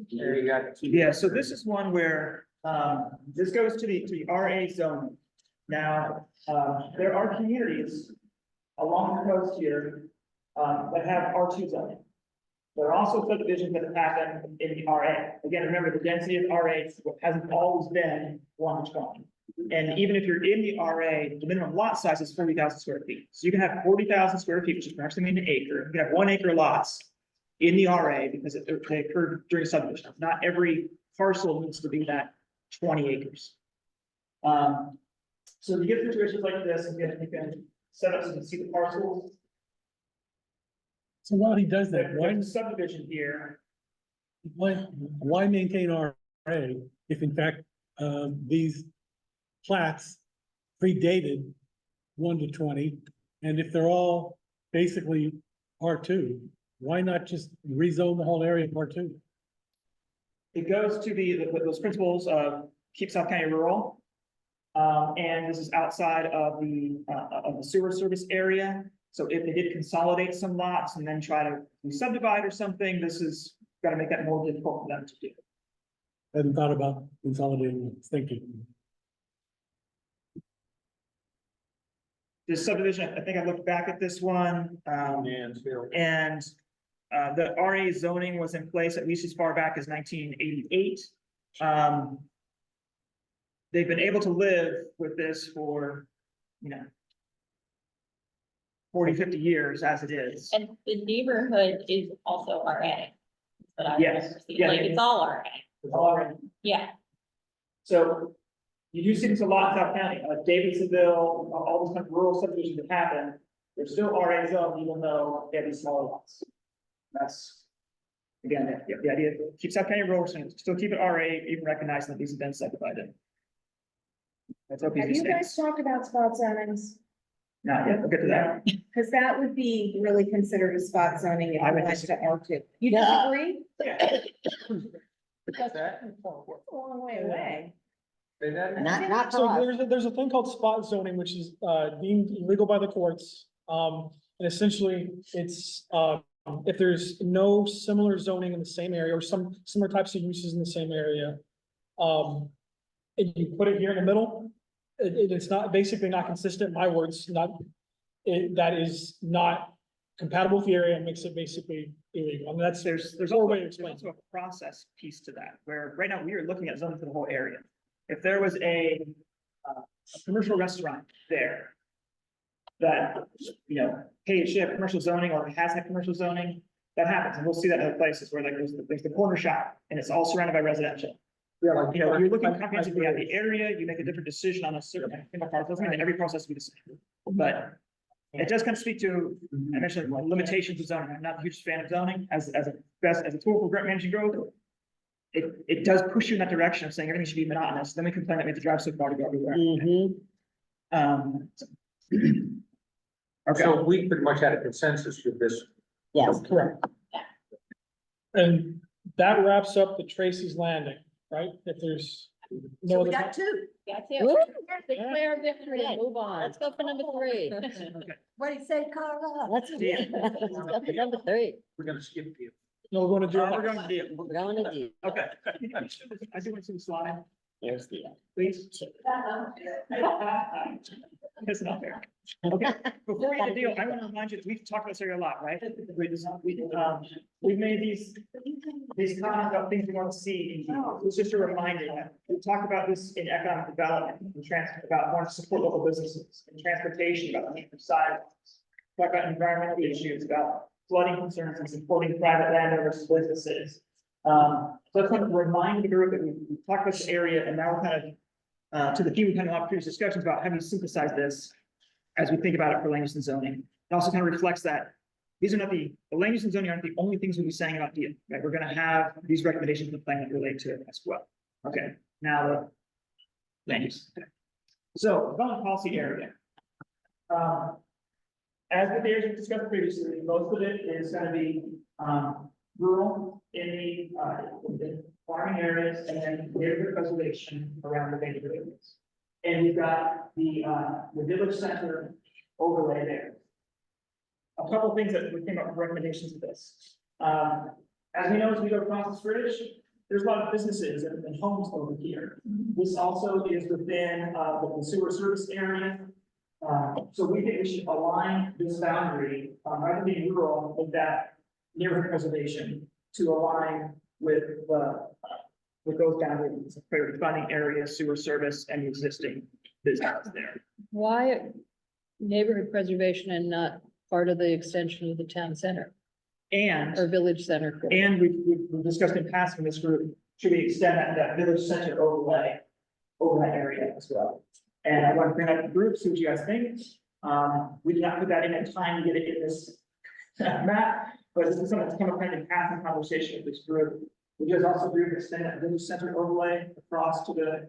There you got. two. Yeah, so this is one where, this goes to the RA zone. Now, there are communities along the coast here, that have R2 zoning. There are also subdivisions that have happened in the RA. Again, remember, the density of RA hasn't always been 1:20. And even if you're in the RA, the minimum lot size is 40,000 square feet. So you can have 40,000 square feet, which is approximately an acre. You can have 1 acre lots in the RA because they occurred during subdivision. Not every parcel needs to be that 20 acres. So you get situations like this, again, you can set up so you can see the parcels. So while he does that, There's a subdivision here. why maintain RA if in fact, these plats predated 1-20? And if they're all basically R2, why not just rezone the whole area R2? It goes to those principles of keep South County rural. And this is outside of the sewer service area. So if they did consolidate some lots and then try to subdivide or something, this is gonna make that more difficult for them to do. Hadn't thought about consolidating, thinking. This subdivision, I think I looked back at this one, and the RA zoning was in place at least as far back as 1988. they've been able to live with this for, 40, 50 years as it is. And the neighborhood is also RA. But I Yes. remember seeing, Yeah, like, it it's is. all RA, It's all right. yeah. So you do see this a lot in South County, Davidsonville, all those kind of rural subdivisions that happen, they're still RA zone even though they have these smaller lots. That's, again, the idea, keep South County rural, so still keep it RA, even recognizing that these have been subdivided. That's Have OPZ you guys stands. talked about spot zonings? Not yet, we'll get to that. Because that would be really considered a spot zoning if I you would went to disagree. R2. You Yeah. disagree? What's that? It's a long way away. Not So for us. there's a thing called spot zoning, which is deemed illegal by the courts. And essentially, it's if there's no similar zoning in the same area or some similar types of uses in the same area. And you put it here in the middle, it's not, basically not consistent, my words, that is not compatible with the area and makes it basically illegal. I mean, that's, There's Poor also, way to there's explain also a process piece to that, where right now we are looking at zoning for the whole area. If there was a commercial restaurant there that, hey, it should have commercial zoning or it has had commercial zoning, that happens. And we'll see that in other places where like there's the corner shop and it's all surrounded by residential. You're looking comprehensively at the area, you make a different decision on a certain, doesn't mean that every process will be the same. But it does kind of speak to, I mentioned like limitations of zoning. I'm not a huge fan of zoning as a tool for managing growth. It does push you in that direction of saying everything should be monotonous. Then we complain that we have to drive so far to go everywhere. Okay. So we pretty much had a consensus with this. Yes. Correct. and that wraps up the Tracy's Landing, right? If there's no So we other. got two. That's Woo. it. Declare victory and move on. Let's go for number 3. What do you say, Carla? Let's go for number 3. We're gonna skip you. No, we're gonna do. We're going to deal. We're going to do. Okay. I do want to see the slide, Here's the. please. It's not fair. Okay, before we get to deal, I want to remind you that we've talked about this area a lot, right? We've made these comments about things we want to see. It's just a reminder that we talked about this in economic development, about wanting to support local businesses, in transportation, about the need for sidewalks. Talk about environmental issues, about flooding concerns and supporting private landowners, businesses. So I just want to remind the group that we talked about this area and now we're kind of, to the few, we kind of have previous discussions about having to synthesize this as we think about it for land use and zoning. It also kind of reflects that these are not the land use and zoning aren't the only things we'll be saying about deal, right? We're gonna have these recommendations in the plan that relate to it as well. Okay, now the land use. So development policy area. As with the areas we discussed previously, most of it is gonna be, rural in the farming areas and then neighborhood preservation around the major areas. And we've got the village center overlay there. A couple of things that we came up with recommendations of this. As we know, as we go across this bridge, there's a lot of businesses and homes over here. This also is within the sewer service area. So we think we should align this boundary, rather than rural, with that neighborhood preservation to align with those boundaries, defining area, sewer service, and the existing business there. Why neighborhood preservation and not part of the extension of the town center And or village center? And we've discussed in passing this group, should we extend that village center overlay over that area as well? And I want to bring up the group, see what you guys think. We did not put that in time to get it in this map, but this is something that's come up kind of in passing conversation with this group. We just also agree to extend that village center overlay across to the.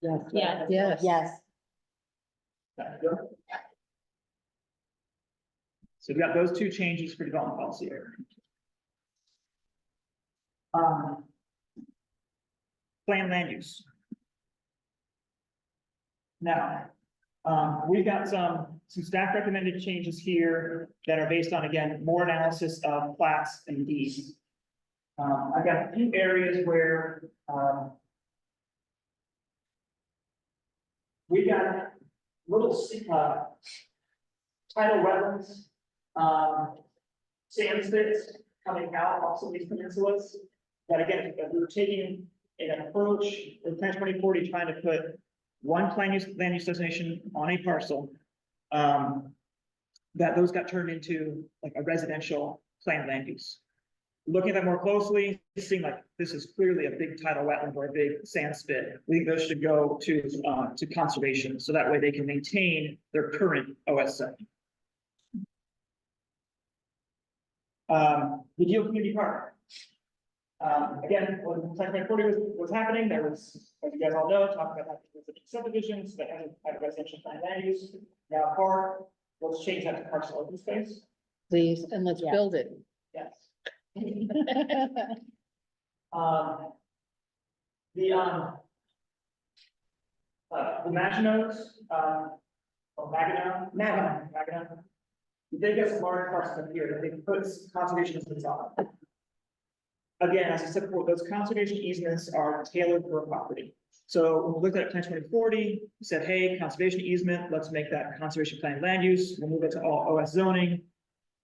Yes. Yes. Yes. So we got those two changes for development policy area. Plan land use. Now, we've got some staff recommended changes here that are based on, again, more analysis of plats and deeds. I've got a few areas where, we got little, tidal wetlands, sand spits coming out of some of these peninsulas. That again, we were taking an approach in Plan 2040 trying to put one land use designation on a parcel. That those got turned into like a residential planned land use. Looking at that more closely, seeing like this is clearly a big tidal wetland or a big sand spit, we think those should go to conservation, so that way they can maintain their current OS zone. The Deal Community Park. Again, when Plan 40 was happening, there was, as you guys all know, talking about subdivisions that had residential plan land use. Now park, let's change that to parcel open space. Please, and let's Yeah. build it. Yes. The Maginos, or Maginot. They get some large parcels up here that they put conservation easements on. Again, as I said before, those conservation easements are tailored for a property. So when we looked at Plan 2040, we said, hey, conservation easement, let's make that conservation plan land use, we'll move it to all OS zoning.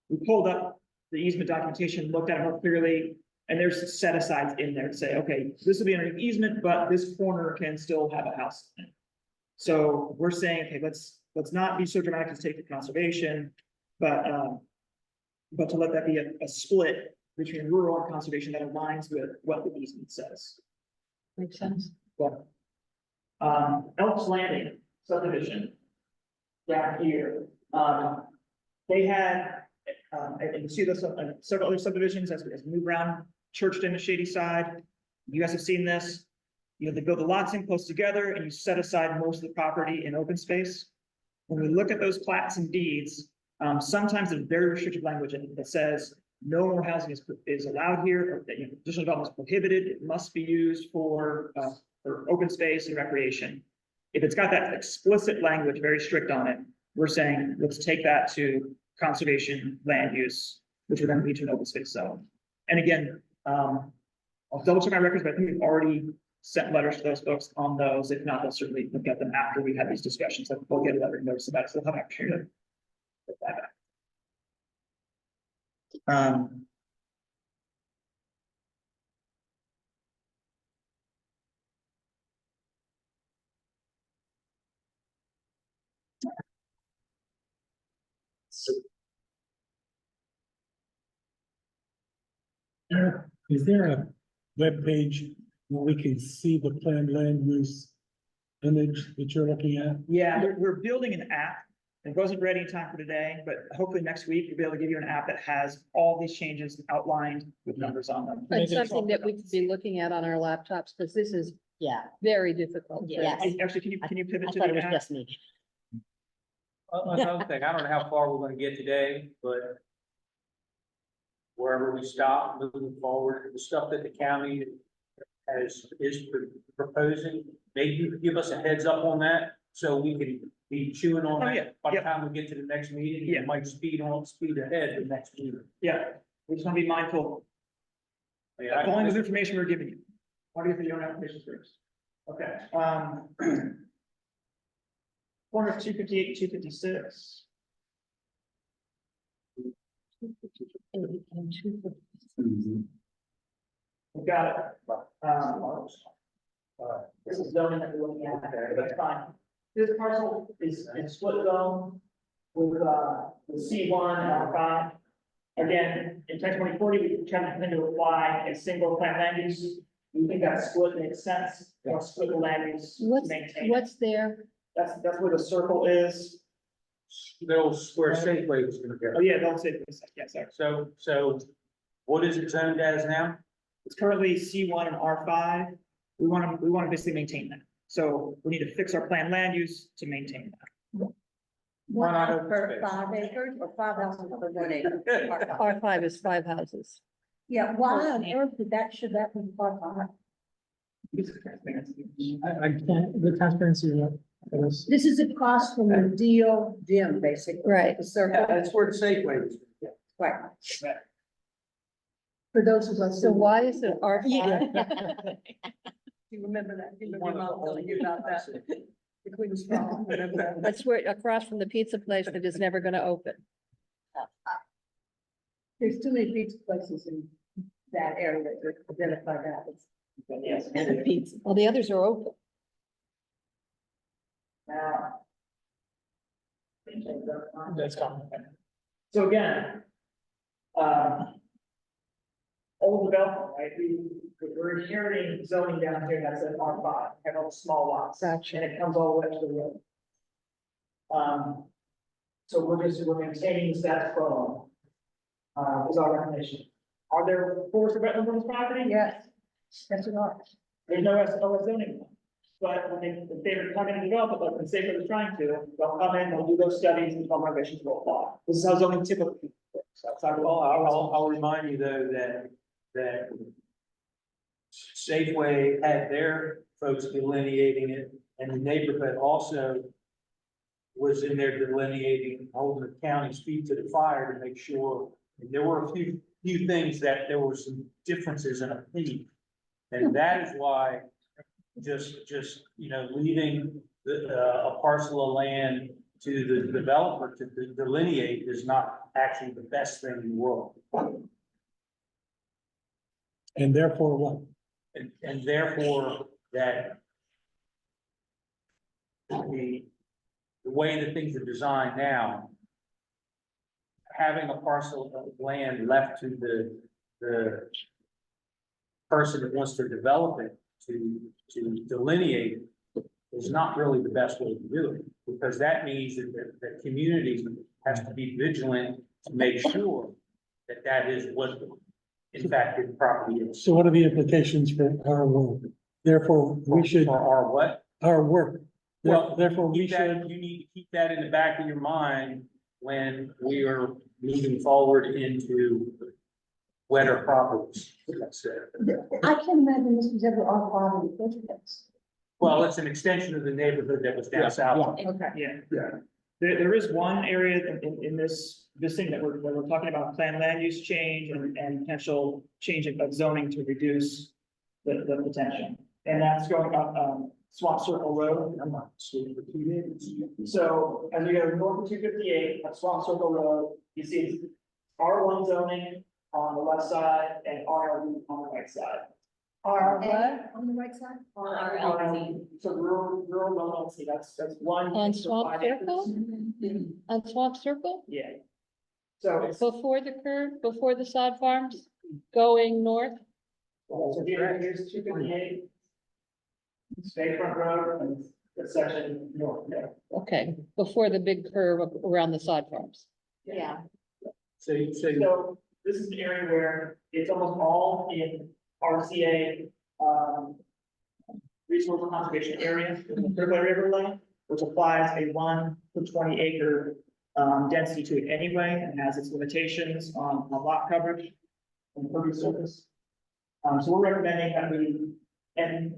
We pulled up the easement documentation, looked at it more clearly, and there's set asides in there to say, okay, this will be underneath easement, but this corner can still have a house in it. So we're saying, okay, let's not be so dramatic as to take the conservation, but to let that be a split between rural and conservation that aligns with what the easement says. Makes sense. But, Elks Landing subdivision down here, they had, and you see this, several other subdivisions as we move around Churchton and Shady Side. You guys have seen this. You know, they build the lots in close together and you set aside most of the property in open space. When we look at those plats and deeds, sometimes there's very restricted language in it that says no more housing is allowed here, or that, you know, additional development is prohibited. It must be used for open space and recreation. If it's got that explicit language, very strict on it, we're saying, let's take that to conservation land use, which would then lead to an open space zone. And again, I'll double check my records, but I think we've already sent letters to those folks on those. If not, they'll certainly look at them after we have these discussions. Like we'll get a letter notice about it, so they'll have opportunity to put that back. Is there a web page where we can see the planned land use image that you're looking at? Yeah, we're building an app. It wasn't ready in time for today, but hopefully next week we'll be able to give you an app that has all these changes outlined with numbers on them. It's something that we could be looking at on our laptops, because this is Yeah, very difficult. Yes. Actually, can you I pivot to thought it the was app? just me. Another thing, I don't know how far we're gonna get today, but wherever we stop, moving forward, the stuff that the county is proposing, maybe you could give us a heads up on that, so we can be chewing on Oh, yeah, that by the yeah. time we get to the next meeting. Yeah. It might speed ahead the next meeting. Yeah, we just want to be mindful Yeah, of volume of information we're giving you. What do you for your own applications first? Okay, corner of 258, 256. We got it. This is zoning that we're looking at there, that's fine. This parcel is split zone with C1 and R5. Again, in 2040, we tend to apply a single plan land use. We think that split makes sense, or split the land use to maintain. What's there? That's where the circle is. The old square Safeway was gonna go. Oh, yeah, don't say this, yeah, sorry. So what is it zoned as now? It's currently C1 and R5. We want to basically maintain that. So we need to fix our planned land use to maintain that. Why not open Per space? 5 acres or 5,000 per 1 acre? R5 is 5 houses. Yeah, why on earth should that be R5? I can't, the transparency of that. This is across from the deal gym, basically. Right. The circle, That's where the Safeway was. right. For those of us. So why is it R5? You remember that? You remember your mom telling you about that? The Queen's Farm, remember that? That's where, across from the pizza place that is never gonna open. There's too many pizza places in that area that identify that. Yes. And the pizza. Well, the others are open. Now. That's common. So again. Old development, right, we're inheriting zoning down here that's at R5, have all the small lots. Gotcha. And it comes all the way up to the road. So we're maintaining the status quo. Is our recommendation. Are there forest or wetlands on this property? Yes, that's an art. There's no SOS zoning. But when if they come in and develop it, like the state is trying to, they'll come in, they'll do those studies, and some renovations will apply. This is how zoning typically works. Outside of- Well, I'll remind you though that Safeway had their folks delineating it, and the neighborhood also was in there delineating, holding the county's feet to the fire to make sure. And there were a few things that there were some differences in opinion. And that is why just, leaving a parcel of land to the developer to delineate is not actually the best thing in the world. And therefore what? And therefore, that the way that things are designed now, having a parcel of land left to the person that wants to develop it to delineate is not really the best way to do it, because that means that the community has to be vigilant to make sure that that is what in fact the property is. So what are the implications for our work? Therefore, we should, For our what? our work. Well, Therefore, we keep that- should, You need to keep that in the back of your mind when we are moving forward into wetter properties. That's it. I can't imagine this was ever our father in the first place. Well, it's an extension of the neighborhood that was down south. Okay. Yeah. There is one area in this thing that we're talking about plan land use change and potential change of zoning to reduce the potential. And that's going up, Swamp Circle Road. I'm not sure if you did. So as we go north of 258, up Swamp Circle Road, you see it's R1 zoning on the left side and RLD on the right side. Our what on the right side? RLD. So rural LLC, that's one. On for Swamp 5 Circle? acres. On Swamp Circle, Yeah. So it's. before the curve, before the sod farms, going north? So here's 258. State Front Road and the section north there. Okay, before the big curve around the sod farms. Yeah. So So this is an area where it's almost all in RCA, resource conservation area, in the Third River Lane, which applies a 1 to 20 acre density to it anyway, and has its limitations on lot coverage and impervious surface. So we're recommending that and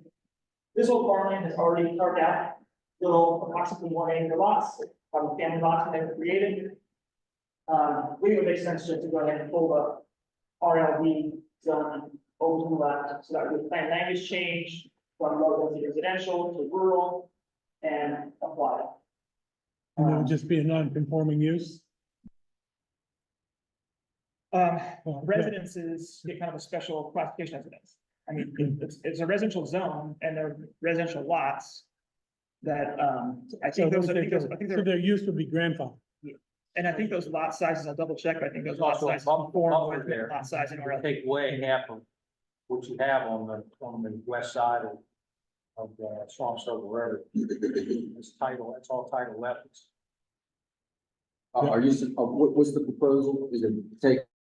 this whole farmland is already carved out, little approximately 1 acre lots, the family lots that they were created. We think it makes sense just to go ahead and pull the RLD zone over to the left, so that we plan land use change from low density residential to rural and apply it. and it would just be a non-conforming use. Well, Residences get kind of a special classification as it is. I mean, it's a residential zone and they're residential lots that, I So think those, I think those, so their use would be grandfathered. and I think those lot sizes, I'll double check, but I think those There's lot also a sizes buffer conform with there. lot size in Or our. take away half of what you have on the west side of Swamp Circle Road. It's title, it's all title left. Are you, what's the proposal? Is it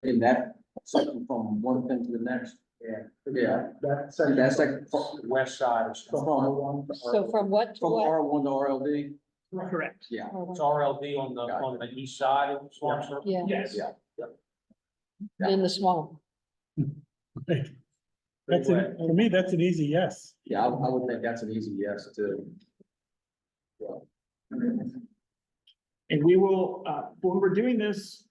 taking that section from one thing to the next? Yeah, That's. that's like West side of from Swamp. So from what to from what? R1 to RLD? Correct. Yeah. It's RLD on the east side of Swamp Circle. Yeah, Yes. Yeah. in the swamp. Right. That's, for me, that's an easy yes. Yeah, I would think that's an easy yes too. And we will, when we're doing this,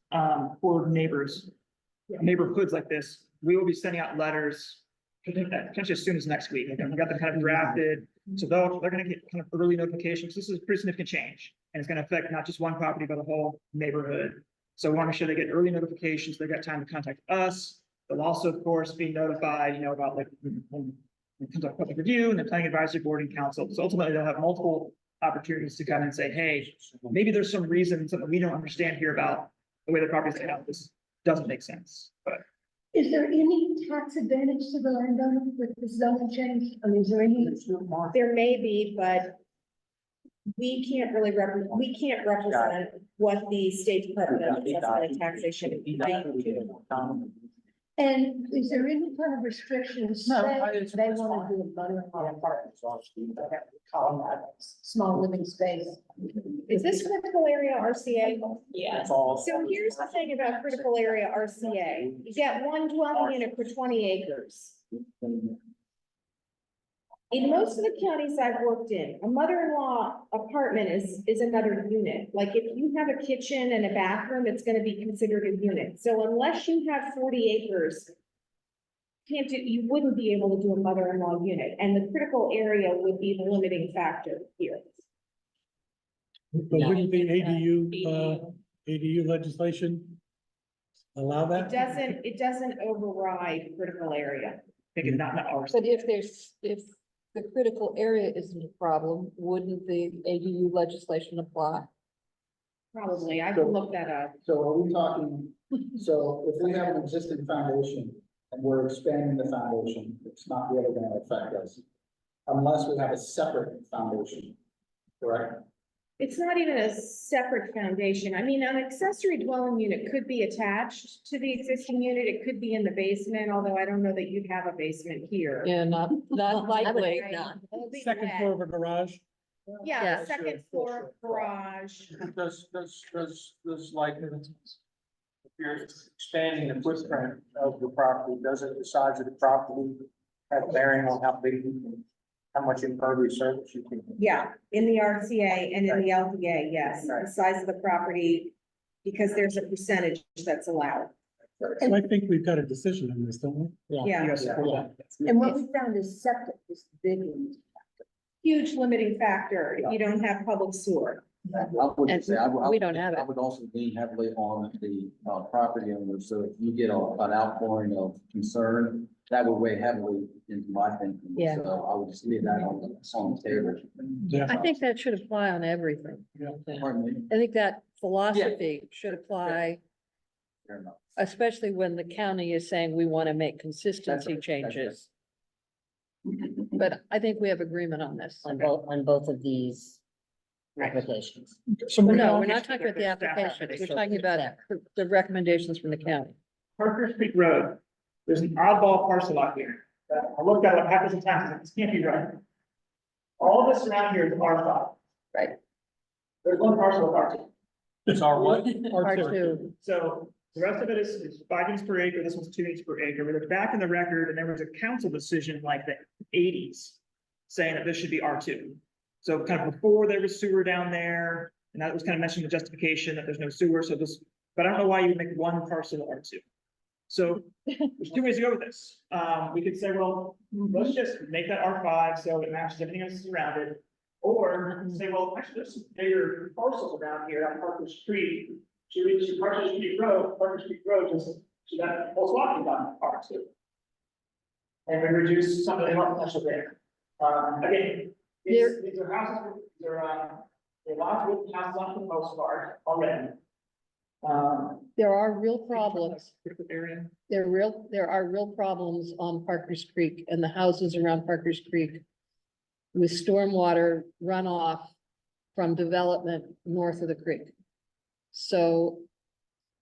for neighborhoods like this, we will be sending out letters. Potentially as soon as next week, and we got them kind of drafted, so they're gonna get kind of early notifications, this is a pretty significant change. And it's gonna affect not just one property, but a whole neighborhood. So we wanna make sure they get early notifications, they got time to contact us. They'll also, of course, be notified, about like, when it comes up public review and the planning advisory board and council, so ultimately they'll have multiple opportunities to come and say, hey, maybe there's some reason, something we don't understand here about the way the property's laid out. This doesn't make sense, but. Is there any tax advantage to the landowner with the zoning change? I mean, is there any? There may be, but we can't really represent what the State Department of Assessment and Taxation. And is there any kind of restrictions? No, Say it's- they it's want to do a small living space. Is this critical area RCA? Yes. So here's the thing about critical area RCA. You get one dwelling unit per 20 acres. In most of the counties I've worked in, a mother-in-law apartment is another unit. Like if you have a kitchen and a bathroom, it's gonna be considered a unit. So unless you have 40 acres, you wouldn't be able to do a mother-in-law unit, and the critical area would be the limiting factor here. But wouldn't the ADU legislation allow that? It doesn't override critical area. Thinking not ours. But if the critical area isn't a problem, wouldn't the ADU legislation apply? Probably, I can look that up. So are we talking, so if we have an existing foundation and we're expanding the foundation, it's not really gonna affect us. Unless we have a separate foundation, correct? It's not even a separate foundation. I mean, an accessory dwelling unit could be attached to the existing unit. It could be in the basement, although I don't know that you'd have a basement here. Yeah, not likely. Right. It'll be Second wet. floor of a garage? Yeah, Yeah. the second floor garage. Does like, if you're expanding the footprint of the property, does it, the size of the property have bearing on how big you can, how much impervious surface you can? Yeah, in the RCA and in the LDA, yes, the size of the property, because there's a percentage that's allowed. So I think we've got a decision on this, don't we? Yeah, You guys support that? And what we found is septic is the big one. huge limiting factor if you don't have public sewer. I would say, We don't have it. I would also lean heavily on the property owner, so if you get an outpouring of concern, that would weigh heavily into my thinking. Yeah. So I would just leave that on the table. Yeah. I think that should apply on everything. Pardon me? I think that philosophy should apply, Fair enough. especially when the county is saying we want to make That's consistency right. changes. But I think we have agreement on this. On both of these applications. So Well, no, we're not talking about the application. We're talking about the recommendations from the county. Parker's Creek Road, there's an oddball parcel out here. I looked at it half a dozen times, and this can't be right. All this around here is R5. Right. There's one parcel of R2. It's our what? R2. So the rest of it is 5 units per acre, this one's 2 units per acre, but it's back in the record, and there was a council decision like the 80s saying that this should be R2. So kind of before there was sewer down there, and that was kind of mentioned in the justification that there's no sewer, so this, but I don't know why you would make one parcel R2. So there's 2 ways to go with this. We could say, well, let's just make that R5 so it matches everything else around it. Or say, well, actually, there's some bigger parcels around here on Parker's Creek. Should we, should Parker's Creek Road, just, should that whole swath be done R2? And we reduce some of the potential there. Again, these are houses, there are lots of houses on the postcard already. There are real problems. Area. There are real problems on Parker's Creek and the houses around Parker's Creek with stormwater runoff from development north of the creek. So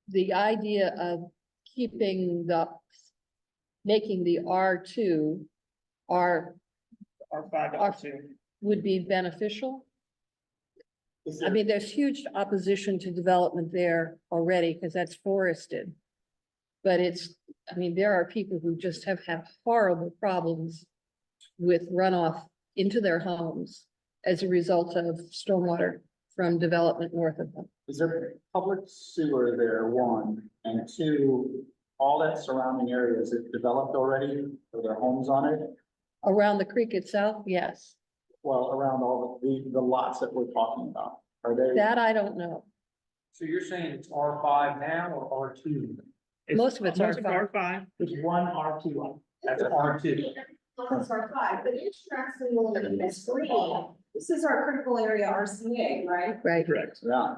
the idea of making the R2 R5, R2. would be beneficial. I mean, there's huge opposition to development there already because that's forested. But there are people who just have horrible problems with runoff into their homes as a result of stormwater from development north of them. Is there public sewer there, one, and two, all that surrounding area, is it developed already? Are there homes on it? Around the creek itself, yes. Well, around all the lots that we're talking about, are they? That I don't know. So you're saying it's R5 now or R2? Most of it's R5, there's one R2 on. That's R2. It's R5, but interestingly, this green This is our critical area RCA, right? Right. Correct. Yeah.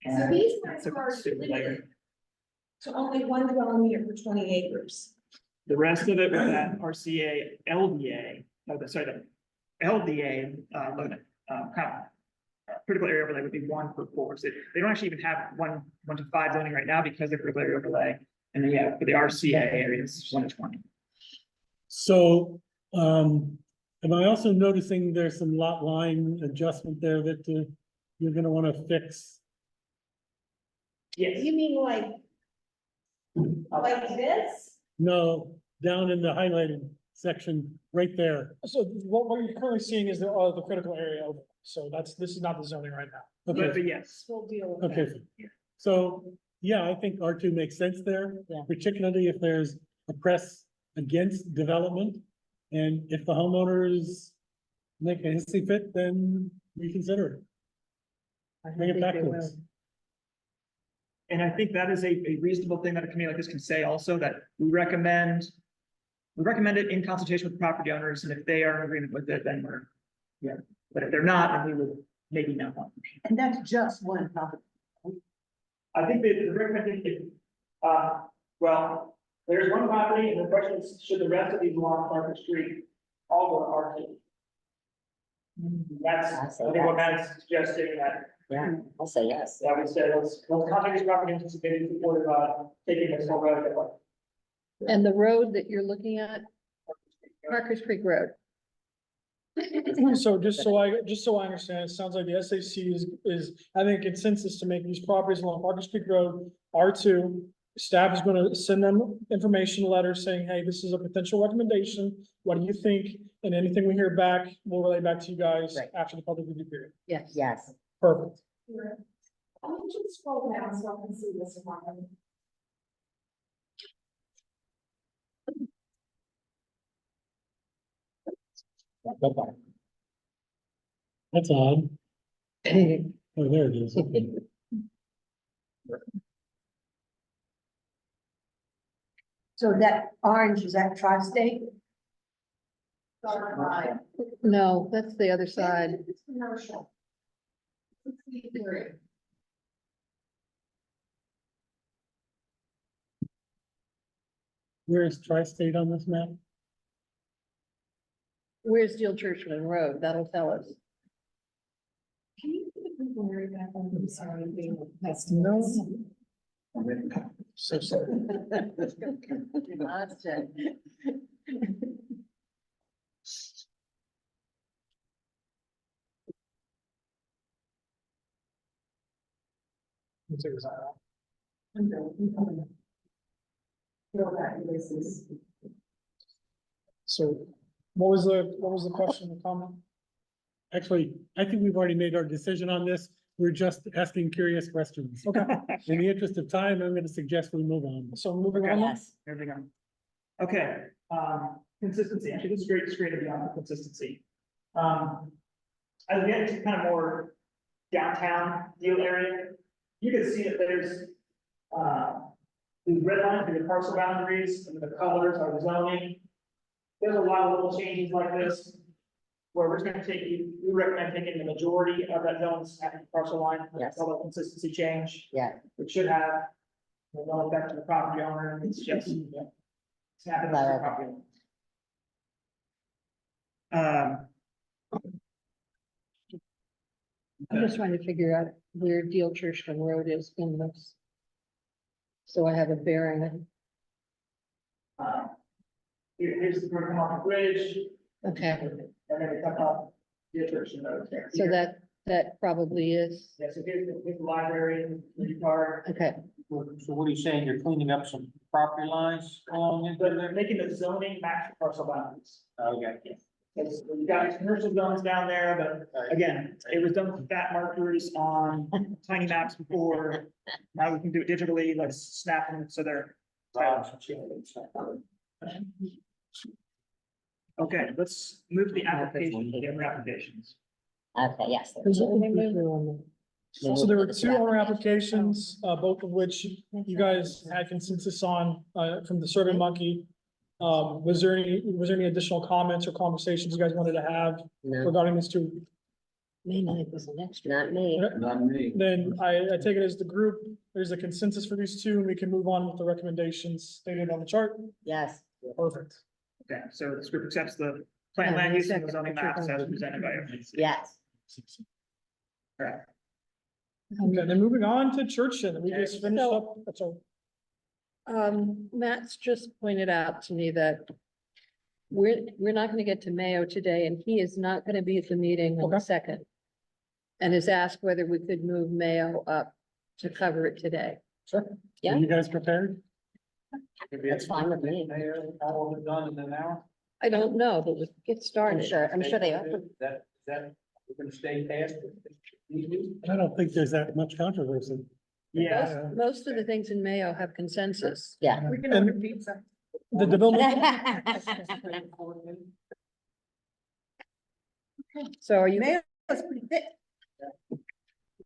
So these ones It's a are super layer. limited to only one dwelling unit for 20 acres. The rest of it with that RCA, LDA, the LDA, critical area overlay would be 1 per 4. So they don't actually even have 1 to 5 zoning right now because they're critical area overlay. And then, yeah, for the RCA areas, 1 to 20. So, am I also noticing there's some lot line adjustment there that you're gonna wanna fix? Yes. You mean like this? No, down in the highlighted section, right there. So what you're currently seeing is the critical area over. So this is not the zoning right now. But yes. We'll deal with Okay, that. so, yeah, I think R2 makes sense there, Yeah. particularly if there's a press against development. And if the homeowners make a hissy fit, then reconsider it. Bring it back to us. And I think that is a reasonable thing that a committee like this can say also, that we recommend it in consultation with the property owners, and if they are in agreement with it, then we're, yeah. But if they're not, then we would maybe not. And that's just one property. I think that the recommendation, well, there's one property, and the question is, should the rest of these along Market Street all go to R2? That's, I think what Matt's suggesting, that Yeah, I'll say yes. that would say, let's contact these property owners and maybe support about taking this whole road that way. And the road that you're looking at, Parkers Creek Road. So just so I understand, it sounds like the SAC is having a consensus to make these properties along Parker Creek Road R2. Staff is gonna send them information letters saying, hey, this is a potential recommendation. What do you think? And anything we hear back, we'll relay back to you guys Right. after the public review period. Yes. Yes. Perfect. Let me just scroll down so I can see this one. That's odd. Oh, there it is. So that orange, is that tri-state? No, that's the other side. It's commercial. It's the area. Where is Tri-State on this map? Where's Deal Churchman Road? That'll tell us. Can you put the critical area back on? I'm sorry, I'm being pest. So sorry. Let's take this out. So what was the question, the comment? Actually, I think we've already made our decision on this. We're just asking curious questions. Okay, In the interest of time, I'm gonna suggest we move on. so moving on. Yes. There we go. Okay, consistency, actually, this is great, it's great to be on the consistency. As we get to kind of more downtown deal area, you can see that there's, these red lines are the parcel boundaries, and the colors are the zoning. There's a lot of little changes like this, where we're just gonna we recommend taking the majority of that zone, snapping the parcel line. Yes. All the consistency change. Yeah. Which should have no effect to the property owner, it's just, snapping the property owner. I'm just trying to figure out where Deal Churchman Road is in this. So I have a bearing. Here's the come off the bridge, Okay, and then it come up the attraction road there. so that probably is, Yeah, so here's the library, the car, okay. So what are you saying? You're cleaning up some property lines along but in they're making the zoning match the parcel boundaries. Okay. Because you've got these commercial zones down there, but again, it was done with fat markers on tiny maps before. Now we can do it digitally, let's snap them, so they're. Okay, let's move to the application, the other applications. Okay, yes. So there were two owner applications, both of which you guys had consensus on, from the Survey Monkey. Was there any additional comments or conversations you guys wanted to have No, regarding this too? May 9th is the next. not me. Not me. Then I take it as the group, there's a consensus for these two, and we can move on with the recommendations stated on the chart. Yes. Perfect. Okay, so this group accepts the plan land use and the zoning maps as presented by everyone. Yes. Okay, then moving on to Churchton, we just finished up, that's all. Matt's just pointed out to me that we're not gonna get to Mayo today, and he is not gonna be at the meeting on the Okay. 2nd. And has asked whether we could move Mayo up to cover it today. Sure. Are Yeah. you guys prepared? That's fine with me. All of it done in an hour? I don't know, but we can get I'm started. sure they are. That, we're gonna stay past it. I don't think there's that much controversy. Yeah. Most of the things in Mayo have consensus. Yeah. We can order pizza. The development, So are you, Mayo is pretty thick.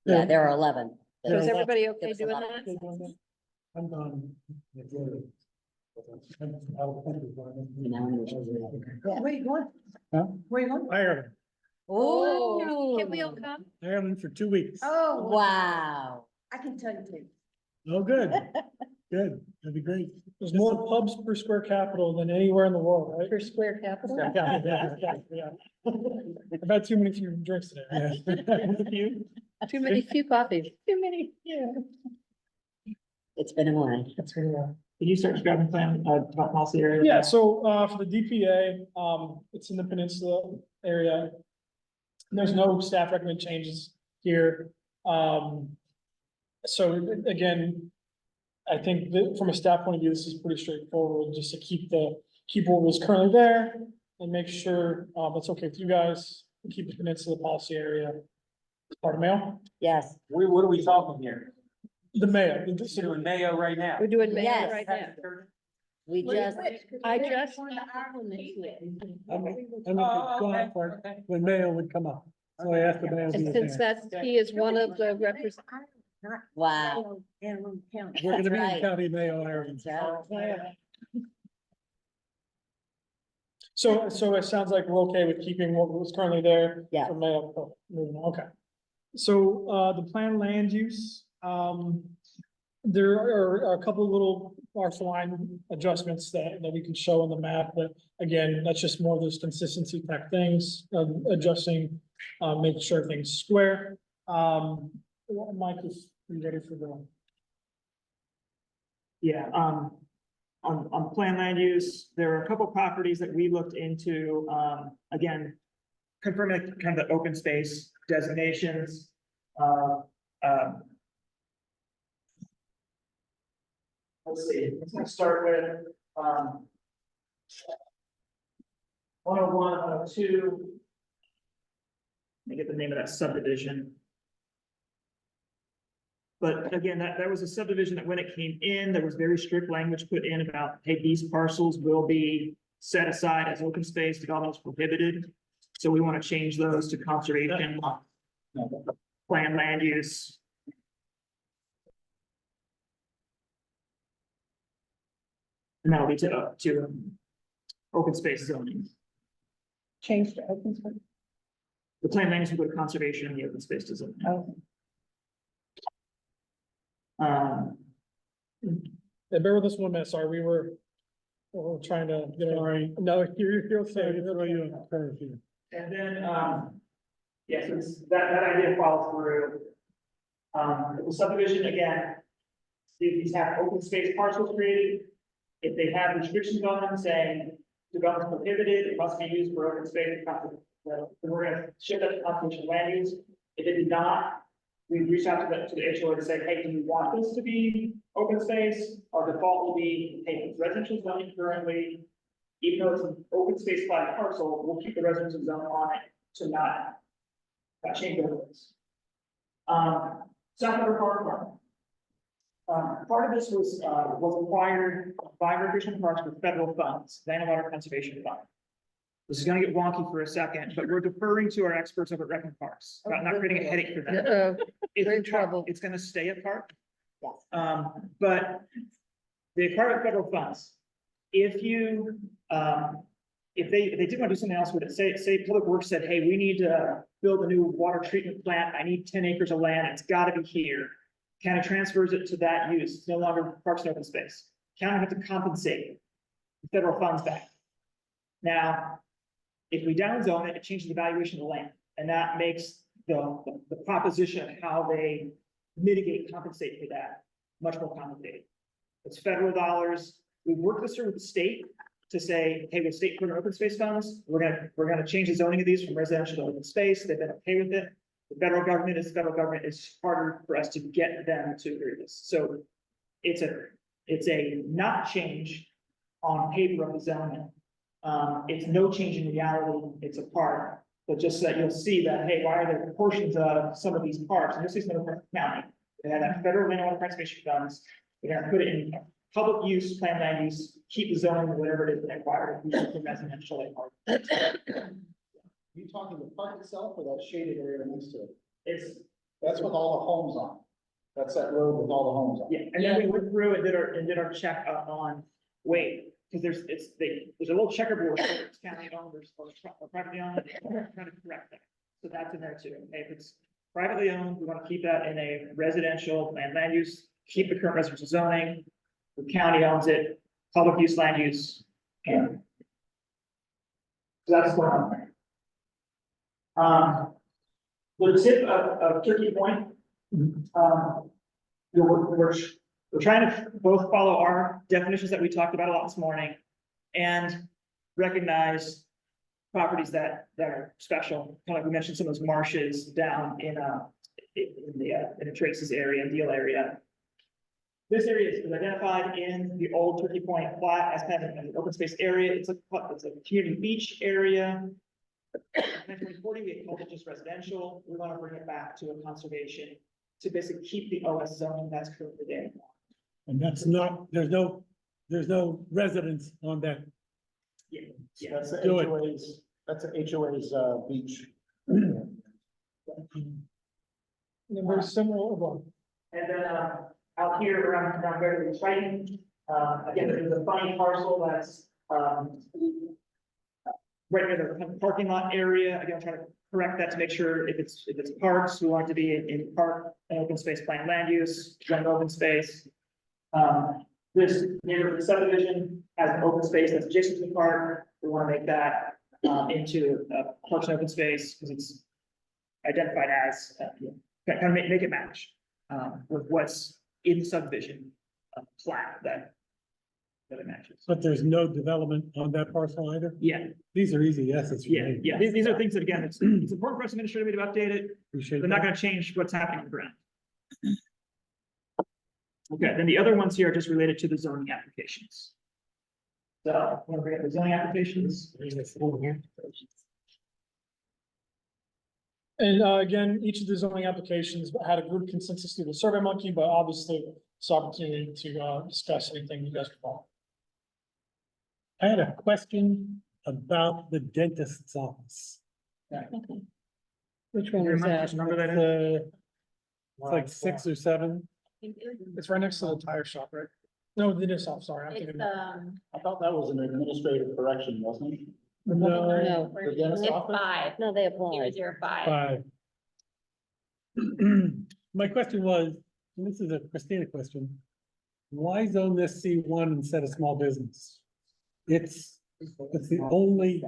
Yeah, there are 11. so is everybody okay There's a doing lot of that? I'm gone. Where you going? Huh? Where you going? Ireland, Oh, can we all come? Ireland for 2 weeks. Oh, Wow. I can tell you too. Oh, good, good, that'd be great. there's more pubs per square capita than anywhere in the world, right? Per square capita? Yeah. I've had too many few drinks today. Yeah. Too many, few coffees, too many, yeah. It's been a while. That's really well. Did you start describing plan, development policy area? Yeah, so, for the DPA, it's in the peninsula area. There's no staff recommend changes here. So again, I think that from a staff point of view, this is pretty straightforward, just to keep what was currently there and make sure, that's okay with you guys, keep the peninsula policy area part of Mayo. Yes. What are we talking here? The Mayo, We're doing Mayo right now. We're doing Mayo Yes. right now. We just, I just. I'm looking going for it when Mayo would come up. So I asked the Mayo. to And be since there. he is one of the wow. County. We're gonna be in Right. County Mayo, Ireland. That's right. So it sounds like we're okay with keeping what was currently there. Yeah. For Mayo, moving on, okay. So, the planned land use, there are a couple of little parcel line adjustments that we can show on the map, but again, that's just more of those consistency type things, adjusting, making sure everything's square. Mike, is you ready for the? Yeah, on plan land use, there are a couple properties that we looked into, again, confirming kind of the open space designations. Let's see, let's start with, 101, 102. Let me get the name of that subdivision. But again, that was a subdivision that when it came in, there was very strict language put in about, hey, these parcels will be set aside as open space, development is prohibited. So we want to change those to conservation, plan land use. And that'll be to open space zoning. Change to open space. The plan land use will go to conservation and the open space to zoning. Oh. Yeah, bear with us 1 minute, sorry, we were trying to get it. Sorry. No, you're okay. Sorry to throw you on the curve here. And then, yes, that idea follows through. The subdivision, again, these have open space parcels created. If they have restrictions on them saying development prohibited, it must be used for open space, then we're gonna shift that to conservation land use. If it did not, we reach out to the HOA to say, hey, do you want this to be open space? Our default will be, hey, it's residential zoning currently, even though it's an open space flat parcel, we'll keep the residential zone on it to not change the rules. South River Farm. Part of this was acquired by recreational parks with federal funds, Land and Water Conservation Fund. This is gonna get wonky for a second, but we're deferring to our experts over at Rec and Parks, about not creating a headache for them. It's We're in a park, trouble. It's gonna stay a park. Yes. But they acquired federal funds. if you, if they did want to do something else with it, say Public Works said, hey, we need to build a new water treatment plant, I need 10 acres of land, it's gotta be here. County transfers it to that use, it's no longer parks and open space. County have to compensate the federal funds back. Now, if we downzone it, it changes the valuation of the land, and that makes the proposition of how they mitigate, compensate for that much more complicated. It's federal dollars. We've worked this through with the state to say, hey, with state put in open space funds, we're gonna change the zoning of these from residential to open space. They've been okay with it. The federal government is harder for us to get them to agree with this. So it's a not change on paper of the zoning. It's no change in reality. It's a part, but just so that you'll see that, hey, why are there portions of some of these parks? And this is Middlesex County. They have that federal land conservation funds. They're gonna put it in public use, plan land use, keep the zoning, whatever it is required, residential. You talking the park itself or that shaded area next to it? That's with all the homes on. That's that road with all the homes on. Yeah, and then we went through and did our check on weight, because there's a little checkerboard, whether it's county owned or privately owned, we're trying to correct that. So that's in there too. Okay, if it's privately owned, we want to keep that in a residential land use, keep the current residential zoning. The county owns it, public use land use. And so that's going on there. The tip of Turkey Point, we're trying to both follow our definitions that we talked about a lot this morning and recognize properties that are special. Kind of like we mentioned some of those marshes down in the Traces area, Deal area. This area is identified in the old Turkey Point plat as kind of an open space area. It's a community beach area. In 1940, we had called it just residential. We want to bring it back to a conservation to basically keep the OS zone that's currently there. And that's not, there's no residence on that. Yeah. That's the Do it. HOA's, that's the HOA's, beach. And then very similar, well, And then, out here around Beverly Triton, again, there's a funny parcel that's, right near the parking lot area. Again, I'm trying to correct that to make sure if it's parks, we want it to be in park and open space plan land use, general open space. This neighborhood subdivision has an open space that's adjacent to the park. We want to make that, into parks and open space because it's identified as, kind of make it match, with what's in the subdivision, plat that it matches. But there's no development on that parcel either? Yeah, These are easy yeses. for yeah, me. yeah. These are things that, again, it's important for us administratively to update it. Appreciate They're not that. gonna change what's happening on the ground. Okay, then the other ones here are just related to the zoning applications. So, I'm gonna bring up the zoning applications. and again, each of the zoning applications had a group consensus through the Survey Monkey, but obviously it's opportunity to discuss anything you guys want. I had a question about the dentist's office. Which one was that? Remember that? is? It's like 6 or 7. It's right next to the tire shop, right? No, the dentist shop, sorry. I'm thinking. I thought that was an administrative correction, wasn't it? No, No, The dentist It's office? 5, No, they applied. 005. 5. My question was, and this is a Christina question. Why zone this C1 instead of small business? It's the only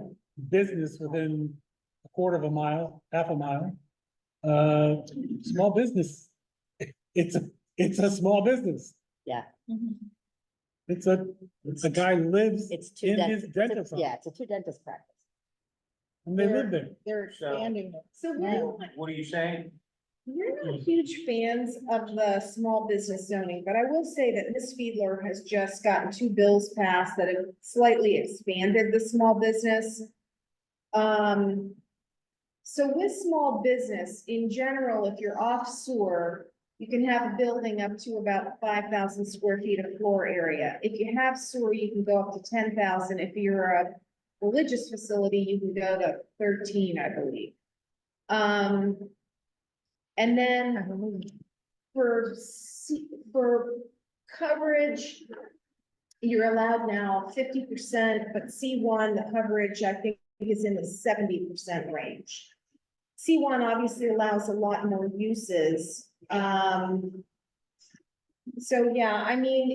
business within a quarter of a mile, half a mile. Small business, it's a small business. Yeah. It's a guy lives It's two in his dentists. dentist office, Yeah, it's a two dentist practice. and they live there. They're expanding it. So What are you saying? we're not huge fans of the small business zoning, but I will say that Ms. Fiedler has just gotten 2 bills passed that have slightly expanded the small business. So with small business, in general, if you're off sewer, you can have a building up to about 5,000 square feet of floor area. If you have sewer, you can go up to 10,000. If you're a religious facility, you can go to 13, I believe. And then for coverage, you're allowed now 50%, but C1, the coverage, I think, is in the 70% range. C1 obviously allows a lot more uses. So yeah, I mean,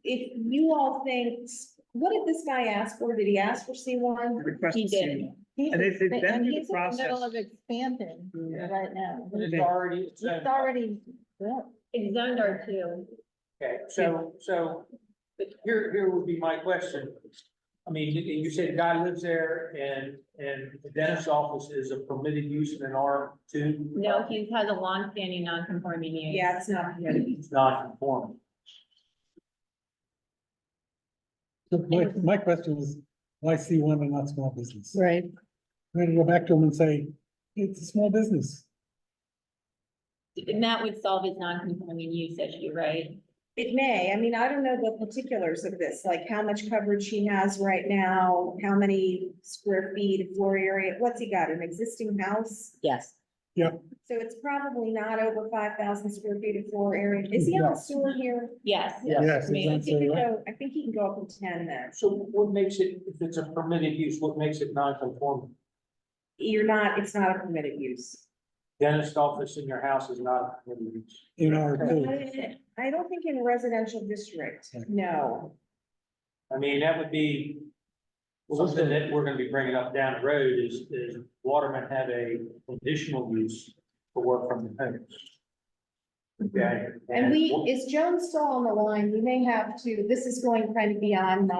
if you all think, what did this guy ask for? Did he ask for C1? Requested He did. C1. And they've been And through he's the in the middle process. of expanding right now. It's already, It's already built. It's zoned R2. okay, so here would be my question. I mean, you say the guy lives there and the dentist's office is a permitted use in an R2? No, he has a long-standing non-conforming use. Yeah, it's not permitted. It's not conforming. So my question was, why C1 and not small business? Right. I'm gonna go back to them and say, it's a small business. And that would solve his non-conforming use issue, right? It may, I mean, I don't know the particulars of this, like how much coverage he has right now, how many square feet, floor area, what's he got, an existing house? Yes. So it's probably not over 5,000 square feet of floor area. Is he on sewer here? Yes. Yes, I mean, it's He on could sewer, right? go, I think he can go up to 10 then. So what makes it, if it's a permitted use, what makes it non-conforming? It's not a permitted use. Dentist office in your house is not a permitted use. In R2. I don't think in a residential district, no. I mean, that would be something that we're gonna be bringing up down the road is Waterman have a additional use for work from the home. Okay. And is Joan still on the line? We may have to, this is going kind of beyond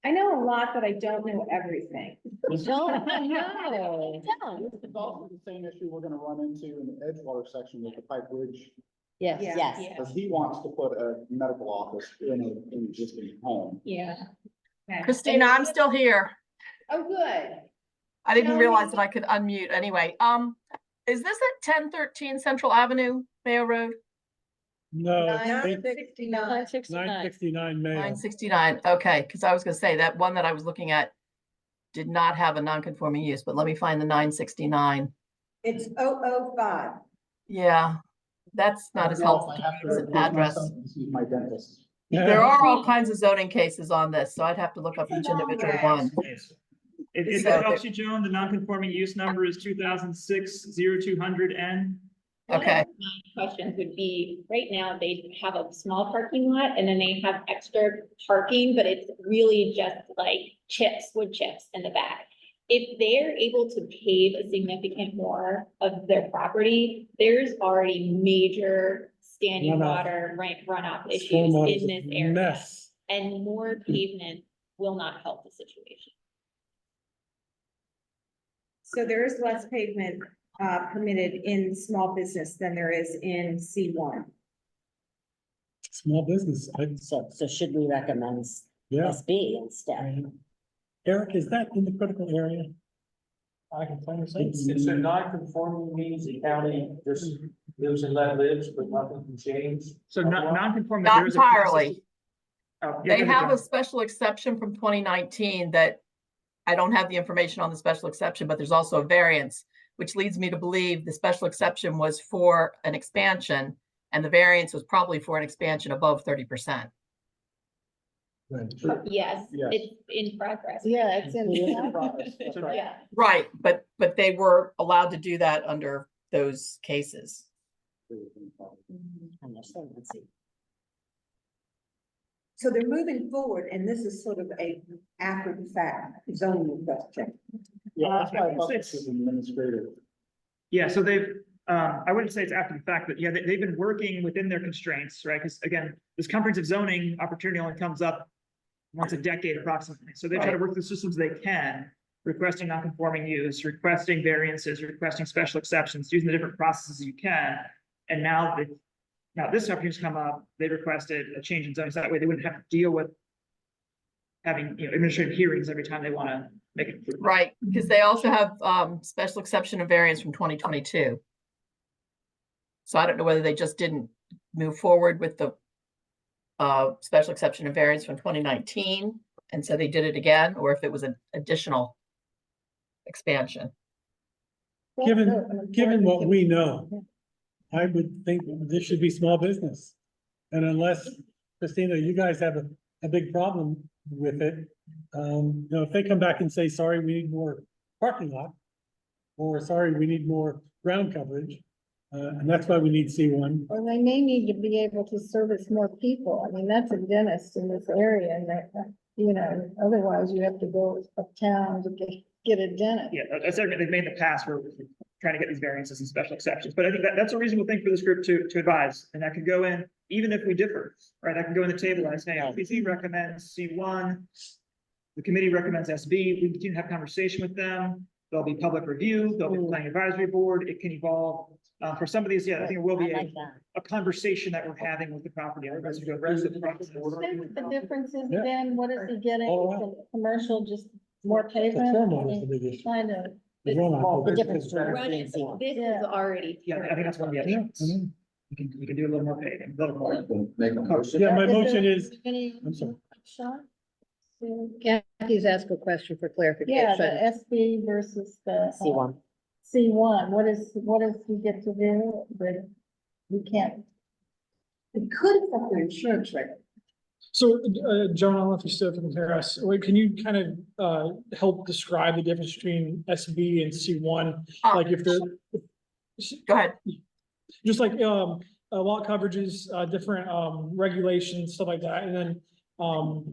I know a lot, but I don't know everything. Don't, no, don't. It's also the same issue we're gonna run into in the Edgewater section with the Pipe Ridge, Yes, Yeah. yes. because he wants to put a medical office in an existing home. Yeah. Okay. Christina, I'm still here. Oh, good. I didn't No, realize you- that I could unmute anyway. Is this at 1013 Central Avenue, Mayo Road? No, 969. 969 Mayo. 969, okay, because I was gonna say that one that I was looking at did not have a non-conforming use, but let me find the 969. It's 005. Yeah, that's not as helpful I have as to an take my address. son to see my dentist. There are all kinds of zoning cases on this, so I'd have to look up each individual one. If So- it helps you, Joan, the non-conforming use number is 2006-0200N. One Okay. of my questions would be, right now, they have a small parking lot and then they have extra parking, but it's really just like wood chips in the back. If they're able to pave a significant more of their property, there's already major standing Runoff. water, runoff issues Stormwater is in a this area. mess. And more pavement will not help the situation. So there is less pavement permitted in small business than there is in C1. Small business, So should we recommend yeah. SB instead? Eric, is that in the critical area? I can tell you something. It's a non-conforming means the county just lives and let lives, but nothing can change. So non-conforming. Not there is a process- entirely. Oh, yeah, They go ahead, have Joan. a special exception from 2019 that I don't have the information on the special exception, but there's also a variance, which leads me to believe the special exception was for an expansion and the variance was probably for an expansion above 30%. Right. Yes, Yes. it's in progress. Yeah, it's in. That's right. Yeah. Right, but they were allowed to do that under those cases. Understand, let's see. So they're moving forward, and this is sort of a after the fact zoning question. Yeah, that's why I thought It's- this was administrative. Yeah, so they've, I wouldn't say it's after the fact, but yeah, they've been working within their constraints, right? Because again, this comprehensive zoning opportunity only comes up once a decade approximately. So they try to work the systems they can, requesting non-conforming use, requesting variances, requesting special exceptions, using the different processes you can. And now this opportunity's come up, they requested a change in zoning, so that way they wouldn't have to deal with having, administrative hearings every time they want to make it. Right, because they also have special exception and variance from 2022. So I don't know whether they just didn't move forward with the special exception and variance from 2019, and so they did it again, or if it was an additional expansion. Given what we know, I would think this should be small business. And unless, Christina, you guys have a big problem with it. If they come back and say, sorry, we need more parking lot, or sorry, we need more ground coverage, and that's why we need C1. Or they may need to be able to service more people. I mean, that's a dentist in this area and that, otherwise you have to go uptown to get a dentist. Yeah, that's everything they've made in the past where we're trying to get these variances and special exceptions. But I think that's a reasonable thing for this group to advise, and that could go in, even if we differ, right? That can go in the table and say, LPC recommends C1. The committee recommends SB. We can have conversation with them. There'll be public review, there'll be planning advisory board. It can evolve. For some of these, yeah, I think it will be I like that. a conversation that we're having with the property owners as we go through the process. The difference is Yeah. then what is he getting Oh, wow. from commercial, just more The pavement? stormwater is the big issue. Kind of. The runoff. The difference between Run it, C1. this is already. Yeah, I think that's one of the Yeah, options. I know. We can do a little more paving, a little more. Make a motion. Yeah, my Is there motion is, any- I'm sorry. Sean? Kathy's asked a question for clarification. Yeah, the SB versus the. C1. C1, what does he get to do, but we can't. We could have the insurance rate. So, Joan, I don't know if you still can hear us. Wait, can you kind of, help describe the difference between SB and C1? Like if they're, Go ahead. just like, lot coverages, different, regulations, stuff like that. And then,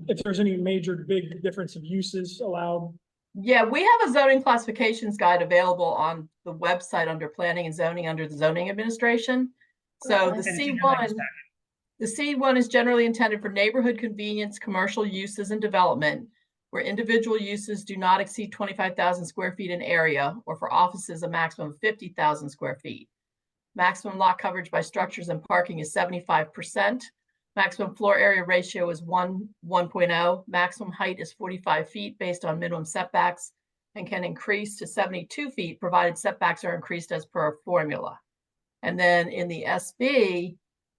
if there's any major big difference of uses allowed. Yeah, we have a zoning classifications guide available on the website under planning and zoning under the zoning administration. So the C1 is generally intended for neighborhood convenience, commercial uses and development where individual uses do not exceed 25,000 square feet in area, or for offices, a maximum of 50,000 square feet. Maximum lot coverage by structures and parking is 75%. Maximum floor area ratio is 1.0. Maximum height is 45 feet based on minimum setbacks and can increase to 72 feet provided setbacks are increased as per formula. And then in the SB,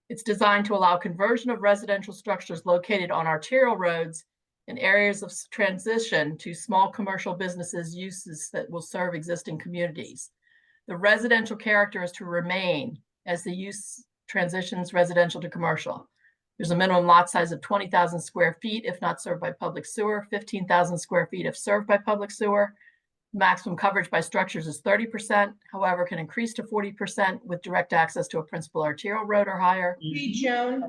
it's designed to allow conversion of residential structures located on arterial roads in areas of transition to small commercial businesses uses that will serve existing communities. The residential character is to remain as the use transitions residential to commercial. There's a minimum lot size of 20,000 square feet if not served by public sewer, 15,000 square feet if served by public sewer. Maximum coverage by structures is 30%, however, can increase to 40% with direct access to a principal arterial road or higher. Hey, Joan.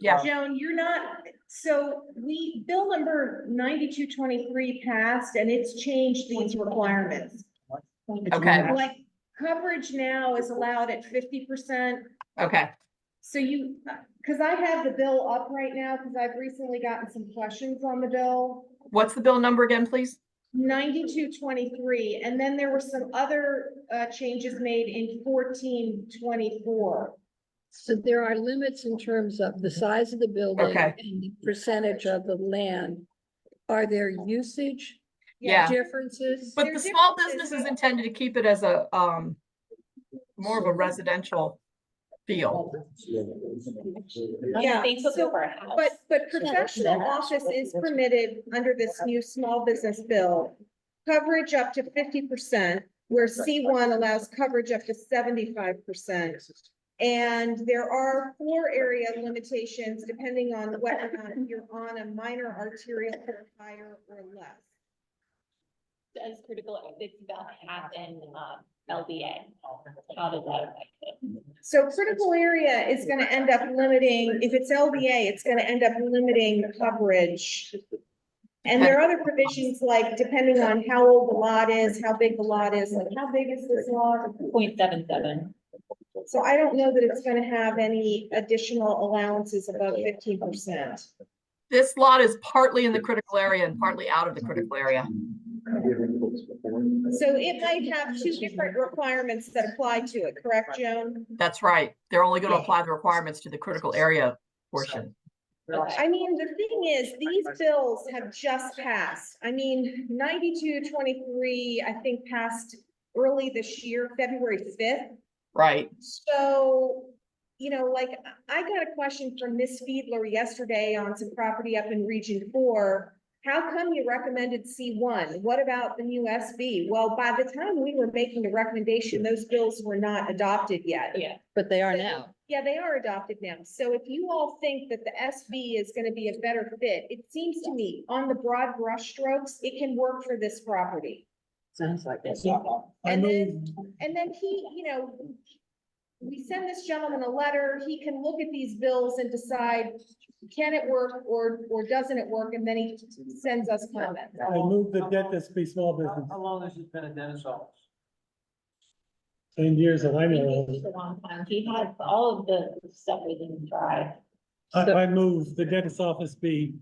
Yeah. Joan, you're not, so bill number 9223 passed and it's changed these requirements. Okay, Like coverage now is allowed at 50%. okay. So because I have the bill up right now, because I've recently gotten some questions on the bill. What's the bill number again, please? 9223, and then there were some other changes made in 1424. So there are limits in terms of the size of the building Okay. and the percentage of the land. Are there usage Yeah. differences? But There the are small differences, business is but- intended to keep it as a, more of a residential feel. Yeah, They took so- over a house. But professional office is permitted under this new small business bill. Coverage up to 50%, where C1 allows coverage up to 75%. And there are floor area limitations depending on whether or not you're on a minor arterial or higher or less. As critical, it's about half in, LBA. How does that affect it? So critical area is gonna end up limiting, if it's LBA, it's gonna end up limiting coverage. And there are other provisions like depending on how old the lot is, how big the lot is, like how big is this lot? 0.77. So I don't know that it's gonna have any additional allowances above 15%. This lot is partly in the critical area and partly out of the critical area. So it might have two different requirements that apply to it, correct, Joan? That's right. They're only going to apply the requirements to the critical area portion. I mean, the thing is, these bills have just passed. I mean, 9223, I think passed early this year, February 5th. Right. So, like, I got a question from Miss Fiedler yesterday on some property up in Region 4. How come you recommended C1? What about the new SB? Well, by the time we were making the recommendation, those bills were not adopted yet. Yeah. But they are now. Yeah, they are adopted now. So if you all think that the SB is gonna be a better fit, it seems to me, on the broad brush strokes, it can work for this property. Sounds like it. I And move, then he, we send this gentleman a letter, he can look at these bills and decide, can it work or doesn't it work? And then he sends us comments. I move the dentist be small business, How long has it been a dentist's office? 10 years that I He know did it a long time. He had all of the stuff we didn't try. of. I move the dentist's office be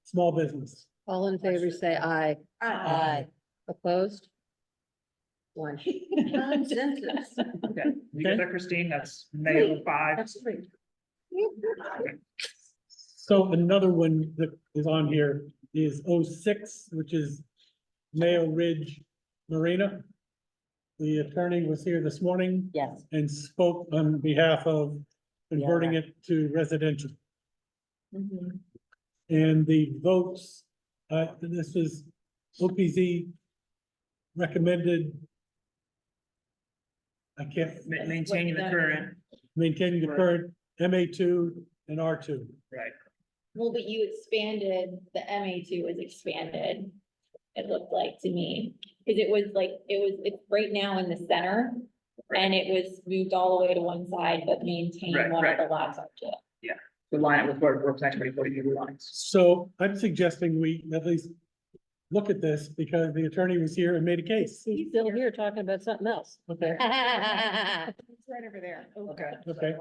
small business. All in favor, say aye. Aye. Opposed? One. Consensus. Okay, you get that, Christine? That's Mayo 5. That's three. So another one that is on here is 06, which is Mayo Ridge Marina. The attorney was here this morning Yes. and spoke on behalf of converting it to residential. And the votes, this is OPZ recommended. I can't, Maintaining the current, maintaining the current MA2 and R2. right? Well, but you expanded, the MA2 was expanded, it looked like to me. Cause it was like, it's right now in the center. And it was moved all the way to one side, but maintained Right, one of right. the lots up to. The line with what we're actually putting new lines. So I'm suggesting we at least look at this because the attorney was here and made a case. He's still here talking about something else. Okay, It's right over there. Okay. okay.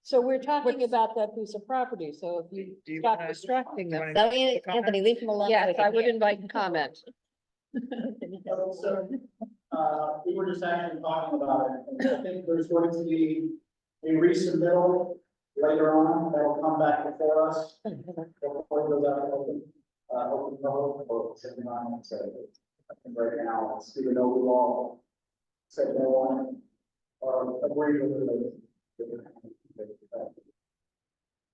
So we're talking about that piece of property, so if Do you you stop wanna- distracting do you them. wanna- So Anthony, leave him alone. Yes, I would invite comment. So, we were just actually talking about it, and I think there's going to be a resubmittal later on that'll come back before us. Before it goes out to open public, or something on it, so I think right now, it's even though we all said no on it, or agree with it.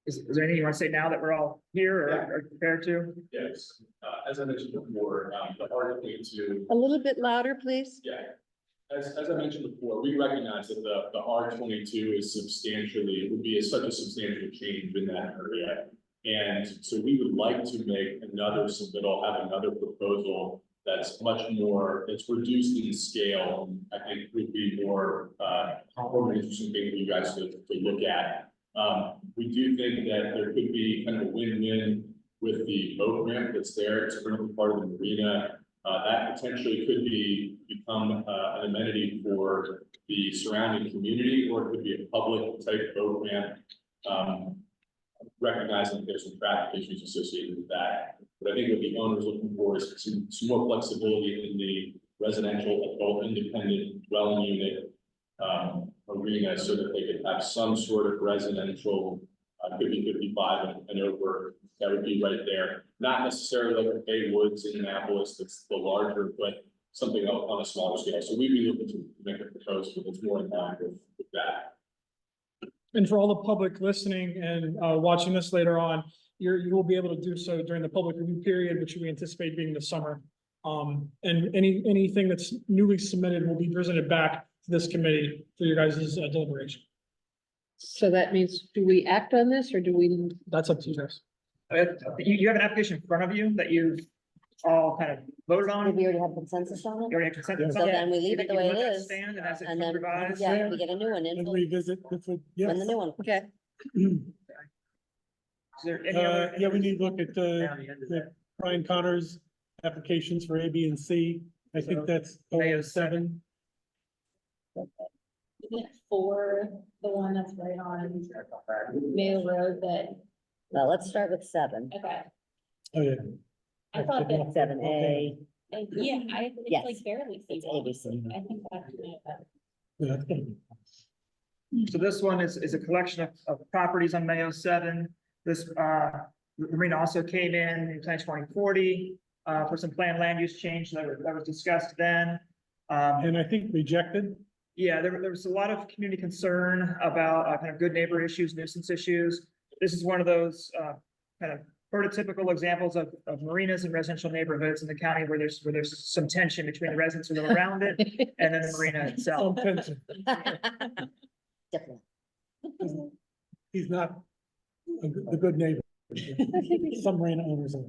Is there anything you want to say now that we're all here or prepared to? Yes, as I mentioned before, the Article 22. A little bit louder, please. Yeah, as I mentioned before, we recognize that the R22 is substantially, it would be such a substantial change in that area. And so we would like to make another submittal, have another proposal that's much more, it's reduced in scale. I think would be more interesting thing for you guys to look at. We do think that there could be kind of a win-win with the boat ramp that's there. It's currently part of the marina. That potentially could become an amenity for the surrounding community, or it could be a public type boat ramp. Recognizing that there's some traffic issues associated with that. But I think what the owner is looking for is some more flexibility in the residential adult independent dwelling unit arena, so that they could have some sort of residential, could be 55 and over, that would be right there. Not necessarily like the Bay Woods in Annapolis, that's the larger, but something on a smaller scale. So we'd be looking to make a proposal that's more in line with that. And for all the public listening and watching this later on, you will be able to do so during the public review period, which we anticipate being the summer. And anything that's newly submitted will be presented back to this committee for your guys' deliberation. So that means, do we act on this or do we? That's up to you guys. You have an application in front of you that you've all kind of voted on. Did we already have consensus on You it? already have consensus So on it? then we leave it the way You it let that is, stand, and as it And comes then, revised. yeah, we get a new one in, And when revisit if we, yes. the new one. Okay. Is there any other? Yeah, we need to look at Down the end of that. Brian Connor's applications for A, B, and C. I think that's Mayo 07. Isn't it 4, the one that's right on Mayo Road that, Well, let's start with 7. okay. Oh, yeah. I thought that, 7A, yeah, it's Yes. like barely. it's C1. ABC. I think that's it. Yeah, that's good. So this one is a collection of properties on Mayo 7. This, the marina also came in Plan 2040, for some planned land use change that was discussed then. And I think rejected. Yeah, there was a lot of community concern about kind of good neighbor issues, nuisance issues. This is one of those kind of prototypical examples of marinas and residential neighborhoods in the county where there's some tension between the residents who live around it and then the marina itself. Some tension. Definitely. He's not the good neighbor. Some marina owners are.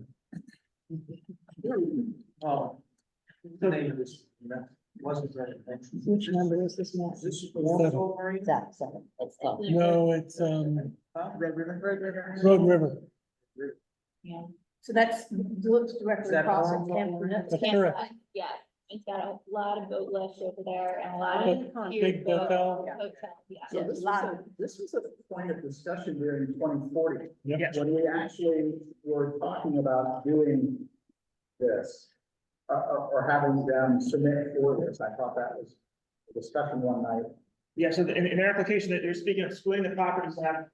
Oh. The name of this, wasn't very. Which number is this now? This is. Zach, seven. No, it's, Red River. Road River. Yeah. So that's, looks directly that across all? from Camp. That's correct. Yeah, it's got a lot of boat lifts over there and a lot of. Big cute boat- hotel. Yeah. So this was a point of discussion during 2040. Yep. When we actually were talking about doing this, or having them submit for this. I thought that was a discussion one night. Yeah, so in their application, that they're speaking of splitting the properties to have,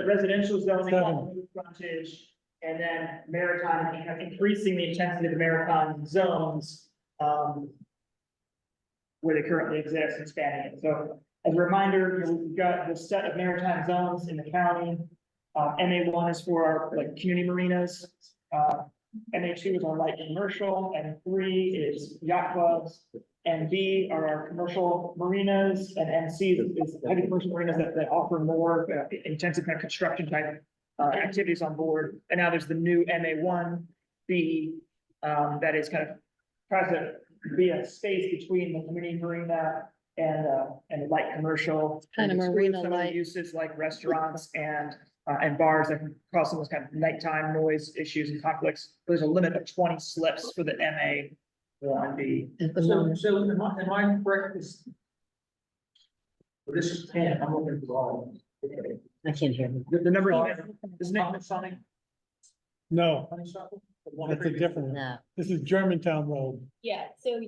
residential zoning, Seven. frontage, and then maritime, and kind of increasing the intensity of the maritime zones, where they currently exist, expanding it. So as a reminder, we've got the set of maritime zones in the county. MA1 is for our like community marinas. MA2 is our light commercial, M3 is yacht clubs. MB are our commercial marinas, and MC is heavy commercial marinas that offer more intensive kind of construction type activities on board. And now there's the new MA1B that is kind of tries to be a space between the community marina and light commercial. Kind of and exclude marina some of the light. Uses like restaurants and bars that can cause some of those kind of nighttime noise issues and conflicts. There's a limit of 20 slips for the MA1B. So am I correct? This is 10, I'm looking for all. I can't hear him. The number isn't it Sonic? No, that's a different, No. this is Germantown Road. Yeah, so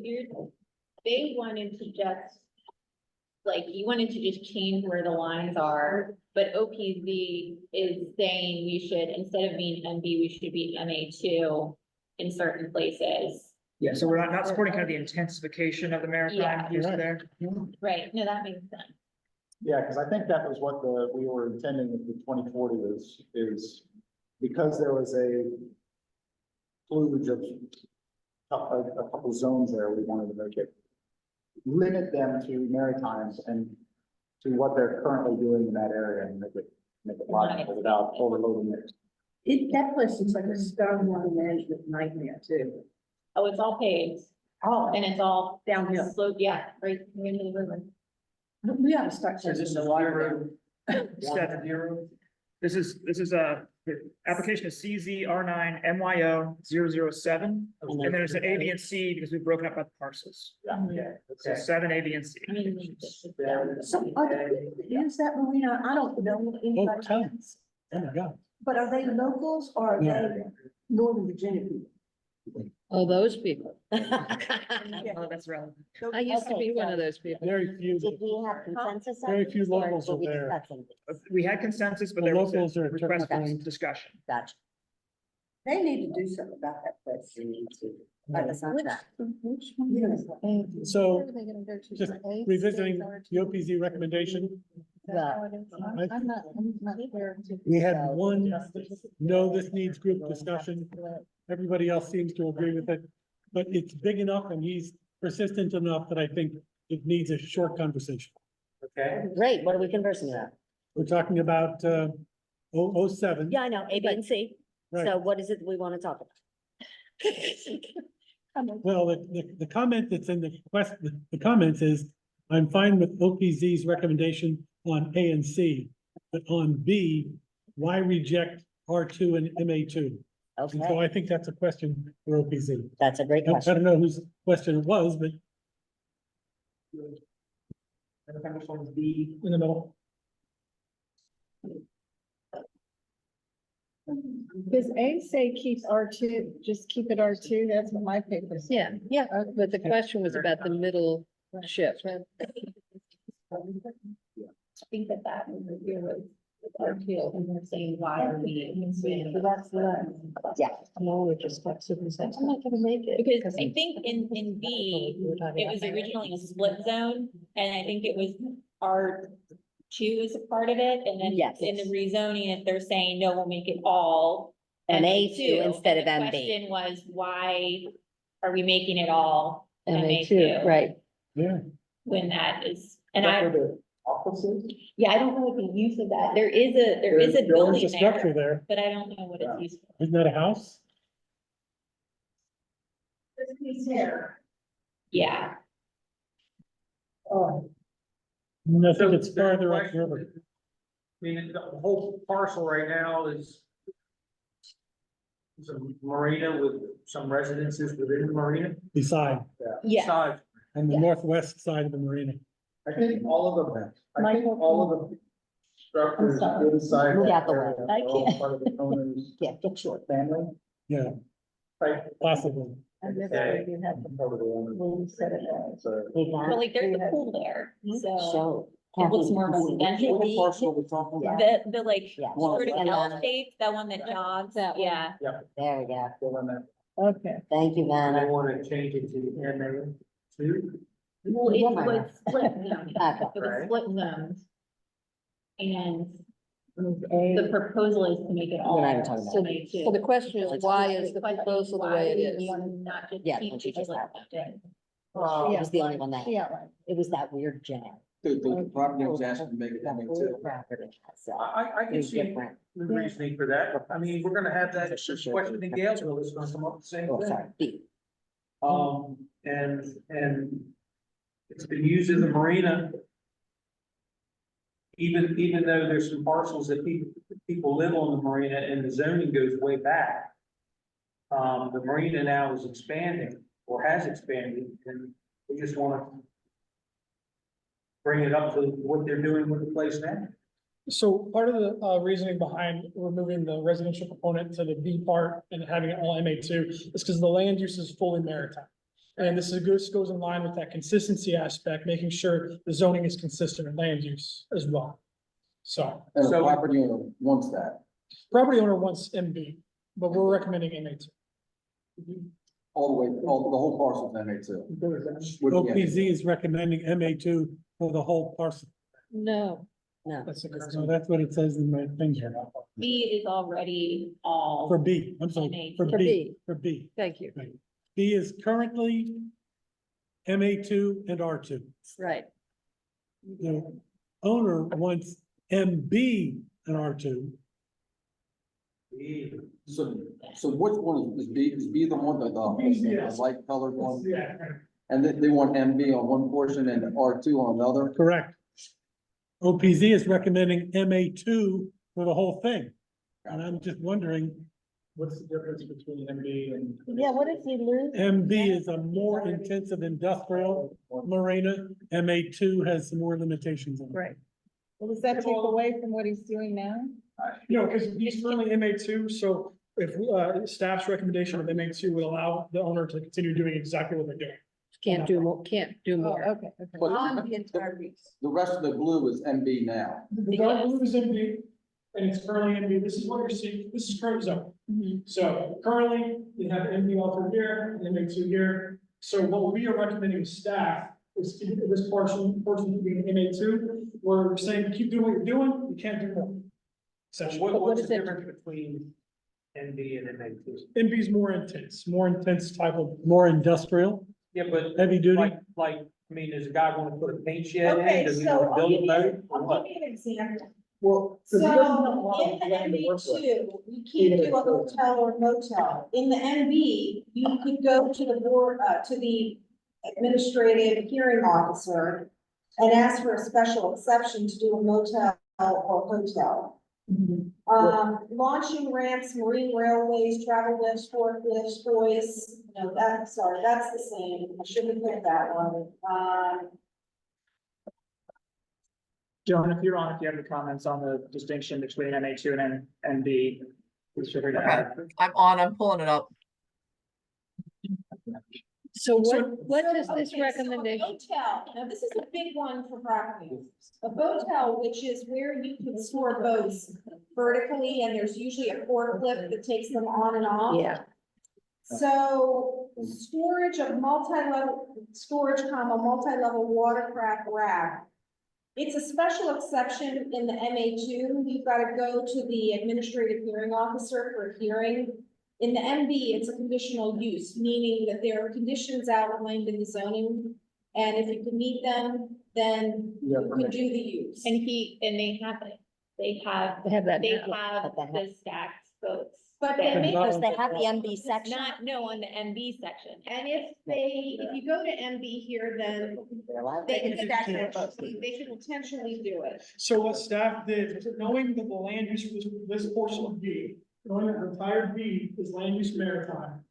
they wanted to just, like, you wanted to just change where the lines are, but OPZ is saying we should, instead of being MB, we should be MA2 in certain places. Yeah, so we're not supporting kind of the intensification of the maritime Yeah. use there. Right, no, that makes sense. Yeah, because I think that was what we were intending with the 2040 is because there was a kludge of a couple zones there, we wanted to make it limit them to maritimes and to what they're currently doing in that area and make it logical without overloading it. That place looks like a stormwater management nightmare too. Oh, it's all paved Oh, and it's all downhill. slope, yeah, right into the river. We ought to start. Is this a water road? 7-0. This is the application is CZR9 MYO 007. And then there's an A, B, and C because we've broken up by the parcels. Yeah. So 7 A, B, and C. I mean, So is that marina, I don't know anybody tell me. else, Oh my God. but are they locals or are Yeah. they Northern Virginia people? Oh, those people. Oh, that's relevant. I used to be one of those people. Very few, Did we have consensus? on very this, few or locals were are we there. discussing this? We had consensus, but The there was locals a are request for technically- discussion. Gotcha. They need to do something about that place. But it's not that. So just revisiting the OPZ recommendation, we had one, no, this needs group discussion. Everybody else seems to agree with it, but it's big enough and he's persistent enough that I think it needs a short conversation. Okay. Great, what are we conversing about? We're talking about 007. Yeah, I know, A, B, and C. Right. So what is it we want to talk about? Well, the comment that's in the comments is, I'm fine with OPZ's recommendation on A and C, but on B, why reject R2 and MA2? And so Okay, I think that's a question for OPZ. that's a great I question. don't know whose question it was, but And the first one is B. in the middle. Does A say keep R2, just keep it R2? That's what my paper says. Yeah, yeah, but the question was about the middle shift. I think that was our appeal, and they're saying why are we. So that's what. Yeah. No, we're just flexible. I'm not gonna make it. Because I think in B, it was originally a split zone, and I think it was R2 is a part of it, and then Yes. in the rezoning, if they're saying, no, we'll make it all. MA2 instead of And the MB. Question was, why are we making it all MA2, MA2? right. Yeah. When that is, and I, Offices? Yeah, I don't know what the use of that, there is a There's a building structure there, there. but I don't know what it's used for. Isn't that a house? This piece here. Yeah, I think it's farther up river. I mean, the whole parcel right now is a marina with some residences within the marina. Beside, yeah. Besides, on the Yeah. northwest side of the marina. I think all of them, I think Michael, all of the structures sorry. inside Move that out the way. area I are all can't. part of the owner's Yeah, get your. family. Yeah, Right. possibly. I never heard you had the Part of the owner's. room set it up. So, But like, there's a pool there, so So. it looks more What residential. parcel are we talking about? The like, Yeah. sort of And L then- shape, that one that jogs, That one. yeah. There we go. fill in that. Okay. Thank you, they Vanna. want to change it to MA two. Well, it Yeah. was split zones, Okay. it was split zones. And A. the proposal is to make it all. We're not even talking about MA two. So the question is, why is the question proposal the why way it do is? you want to not just Yeah, keep what you it just like outlined. that? It was the only one that, Yeah, right. it was that weird jam. The property was asking to make it That MA whole two. property has, I can is see different. the reasoning for that. I mean, we're gonna have that question in Galesville, it's gonna come up the same Oh, thing. sorry, B. And it's been used as a marina. Even though there's some parcels that people live on the marina and the zoning goes way back. The marina now is expanding or has expanded and we just wanna bring it up to what they're doing with the place now. So part of the reasoning behind removing the residential component to the B part and having it all MA2 is because the land use is fully maritime. And this goes in line with that consistency aspect, making sure the zoning is consistent in land use as well. So And the So- property owner wants that. property owner wants MB, but we're recommending MA2. All the way, the whole parcel's MA two. OPZ is recommending MA2 for the whole parcel. No, No, That's the So that's what it says in my thing here. B is already all. For B, I'm sorry, for For B, B. for B. thank you. B is currently MA2 and R2. Right. The owner wants MB and R2. So which one is B? Is B the one that, the light colored one? Yeah. And they want MB on one portion and R2 on another? Correct. OPZ is recommending MA2 for the whole thing. And I'm just wondering, What's the difference between MB and? Yeah, what if you lose? MB is a more intensive industrial marina. MA2 has some more limitations on it. Right. Well, does that take away from what he's doing now? No, because he's currently MA2, so if staff's recommendation of MA2 would allow the owner to continue doing exactly what they're doing. Can't do more, can't do Oh, more. okay, okay. But On the entire piece. the rest of the blue is MB now. The dark blue is MB, and it's currently MB, this is what you're seeing, this is current zone. So currently, you have MB all through here, and MA2 here. So what we are recommending to staff is keep this portion being MA2, where we're saying, keep doing what you're doing, you can't do more. Essentially. What's is the it? difference between NB and MA two? MB is more intense type of, More industrial, Yeah, but heavy duty. like, I mean, does a guy want to put a paint shed in? Okay, Does he so want to I'll build give a you, boat or I'll what? give you an example. Well, So because he doesn't have a lot in of the land to MB work with. two, you can't do a hotel or motel. In the MB, you could go to the board, to the administrative hearing officer and ask for a special exception to do a motel or hotel. Launching ramps, marine railways, travel lifts, forklifts, hoists, no, that's the same. I shouldn't have put that one. Joan, if you're on, if you have any comments on the distinction between MA two and NB, please feel free to Okay, add. I'm on, I'm pulling it up. So what is Okay, this so a recommendation? Boatel, now this is a big one for property owners. A boatel, which is where you can store boats vertically, and there's usually a forklift that takes them on and off. Yeah, So storage of multi-level, multi-level watercraft rack. It's a special exception in the MA2. You've got to go to the administrative hearing officer for a hearing. In the MB, it's a conditional use, meaning that there are conditions outlined in the zoning. And if you can meet them, then Yeah, you can do the use. And they have it. They have that They now. have But they the stacked votes. But They- then Because they have the MB section. Not, no, on the MB section. And if you go to MB here, then They're allowed they to- can potentially do it. So what staff did, was knowing that the land use for this portion of D, knowing that the entire D is land use maritime.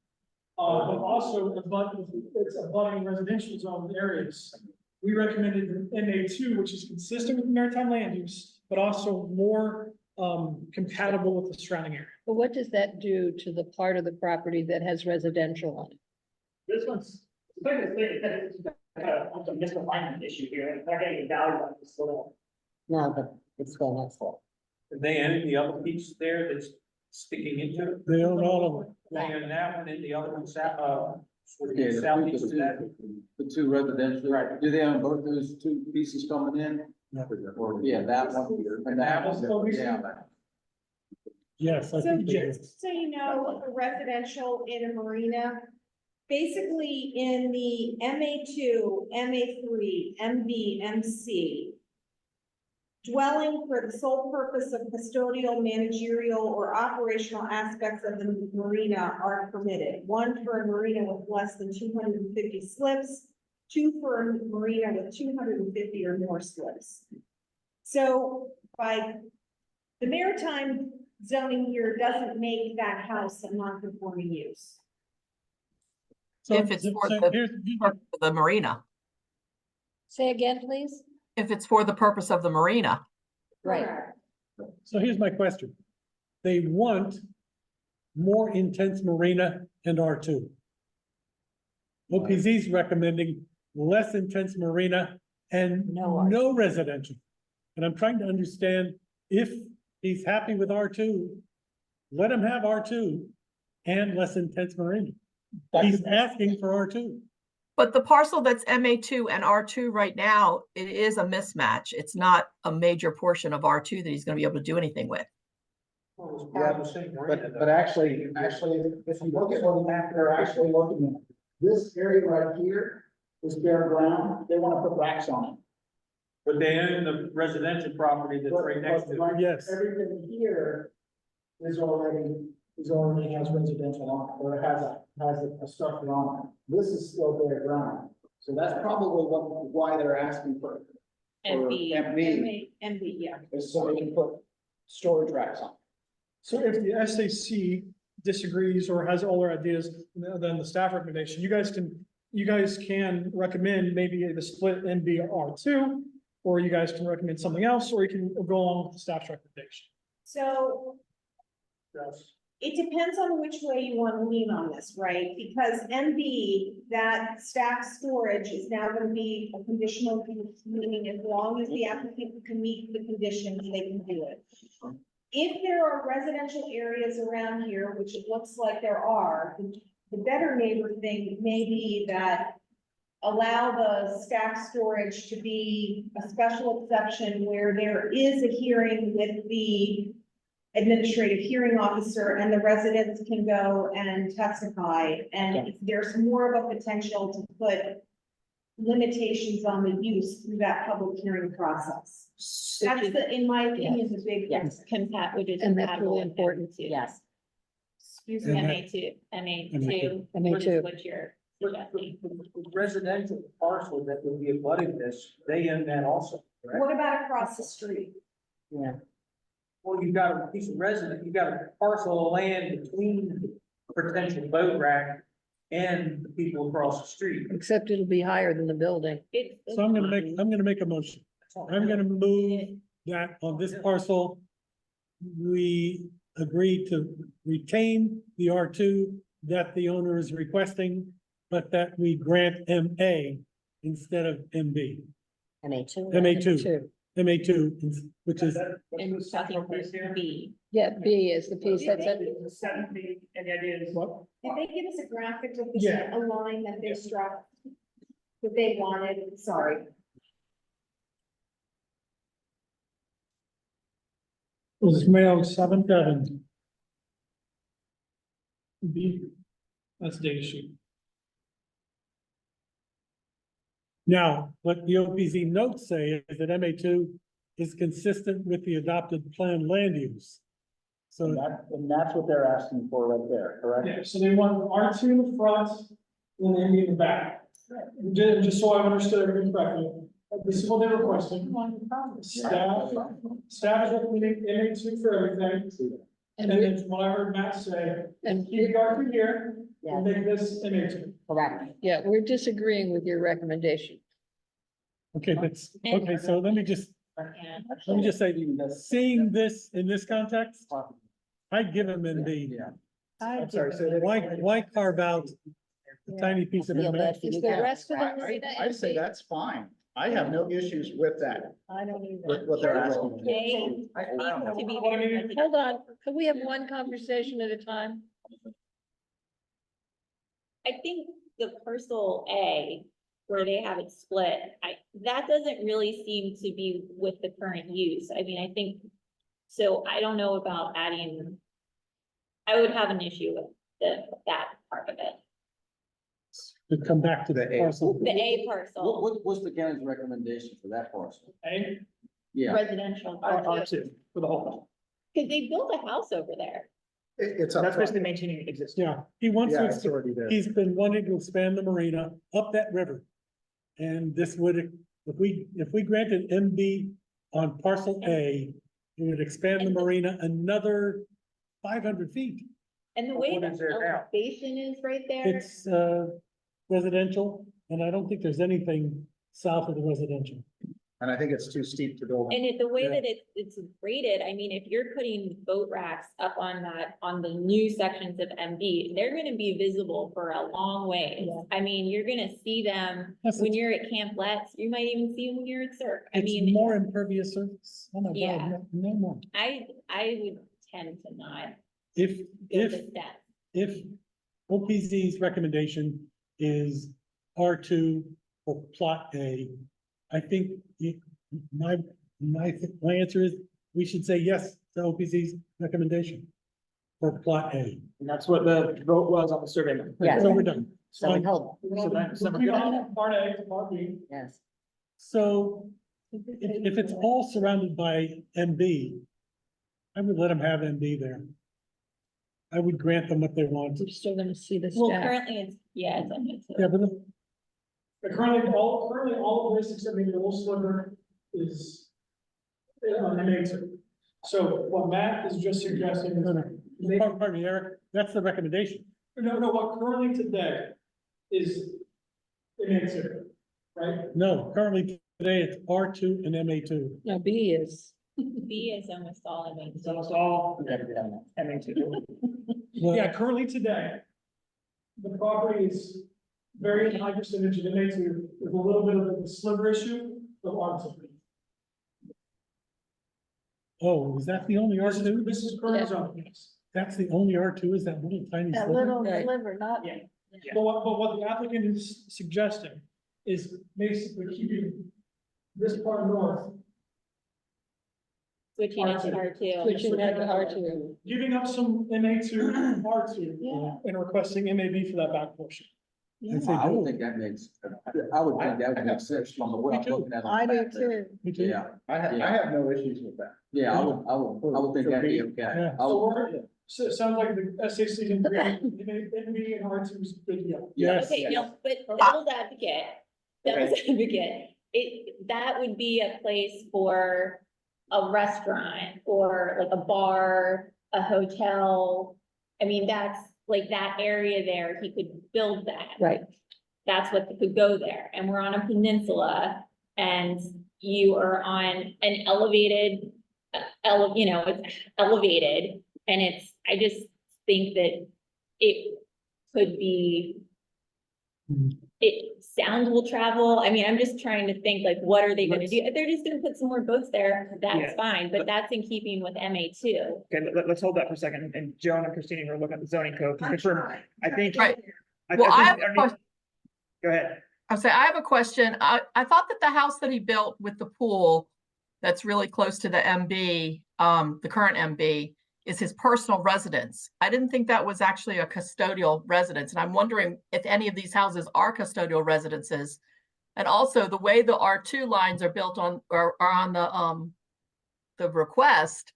But also it's abutting residential zone areas. We recommended MA2, which is consistent with maritime land use, but also more compatible with the surrounding area. But what does that do to the part of the property that has residential on it? This one's, it's a misalignment issue here, and they're getting value on this little. No, but it's going next door. They own the other piece there that's sticking into it. They own all of it. They own that one and the other one, sort Yeah, of the southeast of two- that. the two residential, Right. do they own both those two pieces coming in? Or, yeah, that one and that one, yeah. Yes, I So think they do. just so you know, for residential in a marina, basically in the MA2, MA3, MB, MC, dwelling for the sole purpose of custodial, managerial, or operational aspects of the marina are permitted. One for a marina with less than 250 slips, two for a marina with 250 or more slips. So by the maritime zoning here doesn't make that house a non-conforming use. So- If it's so- for so the- here's- The marina, Say again, please? if it's for the purpose of the marina. Right. Correct. So here's my question. They want more intense marina and R2. OPZ's recommending less intense marina and No R2. no residential. And I'm trying to understand if he's happy with R2, let him have R2 and less intense marina. He's asking for R2. But the parcel that's MA2 and R2 right now, it is a mismatch. It's not a major portion of R2 that he's gonna be able to do anything with. But actually, if you look at what they're actually looking at, this area right here is bare ground, they wanna put racks on it. But they own the residential property that's right next to it. Yes. Everything here is already has residential on it, or has a structure on it. This is still bare ground. So that's probably why they're asking for MB. MB, yeah. is so they can put storage racks on. So if the SAC disagrees or has all their ideas, then the staff recommendation, you guys can recommend maybe the split NBR2, or you guys can recommend something else, or you can go along with the staff's recommendation. So it depends on which way you want to lean on this, right? Because MB, that staff storage is now going to be a conditional use, meaning as long as the applicant can meet the conditions, they can do it. If there are residential areas around here, which it looks like there are, the better neighbor thing may be that allow the staff storage to be a special exception where there is a hearing with the administrative hearing officer and the residents can go and testify. And there's more of a potential to put limitations on the use through that public hearing process. That's the, in my opinion, the big. Yes. Which is And that's really compatible with important. MA2. Yes. Excuse And me, that- MA2, MA2. which is what you're suggesting. Residential parcel that would be abutting this, they own that also, correct? What about across the street? Yeah. Well, you've got a piece of resident, you've got a parcel of land between the potential boat rack and the people across the street. Except it'll be higher than the building. So I'm gonna make a motion. I'm gonna move that on this parcel, we agree to retain the R2 that the owner is requesting, but that we grant MA instead of MB. MA2. MA2, which is, And we're talking for B. Yeah, B is the piece that's, The 7 feet, and the idea is what? Did they give us a graphic of Yeah. a line that they struck? That they wanted, sorry. Was Mayo 7. B, that's data sheet. Now, what the OPZ notes say is that MA2 is consistent with the adopted planned land use. And So, and that's what they're asking for right there, correct? Yeah, so they want R2 in the front and then in the back. Just so I understood everything correctly, this is what they're requesting. Staff is recommending MA2 for everything. And then what I heard Matt say, And keep the R2 here, Yeah, and make this MA2. correct. yeah, we're disagreeing with your recommendation. okay, okay, so let me just say, seeing this in this context, I'd give them in the, I'm sorry, say that. why carve out a tiny piece of Feel it? bad for Is you the guys. rest of them? I say that's fine. I have no issues with that, I don't either. with what they're asking. A needs to be very residential. Hold on, can we have one conversation at a time? I think the parcel A, where they have it split, that doesn't really seem to be with the current use. I mean, I think, so I don't know about adding. I would have an issue with that part of it, To come back to the parcel. the A parcel, What's the county's recommendation for that parcel? A, Yeah, residential, R2 for the whole thing. because they built a house over there. It's up That's front. basically maintaining existing. Yeah, he wants Yeah, to, it's already there. he's been wanting to expand the marina up that river. And this would, if we granted MB on parcel A, it would expand the marina another 500 feet. And the way What the is there now? elevation is right there, It's, residential, and I don't think there's anything south of the residential. And I think it's too steep to build. and the way Yeah. that it's graded, I mean, if you're putting boat racks up on on the new sections of MB, they're gonna be visible for a long way. Yeah. I mean, you're gonna see them Yes, when you're at Camp Letts, you might even see them when you're at Cirque. I It's mean, more impervious surface. Oh my Yeah. God, no more. I would tend to not If, go if, this depth. if OPZ's recommendation is R2 for plot A, I think my answer is we should say yes to OPZ's recommendation for plot A. And that's what the vote was on the survey. map. Yeah. So we're done. So we hope, So then, so we're Moving good. on, part A to part B. yes. So if it's all surrounded by MB, I would let them have MB there. I would grant them what they want. We're still gonna see the Well, staff. currently it's, yeah, it's MB2. Yeah, but But currently all of this, except maybe a little sliver, is on MA2. So what Matt is just suggesting is. pardon me, Eric, that's the recommendation. No, what currently today is MA2, right? No, currently today it's R2 and MA2. No, B is. B is almost all MB2. It's almost all MA2. Well, Yeah, currently today, the property is very high percentage of MA2 with a little bit of a sliver issue of R2. Oh, is that the only R2? This is current zoning, yes. That's the only R2, is that little tiny That sliver? little Right. sliver, not. Yeah. But what the applicant is suggesting is basically keeping this part north, Switching it to R2. Switching that to R2. giving up some MA2, R2, Yeah. and requesting MAB for that back portion. I'd say I would do. think that makes, I would think that would make sense from the way I'm looking at it. I do too. Me too. Yeah, I have no issues with that. yeah, I would think that'd be okay. Yeah. I So would- we're, so it sounds like the SAC is agreeing, MAB and R2 is good to go. Yes. Okay, no, but devil's advocate, that would be a place for a restaurant or like a bar, a hotel. I mean, that's like that area there, he could build that. Right. That's what could go there. And we're on a peninsula and you are on an elevated, it's elevated. And I just think that it could be, sound will travel. I mean, I'm just trying to think like, what are they gonna do? If they're just gonna put some more boats there, that's Yeah. fine, but that's in keeping with MA2. Okay, let's hold that for a second, and Joan and Christina are looking at the zoning code to confirm. I think. Right. I Well, I think have a question. Go ahead. I have a question. I thought that the house that he built with the pool that's really close to the MB, the current MB, is his personal residence. I didn't think that was actually a custodial residence, and I'm wondering if any of these houses are custodial residences And also the way the R2 lines are built on, or are on the request,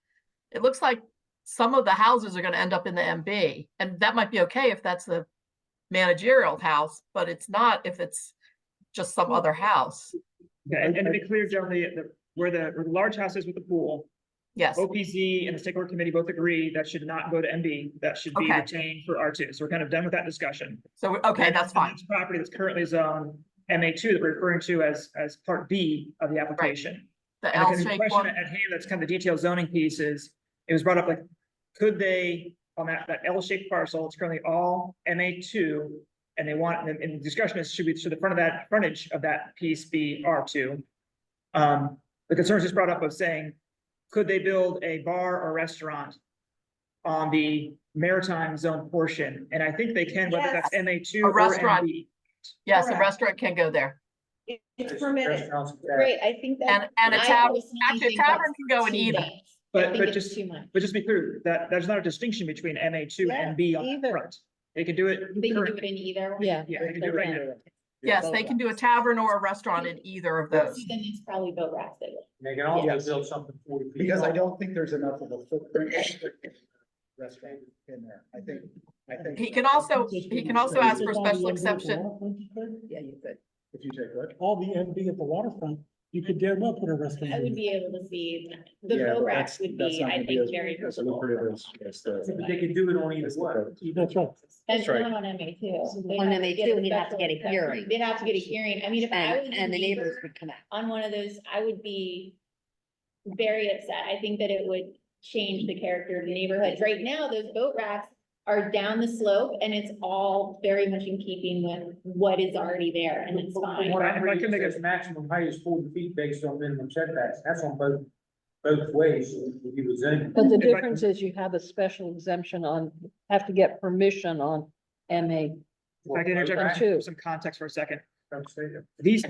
it looks like some of the houses are gonna end up in the MB. And that might be okay if that's the managerial house, but it's not if it's just some other house. Okay, and to be clear, Joe, where the large house is with the pool, Yes, OPZ and the stakeholder committee both agree that should not go to MB, that should be Okay. retained for R2. So we're kind of done with that discussion. so, okay, And that's the fine. next property that's currently zoned MA2 that we're referring to as part B of the application. The And the L-shaped question one, at hand, that's kind of the detailed zoning piece is, it was brought up like, could they, on that L-shaped parcel, it's currently all MA2. And they want, and the discussion is, should the front of that frontage of that piece be R2? The concerns just brought up of saying, could they build a bar or restaurant on the maritime zone portion? And I think they can, whether that's MA2 A or restaurant. MB. yes, a Correct. restaurant can go there. It's permitted. Restaurants, Great, I think that. And a I tavern, personally actually a think tavern that's can go in too either. dense. I But think it's just, too much. but just be clear, that there's not a distinction between MA2 Yeah, and B on the either. front. They can do it. They can do it currently. in either. Yeah. Yeah, they can do it right now. Yes, they can do a tavern or a restaurant in either of those. Then it's probably boat racks they would. They can also Yes. build something 40 feet. Because I long. don't think there's enough of a footprint restaurant in there. I think. He can also ask for special exception. Yeah, you could. If you take what? All the MB at the waterfront, you could damn well put a restaurant. I in. would be able to see, the Yeah, boat but racks would that's be, not I gonna be think, as- very as visible. lucrative as But they can do it on either way. That's right. And That's right. not on MA two. On MA2, he'd have to get a hearing. They'd have to get a hearing. I mean, if I was. And a the neighbors neighbor would come out. on one of those, I would be very upset. I think that it would change the character of the neighborhood. Right now, those boat racks are down the slope and it's all very much in keeping with what is already there and it's fine. What I'm If I reading can make a- says maximum height is 40 feet based on minimum setbacks. That's on both ways. So you would say. But the If I- difference is you have a special exemption on, have to get permission on MA. If I can interject And for two. some context for a second. These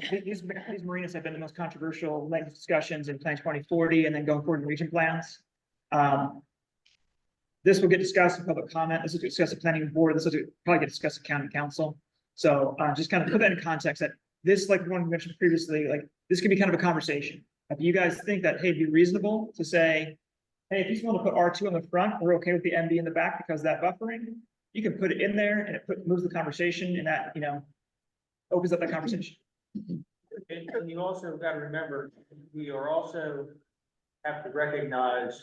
marinas have been the most controversial land use discussions in Plan 2040 and then going forward in region plans. This will get discussed in public comment. This will get discussed at planning board. This will probably get discussed at county council. So just kind of put that in context that this, like one mentioned previously, like this could be kind of a conversation. If you guys think that, hey, it'd be reasonable to say, hey, if you just want to put R2 on the front, we're okay with the MB in the back because of that buffering. You can put it in there and it moves the conversation and that, opens up that conversation. And you also got to remember, we are also have to recognize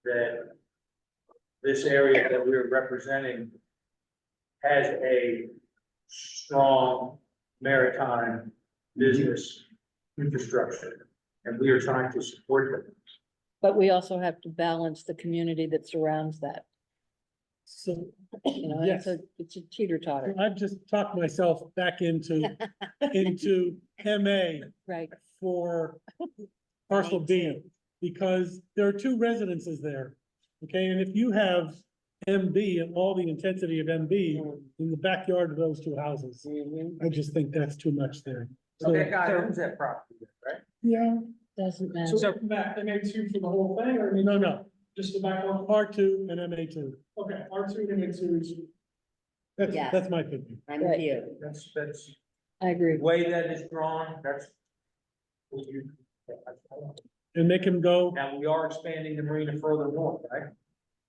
that this area that we're representing has a strong maritime business infrastructure, and we are trying to support them. But we also have to balance the community that surrounds that. So, It's a teeter totter. I've just talked myself back into MA Right. for parcel B, because there are two residences there. Okay, and if you have MB and all the intensity of MB in the backyard of those two houses, I just think that's too much there. So that guy owns that property, right? Yeah, Doesn't matter. So back, MA2 for the whole thing, or no, just the back one? R2 and MA2. Okay, R2 and MA2 is. Yeah. That's my opinion. I'm with you. That's I agree. the way that is drawn, that's. what you- And make him go, Now, we are expanding the marina further north, right?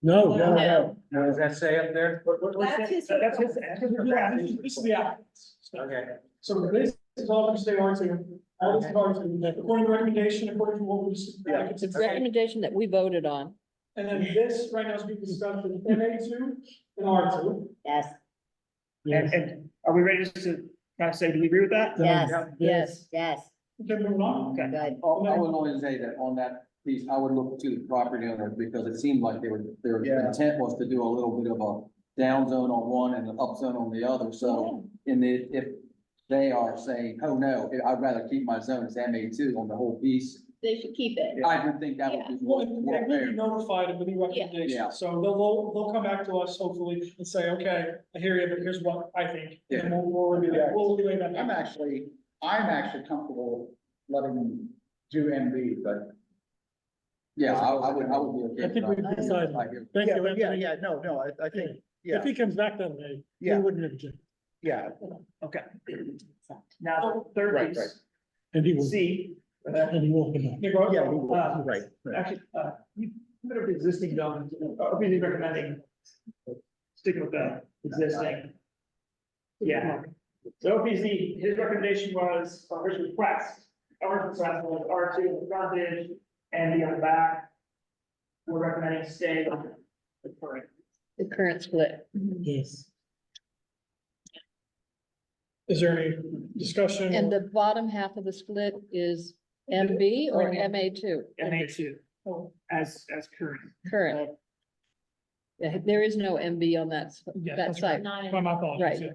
no, No. Now, does that say up there? That's his- That's his, this is the applicant's. Okay. So this is all going to stay R2, all this is R2, according to recommendation, according to what we just. It's a recommendation that we voted on. And then this right now is being discussed in MA2 and R2. Yes, And are we ready just to kind of say, do we agree with that? yes, Yes. yes, Okay, moving on. Okay. good. I would only say that on that piece, I would look to the property owner because it seemed like their Yeah. intent was to do a little bit of a down zone on one and an up zone on the other. So if they are saying, oh, no, I'd rather keep my zone as MA2 on the whole piece, They should keep it. I would think that would be Well, more they will fair. be notified of the new Yeah. recommendation, so they'll come back to us hopefully and say, okay, I hear you, but here's what I think. And then we'll relay that, we'll relay that. I'm actually comfortable letting them do MB, but. Yeah, I would be okay. I think with we've that. decided. I hear. Thank you, Yeah, Anthony. yeah, no, I think, yeah, If he comes back that way, we Yeah. wouldn't object. yeah. Okay. Now, the third Right, piece, And he will, C. and he will come back. Yeah, we will. Right. Actually, you put up the existing buildings, are we recommending sticking with the existing? Yeah, so OPZ, his recommendation was, or his request, our request was R2 in the frontage and the on the back. We're recommending stay with the current. The current split. Yes. Is there any discussion? And the bottom half of the split is MB or MA2? MA2 as current. Current. Yeah, there is no MB on that, Yeah, that that's site. Not My apologies. Right.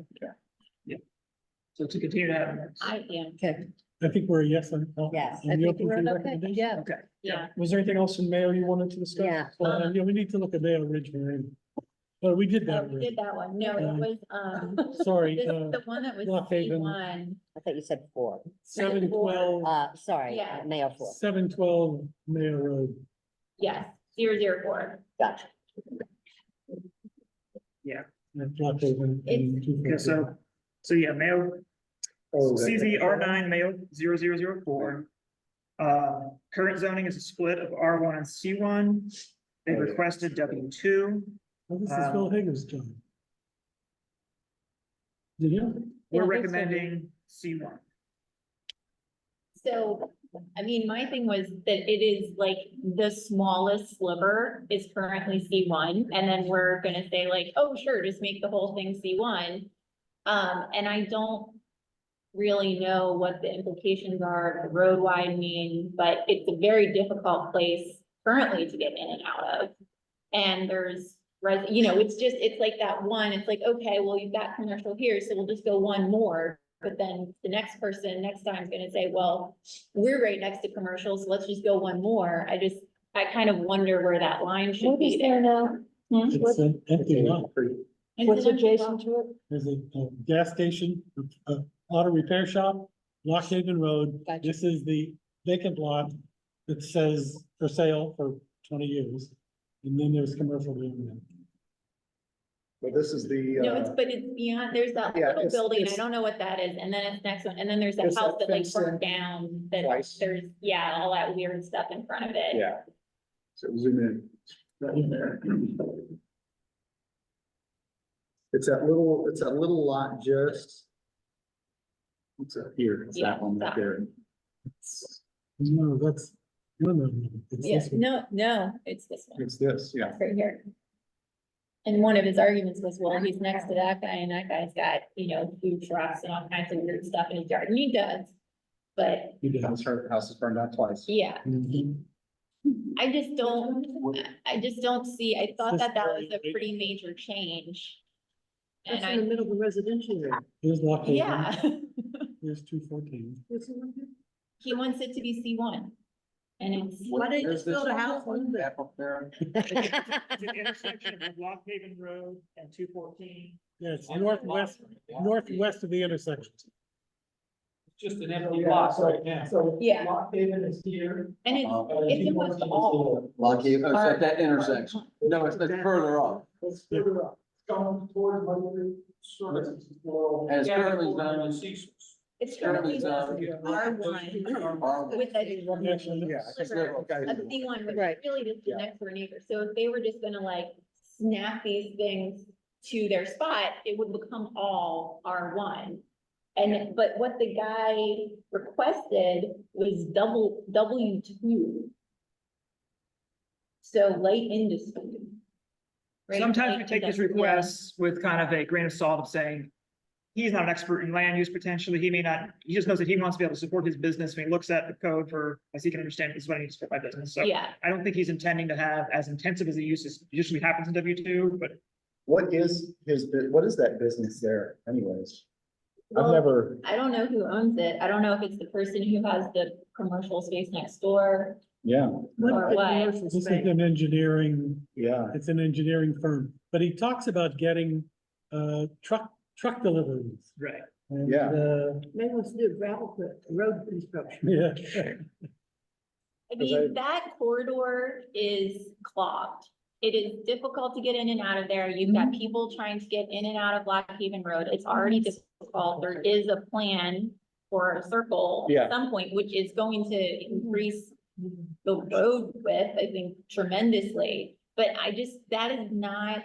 Yeah. So to continue to have. Okay, I think we're a yes on. Yes. on I the think open we're tree okay, recommendation? yeah. Okay. Yeah. Was there anything else in Mayo you wanted to discuss? Yeah. Well, yeah, we need to look at Mayo Ridge Marine. Well, we did that. We did that one. No, it was, Sorry, the one that was Lock Haven. C1. I thought you said 4. 712, Sorry, Yeah. Mayo 4. 712 Mayo Road. Yes, 004. Gotcha. and Lock Haven and Okay, 214. so yeah, Mayo, Oh, CZ R9 Mayo 0004. Current zoning is a split of R1 and C1. They requested W2. Well, this is Phil Hager's job. Did you? We're Yeah, I think so. recommending C1. So, I mean, my thing was that it is like the smallest sliver is currently C1, and then we're gonna say like, oh, sure, just make the whole thing C1. And I don't really know what the implications are of the road widening, but it's a very difficult place currently to get in and out of. And there's, it's like that one, it's like, okay, well, you've got commercial here, so we'll just go one more. But then the next person next time is gonna say, well, we're right next to commercial, so let's just go one more. I kind of wonder where that line should what is be there there. now? Hmm? It's an empty lot. What's adjacent to it? There's a gas station, a auto repair shop, Lock Haven Road. Gotcha. This is the vacant lot that says for sale for 20 years. And then there's commercial being there. But this is the, No, but it's beyond, there's that Yeah, little it's- building, I it's- don't know what that is, and then it's next one, and then there's that There's house that that like fenced in burned down, that twice. there's, yeah, all that weird stuff in front of it. yeah. So zoom in. It's that little lot just. What's up here? It's Yeah, that one right that there. No, that's, no. It's Yeah, this one. no, it's this one, It's this, yeah. it's right here. And one of his arguments was, well, he's next to that guy, and that guy's got, food trucks and all kinds of weird stuff in his yard, and he does. But, Her house is burned out twice. yeah, Mhm. I just don't see, I thought that was a This is pretty major change. And That's in the middle of the residential area. Here's Lock Haven. yeah, Here's 214. he wants it to be C1. And it's. Why didn't you There's just build a this- house on it? Map up there. It's an intersection of Lock Haven Road and 214. Yeah, it's northwest of the intersection. Just an empty lot right now. So Yeah. Lock Haven is here. And it's supposed to all. Lock Haven, oh, it's at that intersection. No, it's further up. It's further up. It's going towards Mother. And it's currently zoned. It's Currently currently zoned. R1 with a Yeah, I think that guy. a C1, which Right. is really just the next door neighbor. So if they were just gonna like snap these things to their spot, it would become all R1. But what the guy requested was W2. So light industry. Right? Sometimes we Light take his industrial. requests with kind of a grain of salt of saying, he's not an expert in land use potentially, he just knows that he wants to be able to support his business when he looks at the code for, as he can understand, this is what I need to support my business, so. Yeah, I don't think he's intending to have as intensive as the use usually happens in W2, but What is what is that business there anyways? I've Well, never, I don't know who owns it. I don't know if it's the person who has the commercial space next door yeah, or what. This is an engineering, yeah. it's an engineering firm, but he talks about getting truck deliveries. right. And, Yeah. Maybe let's do gravel pit, road construction. Yeah. I mean, that corridor is clogged. it is difficult to get in and out of there. You've got people trying to get in and out of Black Haven Road. It's already difficult. There is a plan for a circle Yeah. at some point, which is going to increase the road width, I think, tremendously. But that is not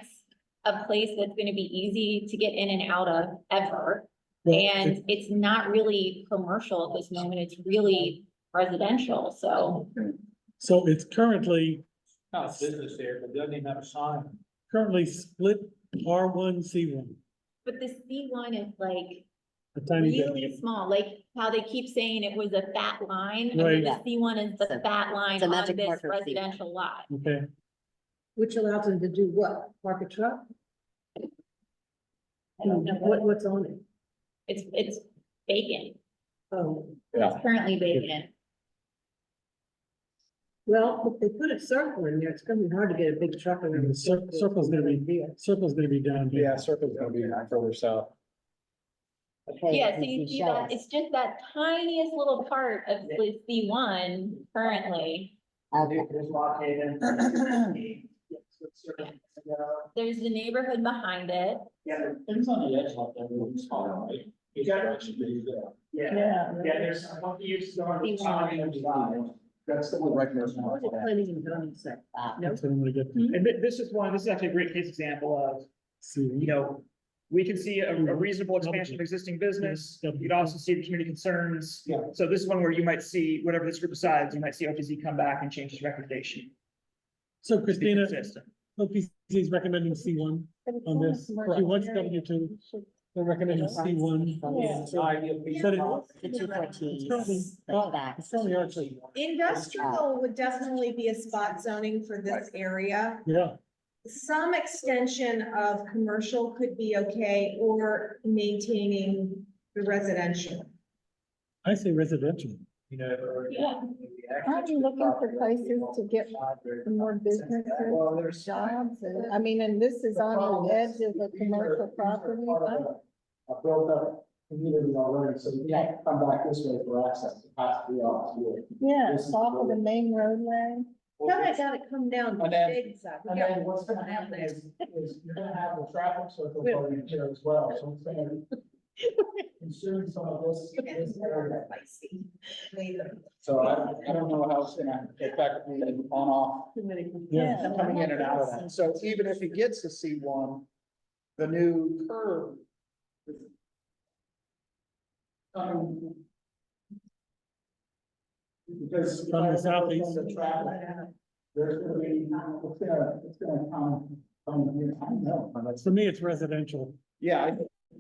a place that's gonna be easy to get in and out of ever. And it's not really commercial at this moment. It's really residential, so. So it's currently Not a business there, but doesn't even have a sign. split R1, C1, But the C1 is like a tiny bit. really small, like how they keep saying it was a fat line. And Right. then the C1 is the So, fat line it's a on magic this marker C1. residential lot. Okay, Which allows them to do what? Park a truck? I don't know What's on it? It's vacant. Oh, It's currently vacant. well, if they put a circle in there, it's gonna be hard to get a big truck around. and the circle's gonna be down here. Yeah, circle's gonna be further south. Okay, Yeah, so can you see show that, us? it's just that tiniest little part of the C1 currently. Okay. There's the neighborhood behind it. Yeah, things on the edge like that, really small, right? Yeah, there's some use on the side and design. That's the one right there. Planning and zoning set. That's what I'm gonna get to. And this is actually a great case example of, See, we can see a reasonable expansion of existing business. You'd also see the community concerns. Yeah. So this is one where you might see, whatever this group decides, you might see OPZ come back and change his recommendation. So to be Christina, consistent. OPC is recommending C1 on this. She wants W2. They're recommending C1. Said it- The 214. It's currently, it's currently actually, Industrial would definitely be a spot zoning for this area. yeah. Some extension of commercial could be okay, or maintaining the residential. I say residential. Yeah. Aren't you looking for places to get some more businesses, Well, there's. jobs? I mean, and this is on the edge of a commercial property. I built up community already, so you can't come back this way for access, it has to be off to it. Yeah, it's off of the main roadway. Then I gotta come down. And then- Shade side. And then what's gonna happen is you're gonna have the traffic circle going in here as well, so it's gonna consume some of this area. So I don't know how it's gonna affect the on-off, Yeah. coming in and out of that. So even if he gets to C1, the new curve. Because. From the southeast. The traffic, there's gonna be, it's gonna come here, I don't know. For me, it's residential. Yeah,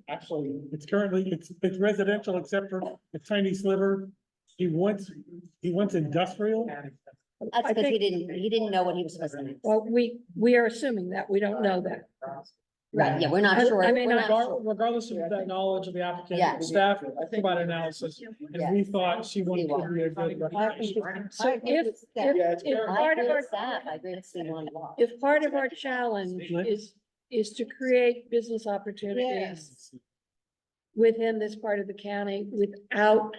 actually, It's currently, it's residential except for a tiny sliver. He wants industrial. That's because he didn't know what he was supposed to do. Well, we are assuming that, we don't know that. Right, yeah, we're not sure. I mean, We're not sure. Regardless of that knowledge of the applicant, Yeah. staff provided analysis, Yeah. and we thought C1 could be a good recommendation. So if Yeah, it's if I part of agree our, with staff, I agree with C1. if part of our challenge is to create business opportunities within this part of the county without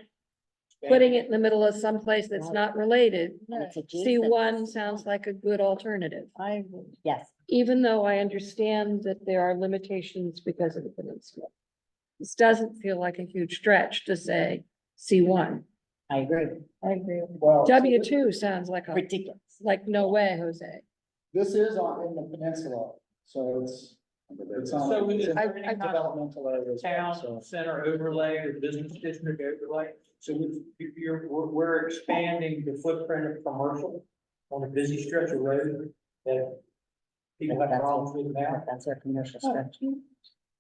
putting it in the middle of someplace that's not related, And it's adjacent. C1 sounds like a good alternative. Yes, Even though I understand that there are limitations because of the peninsula. This doesn't feel like a huge stretch to say C1. I agree. I agree. well. W2 sounds like Ridiculous. like no way, Jose. This is in the peninsula, so it's on, So it's is in there any kind of developmental areas. town So center overlay or business district overlay. So we're expanding the footprint of commercial on a busy stretch of road that people have problems with now. That's where commercial structure.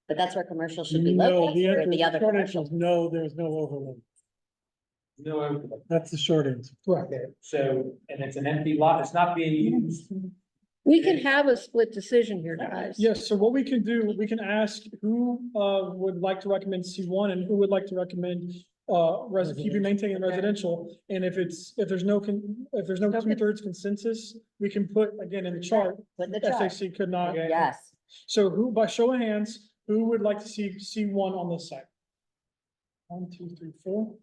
But that's where commercial should be No, located, where the other short commercial. answer is no, there's no overlay. No overlay. That's the short answer. So, and it's an empty lot, it's not being used. We can have a split decision here, guys. Yes, so what we can do, we can ask who would like to recommend C1 and who would like to recommend keeping maintaining residential. And if there's no 2/3 consensus, we can put again in the chart, Put the chart. SAC could not. Yes, So who, by show of hands, who would like to see C1 on this site? 1, 2, 3, 4.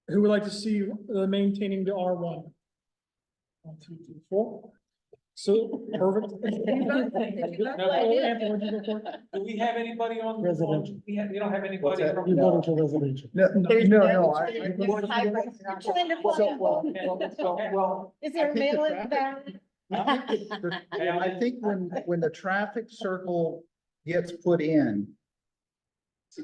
Who would like to see maintaining the R1? 1, 2, 3, 4. So, perfect. Do we have anybody on? Residential. You don't have anybody What's that? from? You voted for residential. No, There's no, I. Is there a mail in that? I think when the traffic circle gets put in,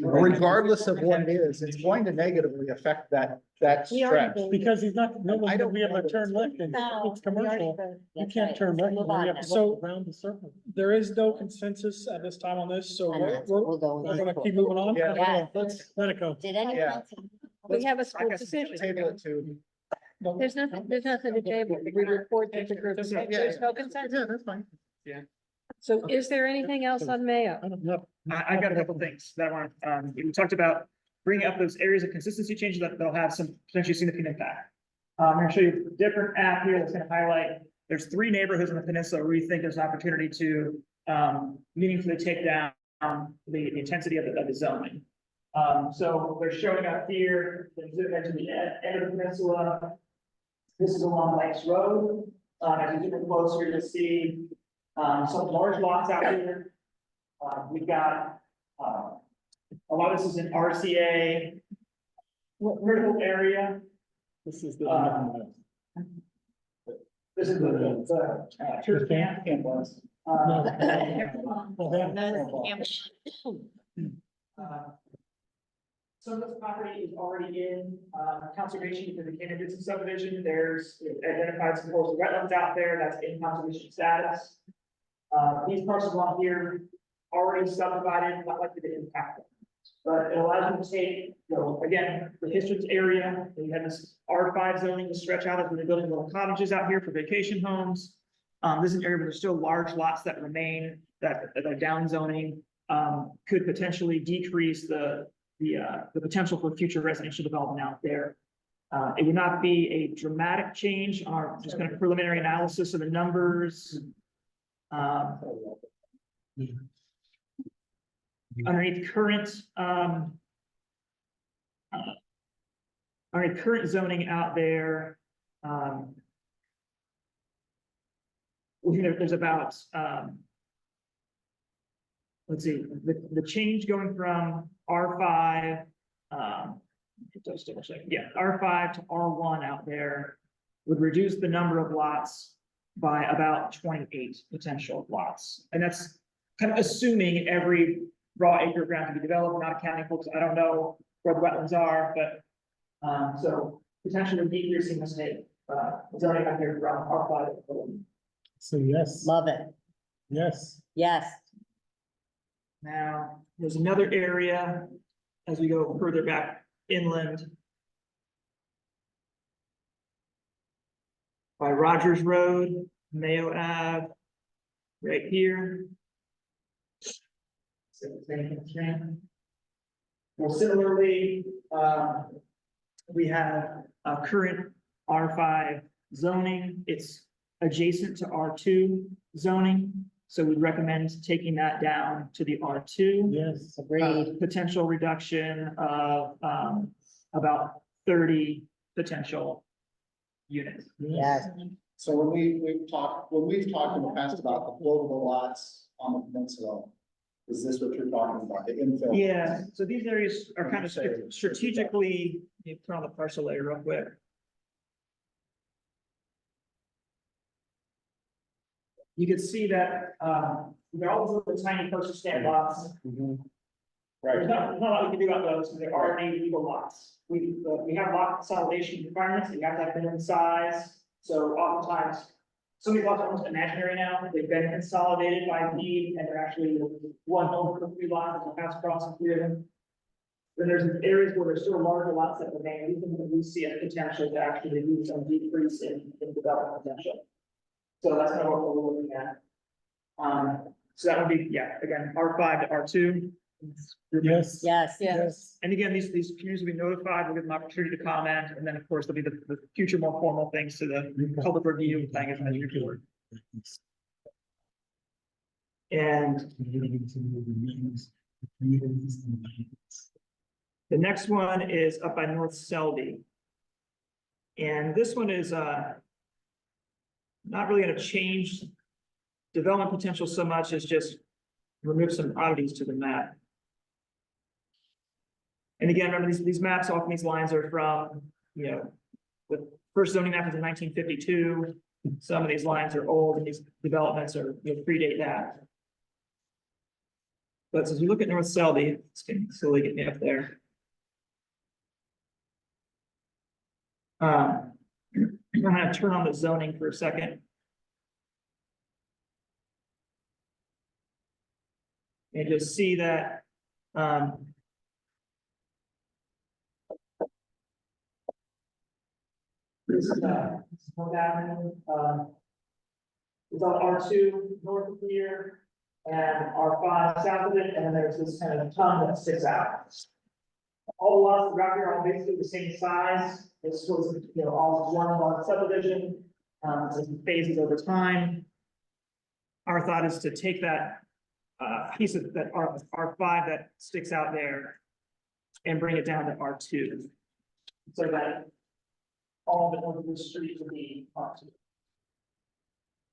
regardless of what it is, it's going to negatively affect that stretch. Because he's not, no I one's gonna don't be able know. to turn left and it's commercial. You can't turn left, you have to So- go around the circle. There is no consensus at this time on this, so And we're, that's- we're we'll go we're with gonna it. keep moving on. Yeah. Let's let it go. Did anyone Yeah. else? We have a school decision. Table it to. There's nothing to table. We report to the group. There's no consensus. Yeah, that's fine. So is there anything else on Mayo? I don't know. I've got a couple things that want, we talked about bringing up those areas of consistency changes that they'll have some potentially significant impact. I'm gonna show you a different app here that's gonna highlight, there's 3 neighborhoods in the peninsula where we think there's an opportunity to, meaningfully take down the intensity of the zoning. So they're showing up here, to the end of the peninsula. This is along Lakes Road. As you get closer, you'll see, some large lots out here. We've got, a lot of this is in RCA. Critical area. This is the. This is the church camp. Some of this property is already in, conservation because it came into some subdivision. There's identified some coastal wetlands out there that's in conservation status. These parcels along here already subdivided, not likely to impact them. But it allows you to take, again, the district's area, you have this R5 zoning to stretch out as we're building little cottages out here for vacation homes. This is an area where there's still large lots that remain, that are down zoning, could potentially decrease the potential for future residential development out there. It would not be a dramatic change, our just kind of preliminary analysis of the numbers. Underneath current, zoning out there, we think there's about, let's see, the change going from R5, just double check, yeah, R5 to R1 out there would reduce the number of lots by about 28 potential lots. And that's kind of assuming every raw acre of ground to be developed, not accounting for, because I don't know where the wetlands are, but so potentially decreasing the state zoning out here from R5. So yes, Love it. yes. Yes. Now, there's another area as we go further back inland. By Rogers Road, Mayo Ave, right here. Well, similarly, we have a current R5 zoning. It's adjacent to R2 zoning. So we'd recommend taking that down to the R2. Yes. Agreed. Potential reduction of about 30 potential units. Yes. So when we've talked in the past about the floatable lots on the peninsula, is this what you're talking about, the infill? Yeah, so these areas are kind of strategically, you put on the parcel layer real quick. You can see that, they're all those little tiny postage stamp lots. There's not a lot we can do about those, because they're already legal lots. We have lot consolidation requirements, you have to have minimum size, so oftentimes. Some of these lots are almost imaginary now, they've been consolidated by deed, and they're actually one home for 3 lots, and pass across and 3 of them. Then there's areas where there's still larger lots that remain, we think that we see a potential to actually do some decrease in development potential. So that's kind of what we're looking at. So that would be, yeah, again, R5 to R2. Yes. Yes. Yes. And again, these communities will be notified, we'll give them an opportunity to comment, and then, of course, there'll be the future more formal things to the public review and planning advisory board. And the next one is up by North Selby. And this one is, not really gonna change development potential so much as just remove some oddities to the map. And again, remember these maps, often these lines are from, you know, the first zoning map was in 1952. Some of these lines are old and these developments are, you know, predate that. But as we look at North Selby, it's getting slowly get me up there. I'm gonna turn on the zoning for a second. And you'll see that, this is North Avenue, it's on R2 north of here, and R5 south of it, and then there's this kind of tongue that sticks out. All the lots around here are all basically the same size. This was, you know, all one lot subdivision, as it phases over time. Our thought is to take that piece of that R5 that sticks out there and bring it down to R2. So that all the north of the street would be R2.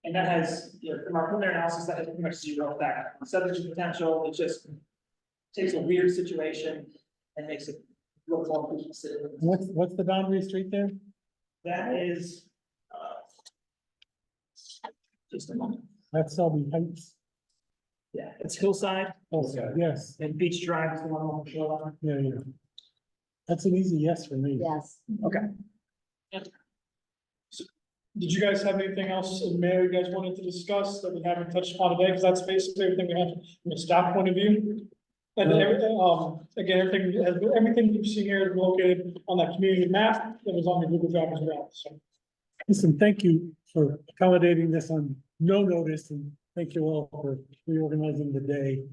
And that has, you know, from our preliminary analysis, that has pretty much zero effect on subdivision potential. It just takes a weird situation and makes it look more considered. What's the boundary street there? That is, just a moment. That's Selby Heights. Yeah, it's Hillside Oh, yes, and Beach Drive is the one on the shoreline. yeah, yeah. That's an easy yes for me. Yes. Okay. Did you guys have anything else in there you guys wanted to discuss that we haven't touched upon today? Because that's basically everything we have from a staff point of view. And again, everything you've seen here is located on that community map that was on the Google Drive as well, so. Listen, thank you for accommodating this on no notice, and thank you all for reorganizing the day.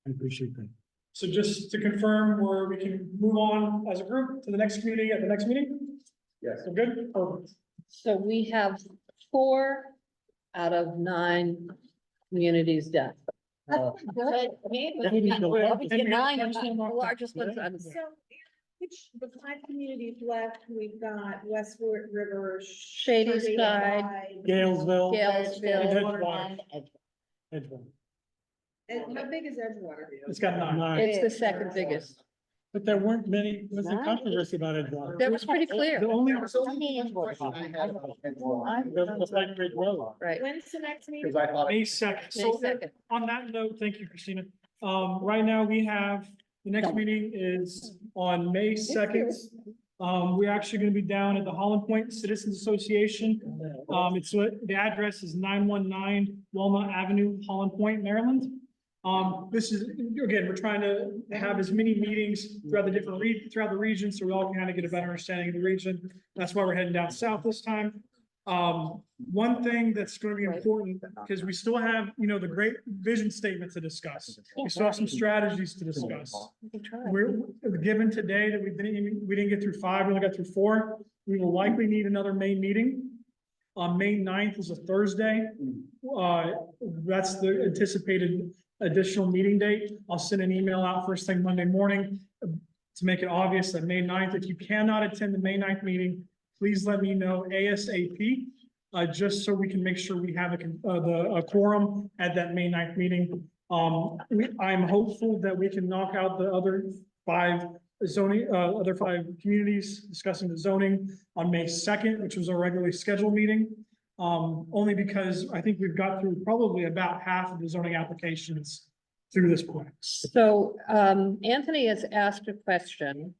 I appreciate that. So just to confirm, where we can move on as a group to the next community at the next meeting? Yes. So good? Perfect. So we have 4 out of 9 communities done. But, I mean, it would be- The 9 are the largest ones. So, which, the 5 communities left, we've got Westwood River. Shady Side, Galesville. Galesville, and Edgewater. And how big is Edgewater? It's got 9. it's the second biggest. But there weren't many, was there Nice. controversy about Edgewater? That was pretty clear, The only, question I had about Edgewater, The Lake Ridge Road. right? When's the next meeting? because I thought. May 2nd. May So 2nd. on that note, thank you, Christina. Right now we have, the next meeting is on May 2nd. We're actually gonna be down at the Holland Point Citizens Association. The address is 919 Walnut Avenue, Holland Point, Maryland. This is, again, we're trying to have as many meetings throughout throughout the region, so we all can kind of get a better understanding of the region. That's why we're heading down south this time. One thing that's going to be important, because we still have, you know, the great vision statement to discuss. We still have some strategies to discuss. We're given today that we didn't get through 5, we only got through 4. We will likely need another May meeting. May 9th is a Thursday. That's the anticipated additional meeting date. I'll send an email out first thing Monday morning to make it obvious that May 9th, if you cannot attend the May 9th meeting, please let me know ASAP, just so we can make sure we have a quorum at that May 9th meeting. I'm hopeful that we can knock out the other 5 communities discussing the zoning on May 2nd, which was a regularly scheduled meeting. Only because I think we've got through probably about half of the zoning applications through this point. So, Anthony has asked a question.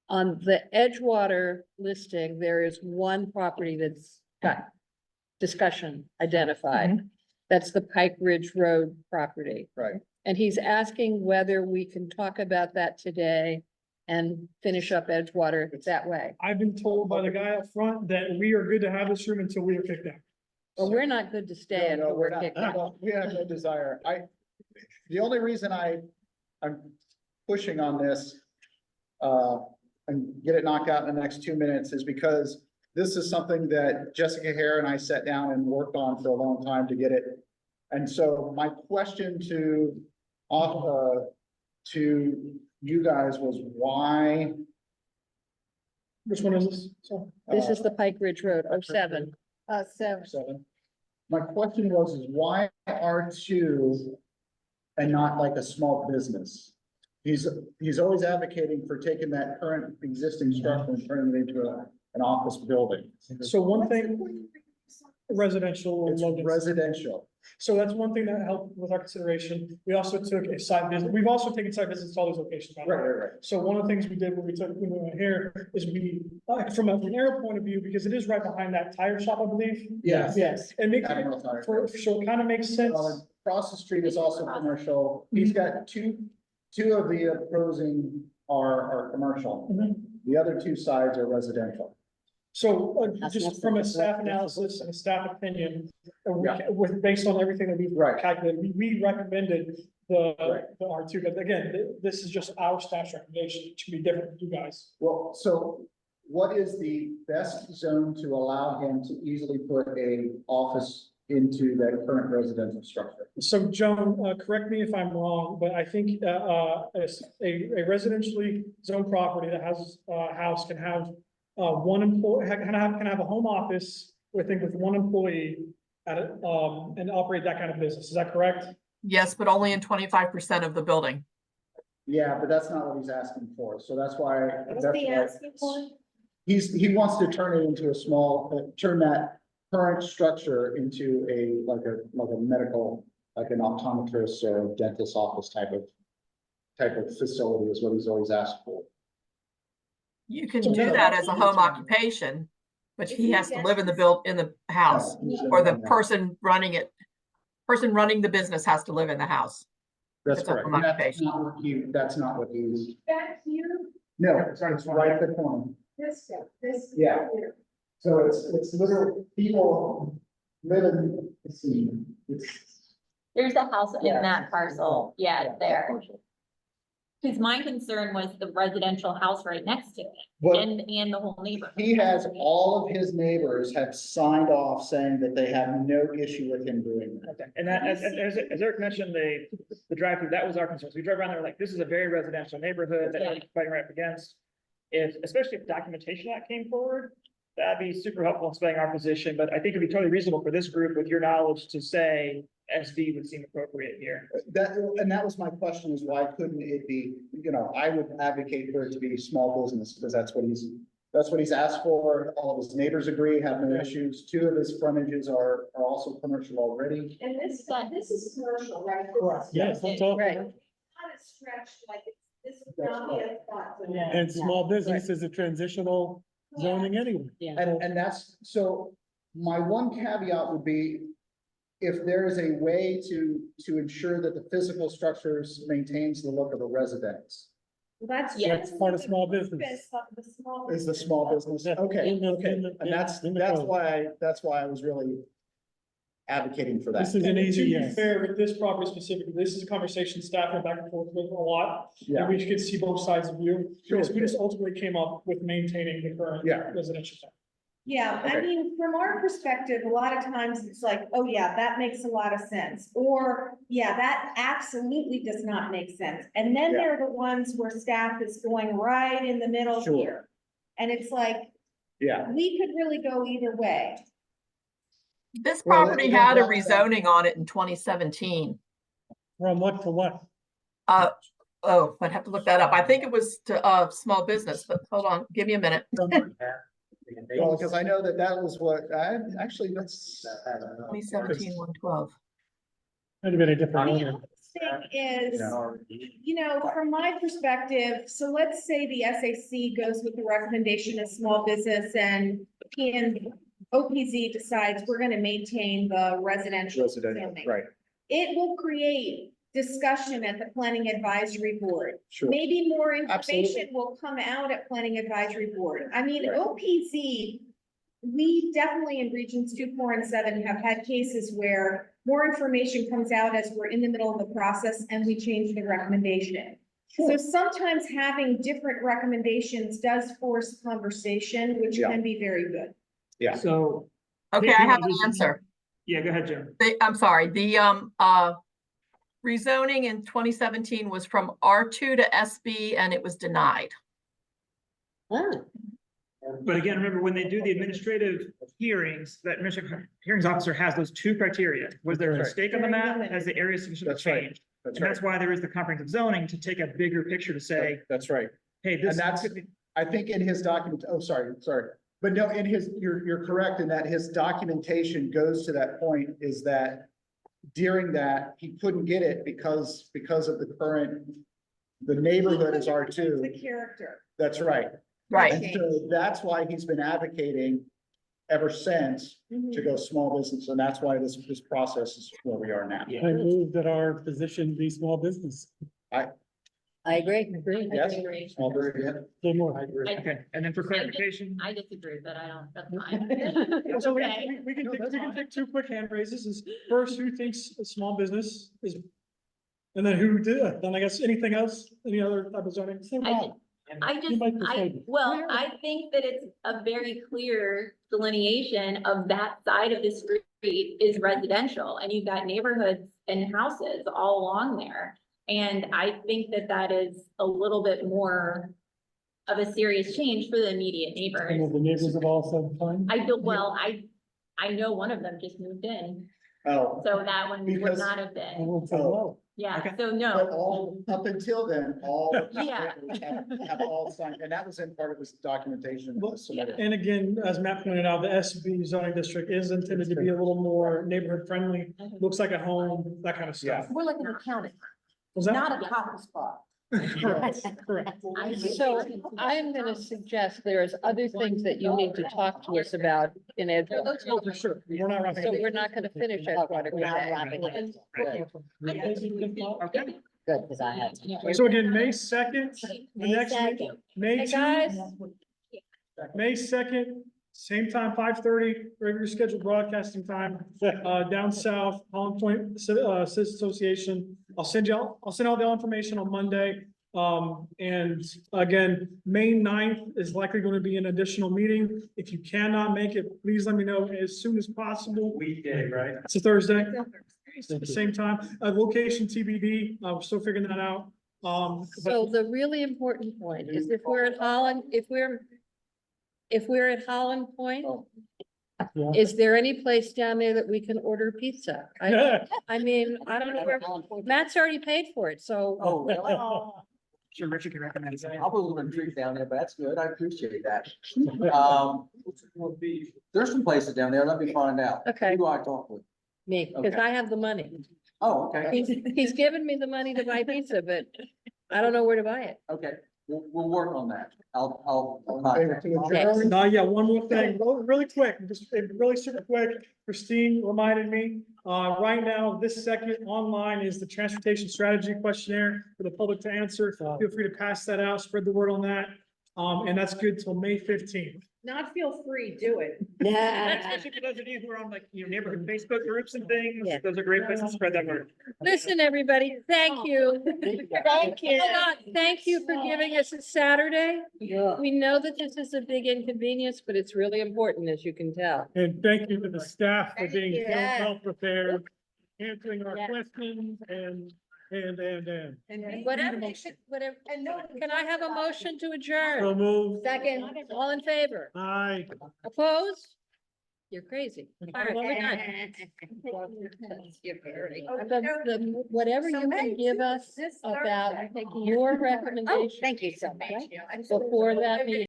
On the Edgewater listing, there is one property that's got discussion identified. That's the Pike Ridge Road property. Right. And he's asking whether we can talk about that today and finish up Edgewater that way. I've been told by the guy up front that we are good to have this room until we are kicked out. Well, we're not good to stay No, until we're we're not. kicked out. Well, we have no desire. The only reason I'm pushing on this, and get it knocked out in the next 2 minutes is because this is something that Jessica Hare and I sat down and worked on for a long time to get it. And so my question to you guys was why? Which one is this? So, This is the Pike Ridge Road, 07. 7. 7. My question was, is why R2 and not like a small business? He's always advocating for taking that current existing structure and turning it into an office building. So one thing, residential. It's Logan. residential. So that's one thing that helped with our consideration. We also took a site visit. We've also taken site visits to all these locations. by the way. Right. So one of the things we did when we went here is we, from an air point of view, because it is right behind that tire shop, I believe. Yes. Yes, and make, Admiral Tire. so it kind of makes sense. Across the street is also commercial. He's got two of the opposing are commercial. The other two sides are residential. So That's just next from to a the staff flip. analysis and a staff opinion, Yeah. with, based on everything that we've Right. calculated, we recommended the Right. R2, but again, this is just our staff's recommendation. It should be different from you guys. Well, so what is the best zone to allow him to easily put a office into that current residential structure? So Joan, correct me if I'm wrong, but I think, a residentially zoned property that has a house can have, one employee, can have a home office, I think with one employee at it, and operate that kind of business. Is that correct? Yes, but only in 25% of the building. Yeah, but that's not what he's asking for, so that's why. What's that's he why- asking for? He wants to turn it into a small, turn that current structure into like a medical, like an optometrist or dentist office type of facility is what he's always asked for. You can So do now- that as a home occupation, but he has to live in the house, or the person running the business has to live in the house. That's it's a correct. home And occupation. that's not what he's, Back here, no, it's right at the corner. this stuff, this. Yeah. here. So it's literal people living, There's a house in Yeah. that parcel, yeah, Yeah. there. Cause my concern was the residential house right next to it But and the whole neighborhood. he has, all of his neighbors have signed off saying that they have no issue with him doing that. Okay, and that, as Eric mentioned, the drive-through, that was our concern. So we drove around there like, this is a very residential neighborhood that we're fighting right up against. Especially if documentation that came forward, that'd be super helpful in explaining our position, but I think it'd be totally reasonable for this group with your knowledge to say SB would seem appropriate here. That was my question, is why couldn't it be, I would advocate for it to be small business, because that's what he's asked for. All of his neighbors agree, have no issues. Two of his frontages are also commercial already. And this is commercial, right? Correct. Yes, that's all. Right. Not a stretch, like, this is not a spot. And small business is a transitional zoning anyway. And that's, so my one caveat would be, if there is a way to ensure that the physical structures maintains the look of a residence. That's. That's part of small business. Is the small business, okay, and that's why I was really advocating for that. This is an And easy to be yes. fair, with this property specifically, this is a conversation staff went back and forth with a lot. Yeah. And we could see both sides of view. Sure. We just ultimately came up with maintaining the current Yeah. residential zone. Yeah, I Okay. mean, from our perspective, a lot of times it's like, oh yeah, that makes a lot of sense. Or, yeah, that absolutely does not make sense. And then Yeah. there are the ones where staff is going right in the middle Sure. here. And it's like, Yeah, we could really go either way. This Well, property that- had a that- rezoning on it in 2017. From what to what? Oh, I'd have to look that up. I think it was to small business, but hold on, give me a minute. well, because I know that was what, actually, that's. 2017, 112. Might have been a different The owner. other thing is, from my perspective, so let's say the SAC goes with the recommendation of small business and OPZ decides we're gonna maintain the residential zoning. Right, It will create discussion at the planning advisory board. sure. Maybe more Absolutely. information will come out at planning advisory board. I mean, Right. OPZ, we definitely in regions 2, 4, and 7 have had cases where more information comes out as we're in the middle of the process and we change the recommendation. So sometimes having different recommendations does force conversation, which Yeah. can be very good. Yeah. So. Okay, I have an answer. Yeah, go ahead, Jim. I'm sorry, the rezoning in 2017 was from R2 to SB and it was denied. Oh, But again, remember, when they do the administrative hearings, that administrative hearings officer has those two criteria. Was there a That's mistake on the map? Has the area sufficiently That's right. changed? That's And right. that's why there is the comprehensive zoning to take a bigger picture to say, That's right. hey, this. And that's, I think in his document, oh, sorry. But no, in his, you're correct in that his documentation goes to that point is that during that, he couldn't get it because of the current, the neighborhood is R The two. character. That's right. Right. And so that's why he's been advocating ever since to go small business. And that's why this process is where we are now. I move that our position be small business. I agree. Yes. Small business, yeah. Say more. Okay, and then for clarification. I disagree, but I don't, that's fine. So Okay. we can take two quick hand raises. Is first, who thinks a small business is? And then who did, then I guess anything else, any other type of zoning? I think that it's a very clear delineation of that side of the street is residential, and you've got neighborhoods and houses all along there. And I think that that is a little bit more of a serious change for the immediate Some neighbors. of the neighbors have all said fine. I know one of them just moved in, Oh, so that one would Because- not have I been, won't say no. yeah, Okay. so but no. all, up until then, all. Yeah. Have all signed, and that was in part of his documentation. that was submitted. And again, as Matt pointed out, the SB zoning district is intended to be a little more neighborhood friendly, looks like a home, that kind of stuff. We're like an accountant, Was that? not a cotton spot. Correct, correct. So I'm gonna suggest there's other things that you need to talk to us about in Edgewater. Oh, for sure. We're not wrapping So up. we're not gonna finish Edgewater We're not today. wrapping it. Okay. Good, because I had. So again, May 2nd, the May next, 2nd. May Hey, 2, guys. May 2nd, same time, 5:30, regular scheduled broadcasting time, down south, Holland Point, Citizen Association. I'll send all the information on Monday. And again, May 9th is likely going to be an additional meeting. If you cannot make it, please let me know as soon as possible. Weekday, right? It's a Thursday. At the same time, location TBD, we're still figuring that out. So the really important point is if we're at Holland, if we're at Holland Point, Yeah. is there any place down there that we can order pizza? I mean, I don't know where, Matt's already paid for it, so. Oh, really? Sure, Richard can recommend something. I'll put a little treat down there, but that's good. I appreciate that. There's some places down there. Let me find out. Okay. Who do I talk with? Me, because Okay. I have the money. Oh, okay. He's given me the money to buy pizza, but I don't know where to buy it. Okay, we'll work on that. I'll contact. No, yeah, one more thing, really quick, just really super quick. Christine reminded me, right now, this second online is the transportation strategy questionnaire for the public to answer. Feel free to pass that out, spread the word on that. And that's good till May 15th. Not feel free, do it. Especially for those of you who are on like, neighborhood Facebook groups and things, Yeah. those are great places to spread that word. Listen, everybody, thank you. Thank you. Hold on, thank you for giving us a Saturday. Yeah. We know that this is a big inconvenience, but it's really important, as you can tell. And thank you to the staff for being so Yeah. well prepared, answering our Yeah. questions and. Whatever, whatever. Can I have a motion to adjourn? So move. Second, all in favor? Aye. Opposed? You're crazy. All right, well, we're done. Whatever you can give us about your recommendation Thank you so much. before that meeting.